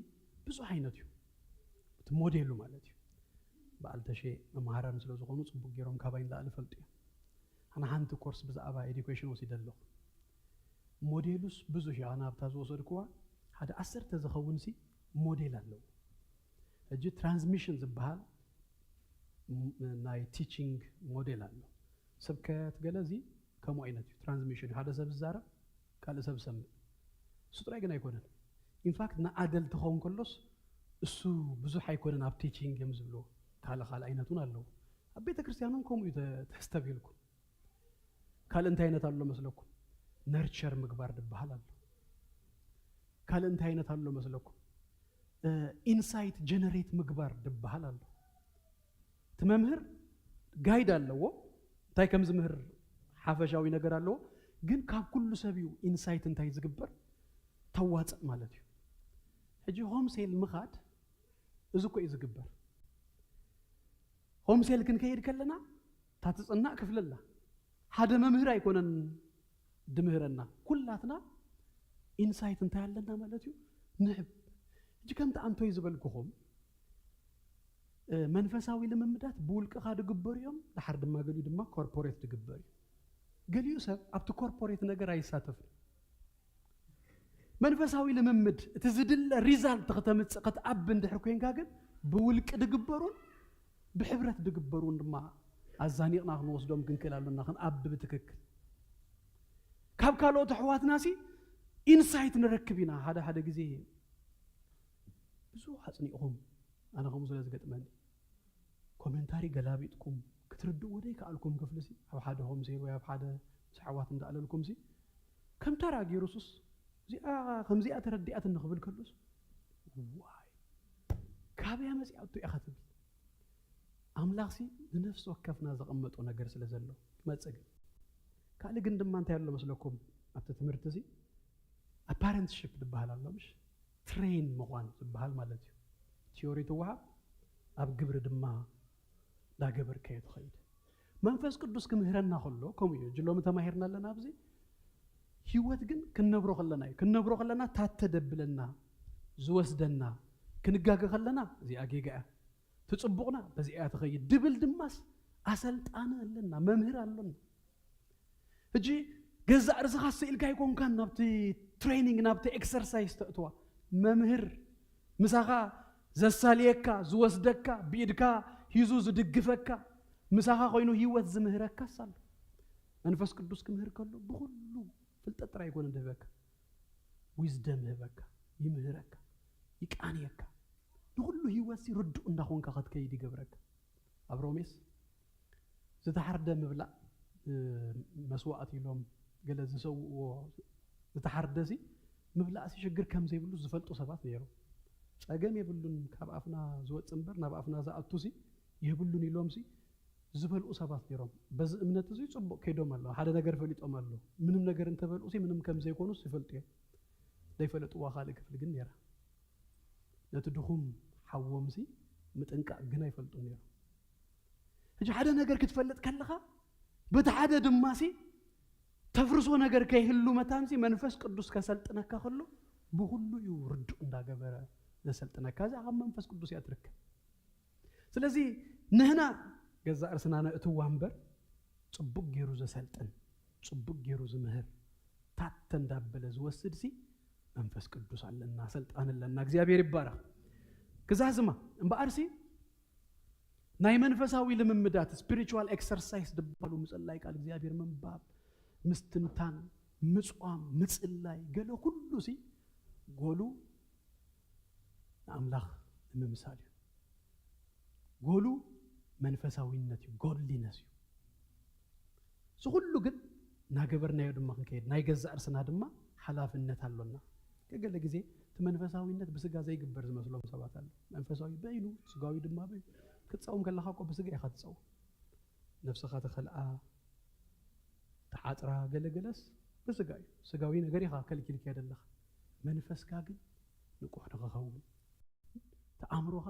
ብዙ አይነት እዩ ሞዴሉ ማለት እዩ በአልተሼ መማሃራን ስለዝኾኑ ጽቡቅ ጌሮም ካባይን ላል ፈልጡ አና ሃንት ኮርስ ብዛዕባ ኤዱኬሽን ወሲደለሁ ሞዴሉስ ብዙ ሻና አብታዝ ወሰድኩዋ ሓደ 10 ተዘኸውን ሞዴል አለው እጂ ትራንስሚሽን ዝበሃል ናይ ቲቺንግ ሞዴል አለው ስብከት ገለዚ ከመ አይነት ትራንስሚሽን ሓደ ሰብ ዛራ ካለ ሰብ ሰም ሱጥራይ ግን አይኮነን ኢንፋክት ና አደል ተኾን ከሎስ እሱ ብዙ አይኮነን አብ ቲቺንግ የምዝብሎ ካለ አይነቱን አለው አቤተ ክርስቲያኑን ኮሙ ተስተቢልኩ ካለ እንታይ አይነት አለው መስለኩም ነርቸር ምግባር ድባሃል አለው ካለ እንታይ አይነት አለው መስለኩም ኢንሳይት ጀነሬት ምግባር ድባሃል አለው ተመምህር ጋይድ አለው እንታይ ከምዝ ምህር ሓፈሻዊ ነገር አለው ግን ካብ ኩሉ ሰቢው ኢንሳይት እንታይ ዝግበር ተዋጽ ማለት እዩ እጂ ሆም ሴል ምኻድ እዝኮ ይዝግበር ሆም ሴል ክንከይድ ከለና ታትጽና ክፍለላ ሓደ መምህር አይኮነን ድምህረና ኩላትና ኢንሳይት እንታይ አለና ማለት እዩ ንሕብ እጂ ከምታ አንቶ ይዝበልኩኹም መንፈሳዊ ልምምዳት ብውልቅኻ ድግበር እዮም ድሓር ድማ ገሊኡ ድማ ኮርፖሬት ድግበር እዩ ገሊኡ ሰብ ኣብቲ ኮርፖሬት ነገር አይሳተፍን መንፈሳዊ ልምምድ እቲ ዝድለ ሪዛልት ከተምጽእ ከተአብ እንድሕር ኮይንካ ግን ብውልቅ ድግበሩን ብሕብረት ድግበሩን ድማ አዛኒቕና ክንወስዶም ክንክላለና ክንአብ ብትክክል ካብ ካልኦት ኣሕዋትናሲ ኢንሳይት ንረክብ ኢና ሓደ ጊዜ ብዙ ሓጽኒቕኹም ኣነ ከምኡ ስለ ዝገጥመኒ ኮሜንታሪ ገላቢጥኩም ክትርድኡ ወደይ ከኣልኩም ክፍልሲ ኣብ ሓደ ሆም ሴል ወይ ኣብ ሓደ ሰዓዋት እንዳኣለልኩም ከም ተራ ጌሩሱስ እዚኣ ከምዚኣ ተረዲኣት ንኽብል ከሎስ ዋይ ካብያ መጽያቱ ኢኻ ትብል ኣምላኽሲ ንነፍስ ወከፍና ዘቐመጦ ነገር ስለ ዘሎ መጽግ ካልእ ግን ድማ እንታይ ኣሎ መስለኩም ኣብቲ ትምህርቲ እዚ አፓረንትሺፕ ድባሃል ኣሎ ምሽ ትሬን ምዃን ዝበሃል ማለት እዩ ቲዮሪ ትወሃብ ኣብ ግብሪ ድማ ዳገበርከዮ ትኸይድ መንፈስ ቅዱስ ክምህረና ከሎ ከምኡ እዩ ጅሎም ተማሂርና ኣለና ኣብዚ ህይወት ግን ክንነብሮ ከለና ታተደብለና ዝወስደና ክንጋገ ከለና እዚኣ ጌጋያ ትጽቡቕና በዚኣ ትኸይድ ድብል ድማስ አሰልጣን ኣለና መምህር ኣለና እጂ ገዛ ርስኻ ስኢልካ ይኮንካ ናብቲ ትሬኒንግ ናብቲ ኤክሰርሳይዝ ተእትዋ መምህር ምሳኻ ዘሳልየካ ዝወስደካ ብኢድካ ሂዙ ዝድግፈካ ምሳኻ ኮይኑ ህይወት ዝምህረካ ሳሎ መንፈስ ቅዱስ ክምህር ከሎ ብኩሉ ፍልጠት ጥራይ ይኮነ እንደበካ ዊዝደም ህበካ ይምህረካ ይቃንየካ ንኩሉ ህይወት ሲርድኡ እንዳኾንካ ክትከይድ ይገብረካ ኣብ ሮሜስ ዝተሓርደ ምብላዕ መስዋዕት ኢሎም ገለ ዝሰውዎ ዝተሓርደሲ ምብላዕሲ ሽግር ከም ዘይብሉ ዝፈልጡ ሰባት ነይሩ ጸገም የብሉን ካብ ኣፍና ዝወጽ እምበር ናብ ኣፍና ዝኣቱሲ የብሉን ኢሎምሲ ዝበልኡ ሰባት ነይሮም በዚ እምነት እዚ ጽቡቕ ከይዶም ኣሎ ሓደ ነገር ፈሊጦም ኣሎ ምንም ነገር እንተበልኡሲ ምንም ከም ዘይኮኑስ ይፈልጡ እዮም ዘይፈለጥዋ ካልእ ክፍሊ ግን ነይራ ነቲ ድኹም ሓወምሲ ምጥንቃቅ ግን አይፈልጡን ነይሩ እጂ ሓደ ነገር ክትፈልጥ ከለኻ በቲ ሓደ ድማሲ ተፍርሶ ነገር ከይህሉ መታንሲ መንፈስ ቅዱስ ከሰልጥነካ ከሎ ብሁሉ እዩ ርድኡ እንዳገበረ ዘሰልጥነካ እዚ ኣብ መንፈስ ቅዱስ ያትርከብ ስለዚህ ንህና ገዛ እርስና ነእትዋ እምበር ጽቡቅ ገይሩ ዘሰልጥን ጽቡቅ ገይሩ ዝምህር ታተ እንዳበለ ዝወስድሲ መንፈስ ቅዱስ አለና ሰልጣን አለና እግዚአብሔር ይባረክ ግዛዝማ እምበአርሲ ናይ መንፈሳዊ ልምምዳት ስፒሪቹዋል ኤክሰርሳይዝ ድባሉ ምጽላይ ቃል እግዚአብሔር መንባብ ምስትንታን ምጽዋም ምጽላይ ገለ ሁሉ ሲ ጎሉ አምላክ ምምሳሌ ጎሉ መንፈሳዊነት ጎድሊነስ ሁሉ ግን ናገበርናዮ ድማ ከይድ ናይ ገዛ እርስና ድማ ሐላፍነት አለና ከገለ ጊዜ መንፈሳዊነት በስጋ ዘይግበር ዝመስሎም ሰባት አለ መንፈሳዊ በይኑ ስጋዊ ድማ በይ ክትጻውም ከለኻ እኮ በስጋ ይኸጽው ነፍስኻ ተኸልአ ተዓጥራ ገለገለስ በስጋ ስጋዊ ነገር ይኻ ከልክልክ ያደለኻ መንፈስካ ግን ንቁሕ ንኸኸውን ተአምሮኻ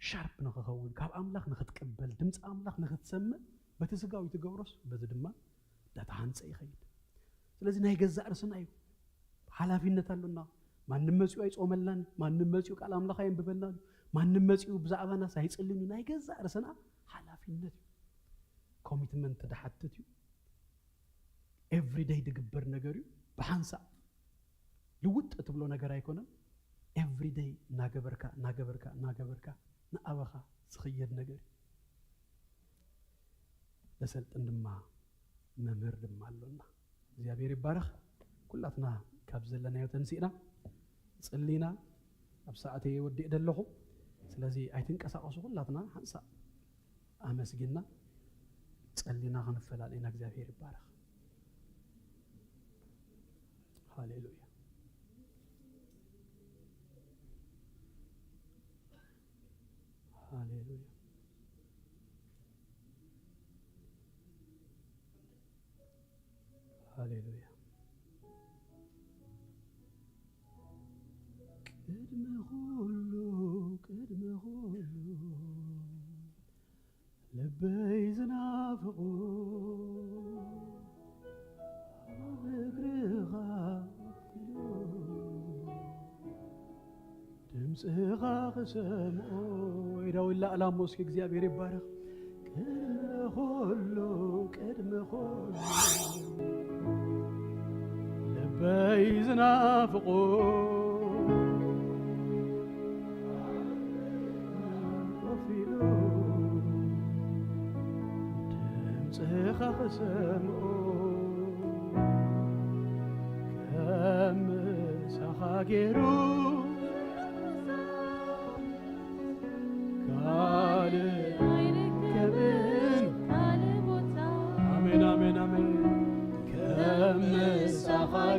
ሻርፕ ንኸኸውን ካብ አምላክ ንኽትቀበል ድምጽ አምላክ ንኽትሰምዕ በቲ ስጋዊ ትገብሮስ በዚ ድማ ዳታሃንጽ ይኸይድ ስለዚህ ናይ ገዛ እርስና እዩ ሐላፊነት አለና ማንም መጽኡ አይጾመላን ማንም መጽኡ ቃል አምላክ አይንበበላን ማንም መጽኡ ብዛዕባና ሳይጽልዩ ናይ ገዛ እርስና ሐላፊነት ኮሚትመንት ተዳሐተት እዩ ኤቭሪ ዴይ ድግበር ነገር እዩ በሐንሳ ልውጥ ትብሎ ነገር አይኮነም ኤቭሪ ዴይ ናገበርካ ንአበኻ ዝኽየድ ነገር ለሰልጥን ድማ መምህር ድማ አለና እግዚአብሔር ይባረክ ኩላትና ካብ ዘለናዮ ተንሲእና ጽሊና ኣብ ሰዓተ ይወድእ ደለኹ ስለዚ ኣይትንቀሳቀሱ ኩላትና ሓንሳ አመስግና ጽሊና ክንፈላለና እግዚአብሔር ይባረክ ሃሌሉያ ሃሌሉያ ሃሌሉያ ቅድመ ሁሉ ልበይ ዝናፍቁ እግርኻ ድምፅኻ ክሰምዖ ይዳውላ አላሞስ እግዚአብሔር ይባረክ ቅድመ ሁሉ ልበይ ዝናፍቁ ድምፅኻ ክሰምዖ ከምሳኻ ገይሩ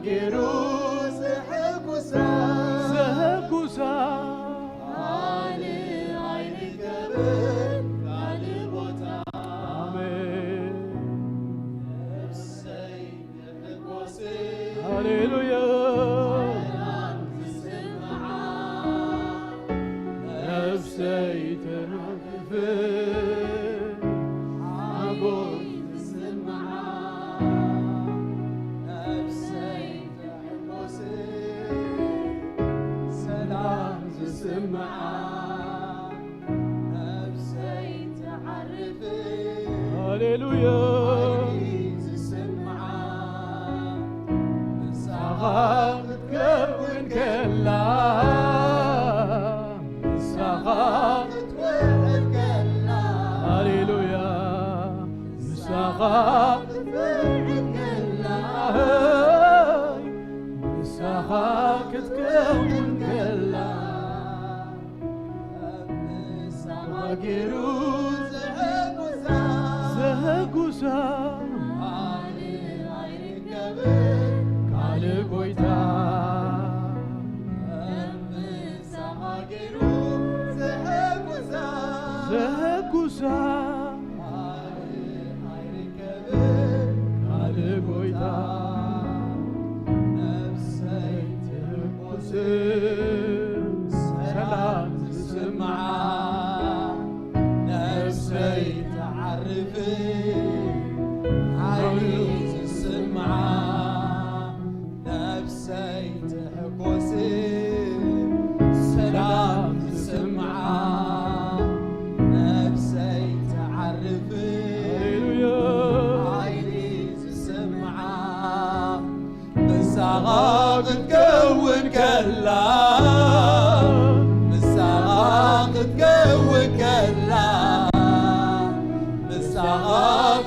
Geru zehgusa Ale ayne kabin kale bota Amen Nefsay nefsi Hallelujah Nefsay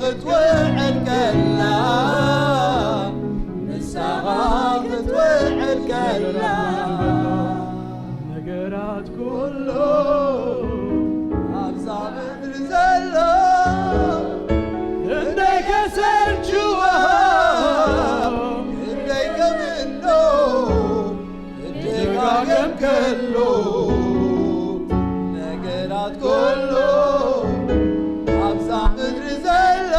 ክትውዕል ከላ ንሳኻ ክትውዕል ከላ ነገራት ኩሉ ኣብዛ ምድሪ ዘሎ እንደይ ከሰልችዎ እንደይ ከምኖ እደጋገም ከሎ ነገራት ኩሉ ኣብዛ ምድሪ ዘሎ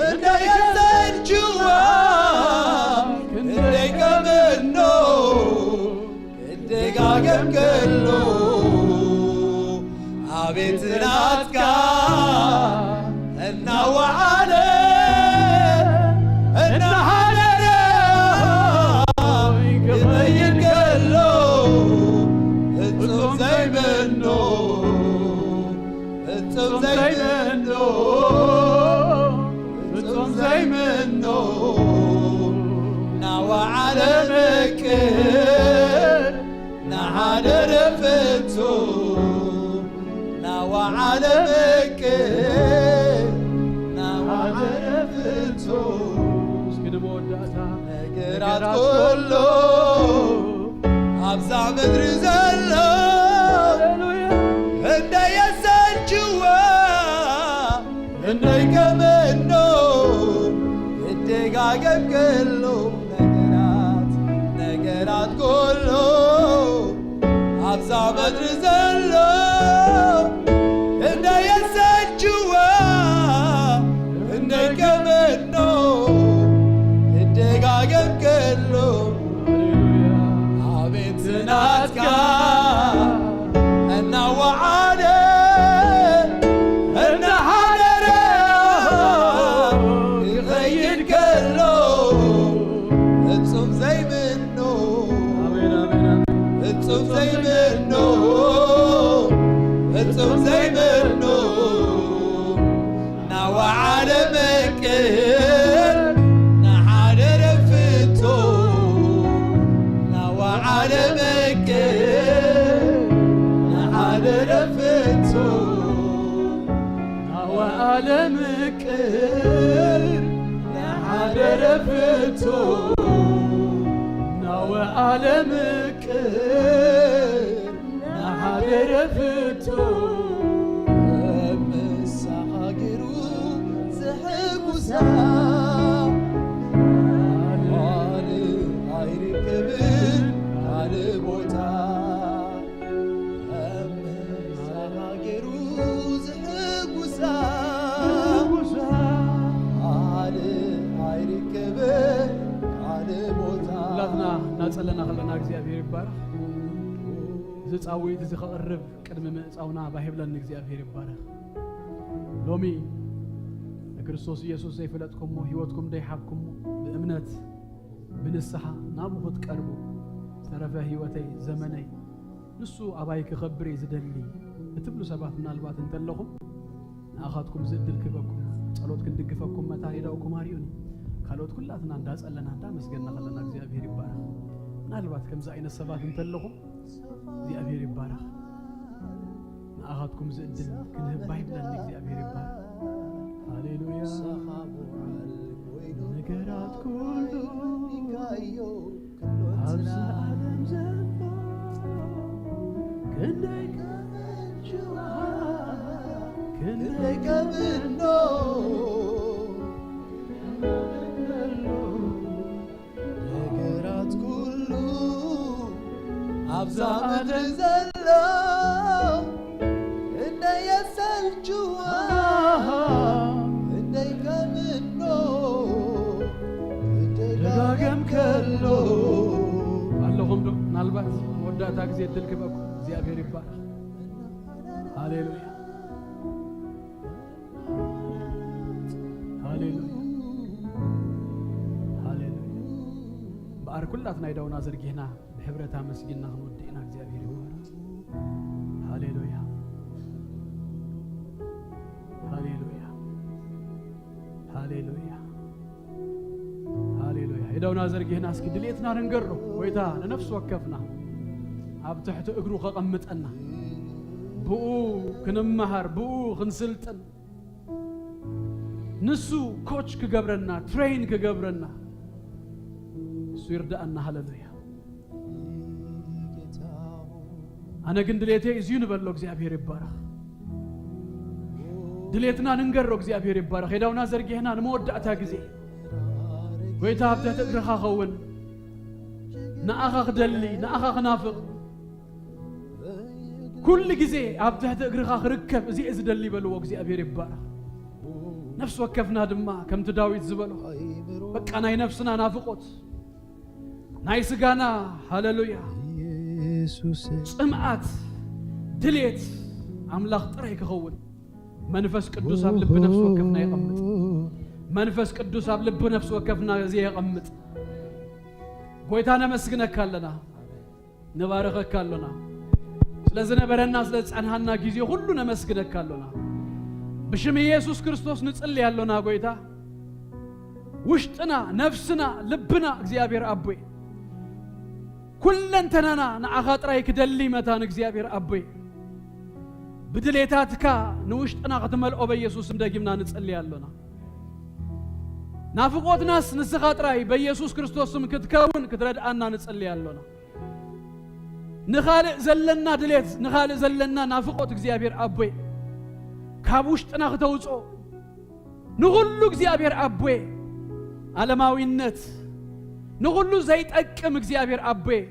እንደይ ከሰልችዎ እንደይ ከምኖ እደጋገም ከሎ አቤት ናትካ እናወዓለ እናሃደረ ይበይን ከሎ እጹም ዘይመኖ እጹም ዘይመኖ እጹም ዘይመኖ ናወዓለ ምክር ናሃደረ ፍጹም ናወዓለ ምክር ናወዓለ ፍጹም ነገራት ኩሉ ኣብዛ ምድሪ ዘሎ እንደይ የሰልችዎ እንደይ ከምኖ እደጋገም ከሎ ነገራት ኩሉ ኣብዛ ምድሪ ዘሎ እንደይ የሰልችዎ እንደይ ከምኖ እደጋገም ከሎ አቤት ናትካ እናወዓደ እናሃደረ ይኸይድ ከሎ እጹም ዘይምኖ እጹም ዘይምኖ እጹም ዘይምኖ ናወዓለ ምክር ናሓደረ ፍጹም ናወዓለ ምክር ናሓደረ ፍጹም ናወዓለ ምክር ናሓደረ ፍጹም ናወዓለ ምክር ናሓደረ ፍጹም መሳኻገሩ ዘሕጉሳ ኣይርከብን ካልእ ቦታ መሳኻገሩ ዘሕጉሳ ኣይርከብን ካልእ ቦታ ላትና እናጸለና ከለና እግዚአብሔር ይባረክ ዝፃዊት ዝኸቕርብ ቅድሚ ምእፃውና ባሂብለን እግዚአብሔር ይባረክ ሎሚ ክርስቶስ ኢየሱስ ዘይፈለጥኩሞ ህይወትኩም ደይሓብኩሞ ብእምነት ብንስሓ ናብኡ ክትቀርቡ ተረፈ ህይወተይ ዘመነይ ንሱ ኣባይ ክኸብር እየ ዝደሊ እትብሉ ሰባት ምናልባት እንተለኹም ንኣኻትኩም ዝእድል ክህበኩም ጸሎት ክንድግፈኩም መታሪዳውኩም ኣርዩኒ ካልኦት ኩላትና እንዳጸለና እንዳመስገንና ከለና እግዚአብሔር ይባረክ ምናልባት ከምዚ ዓይነት ሰባት እንተለኹም እግዚአብሔር ይባረክ ንኣኻትኩም ዝእድል ክንህብ ባሂብለኒ እግዚአብሔር ይባረክ ሃሌሉያ ነገራት ኩሉ ኣብዚ ዓለም ዘሎ ክንደይ ከምንችዋ ክንደይ ከምኖ ነገራት ኩሉ ኣብዛ ምድሪ ዘሎ እንደይ የሰልችዋ እንደይ ከምኖ ደጋገም ከሎ ኣለኹም ዶ ምናልባት መወዳእታ ግዜ እድል ክህበኩም እግዚአብሔር ይባረክ ሃሌሉያ ሃሌሉያ ሃሌሉያ በአር ኩላትና ይዳውና ዘርጊህና ብሕብረት ኣመስጊና ክንወድእና እግዚአብሔር ይባረክ ሃሌሉያ ሃሌሉያ ሃሌሉያ ሃሌሉያ ይዳውና ዘርጊህና እስኪ ድልየትና ንንገሮ ወይታ ንነፍስ ወከፍና ኣብ ትሕቲ እግሩ ከቐምጠና ብኡ ክንመሃር ብኡ ክንስልጥን نسو كوتش كجبرنا ترين كجبرنا سوير دقنا هاللويا أنا كن دليتي زين بلوك زي أبي ربارة دليتنا ننقرق زي أبي ربارة خداونا زرقي هنا نمود أتاك زي ويتاب تتقرخا خون نأخخ دلي نأخخ نافق كل جزء أبده تقرخ ركب زي إزدلي بلوك زي أبي ربارة نفس وكفنا دما كم تداوي زبلو بك أنا نفسنا نافقوت نايس غانا هاللويا سمعت دليت أملاخ طريق خون منفس قدوس أب لب نفس وكفنا يقمت منفس قدوس أب لب نفس وكفنا زي يقمت قويتانا مسكنك كالنا نبارخك كالنا لازنا برنا سلز عنهنا جزية كلنا مسكنك كالنا بشم يسوع كريستوس نتصلي هالنا قويتا وشتنا نفسنا لبنا እግዚአብሔር أبوي كلن تنانا نعخاطراي كدلي متان እግዚአብሔር أبوي بدليتاتك نوشتنا قتملؤ بيسوع سم دغيمنا نتصلي هالنا نافقوت ناس نسخاطراي بيسوع كريستوس سم كتكون كتردأنا نتصلي هالنا نخالق زلنا دليت نخالق زلنا نافقوت እግዚአብሔር أبوي كابوشتنا ختوصو نغلو እግዚአብሔር أبوي ዓለማዊነት ንሁሉ ዘይጠቅም እግዚአብሔር أبوي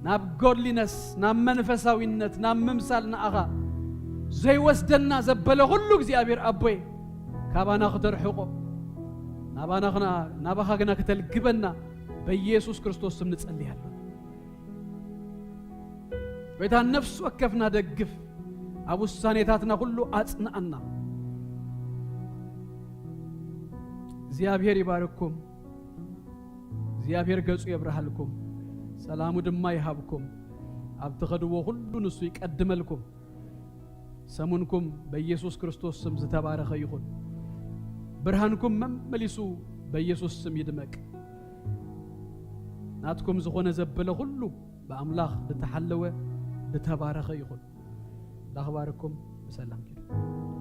ናብ ጎድሊነስ ናብ መንፈሳዊነት ናብ ምምሳል ናአኻ ዘይወስደና ዘበለ ሁሉ እግዚአብሔር أبوي ካባና ከተርሕቆ ናባኻ ግና ከተልግበና በኢየሱስ ክርስቶስ ስም ንጸልያለሁ ወይታ ነፍስ ወከፍና ደግፍ ኣብ ውሳኔታትና ሁሉ አጽናአና እግዚአብሔር ይባርክኩም እግዚአብሔር ገጹ ይብራሃልኩም ሰላሙ ድማ ይሃብኩም ኣብ ተኸድዎ ሁሉ ንሱ ይቀድመልኩም ሰሙንኩም በኢየሱስ ክርስቶስ ስም ዝተባረኸ ይሁን ብርሃንኩም መመሊሱ በኢየሱስ ስም ይድመቅ ናትኩም ዝኾነ ዘበለ ሁሉ በአምላክ ዝተሐለወ ዝተባረኸ ይሁን ላኽባርኩም በሰላም ኪዱ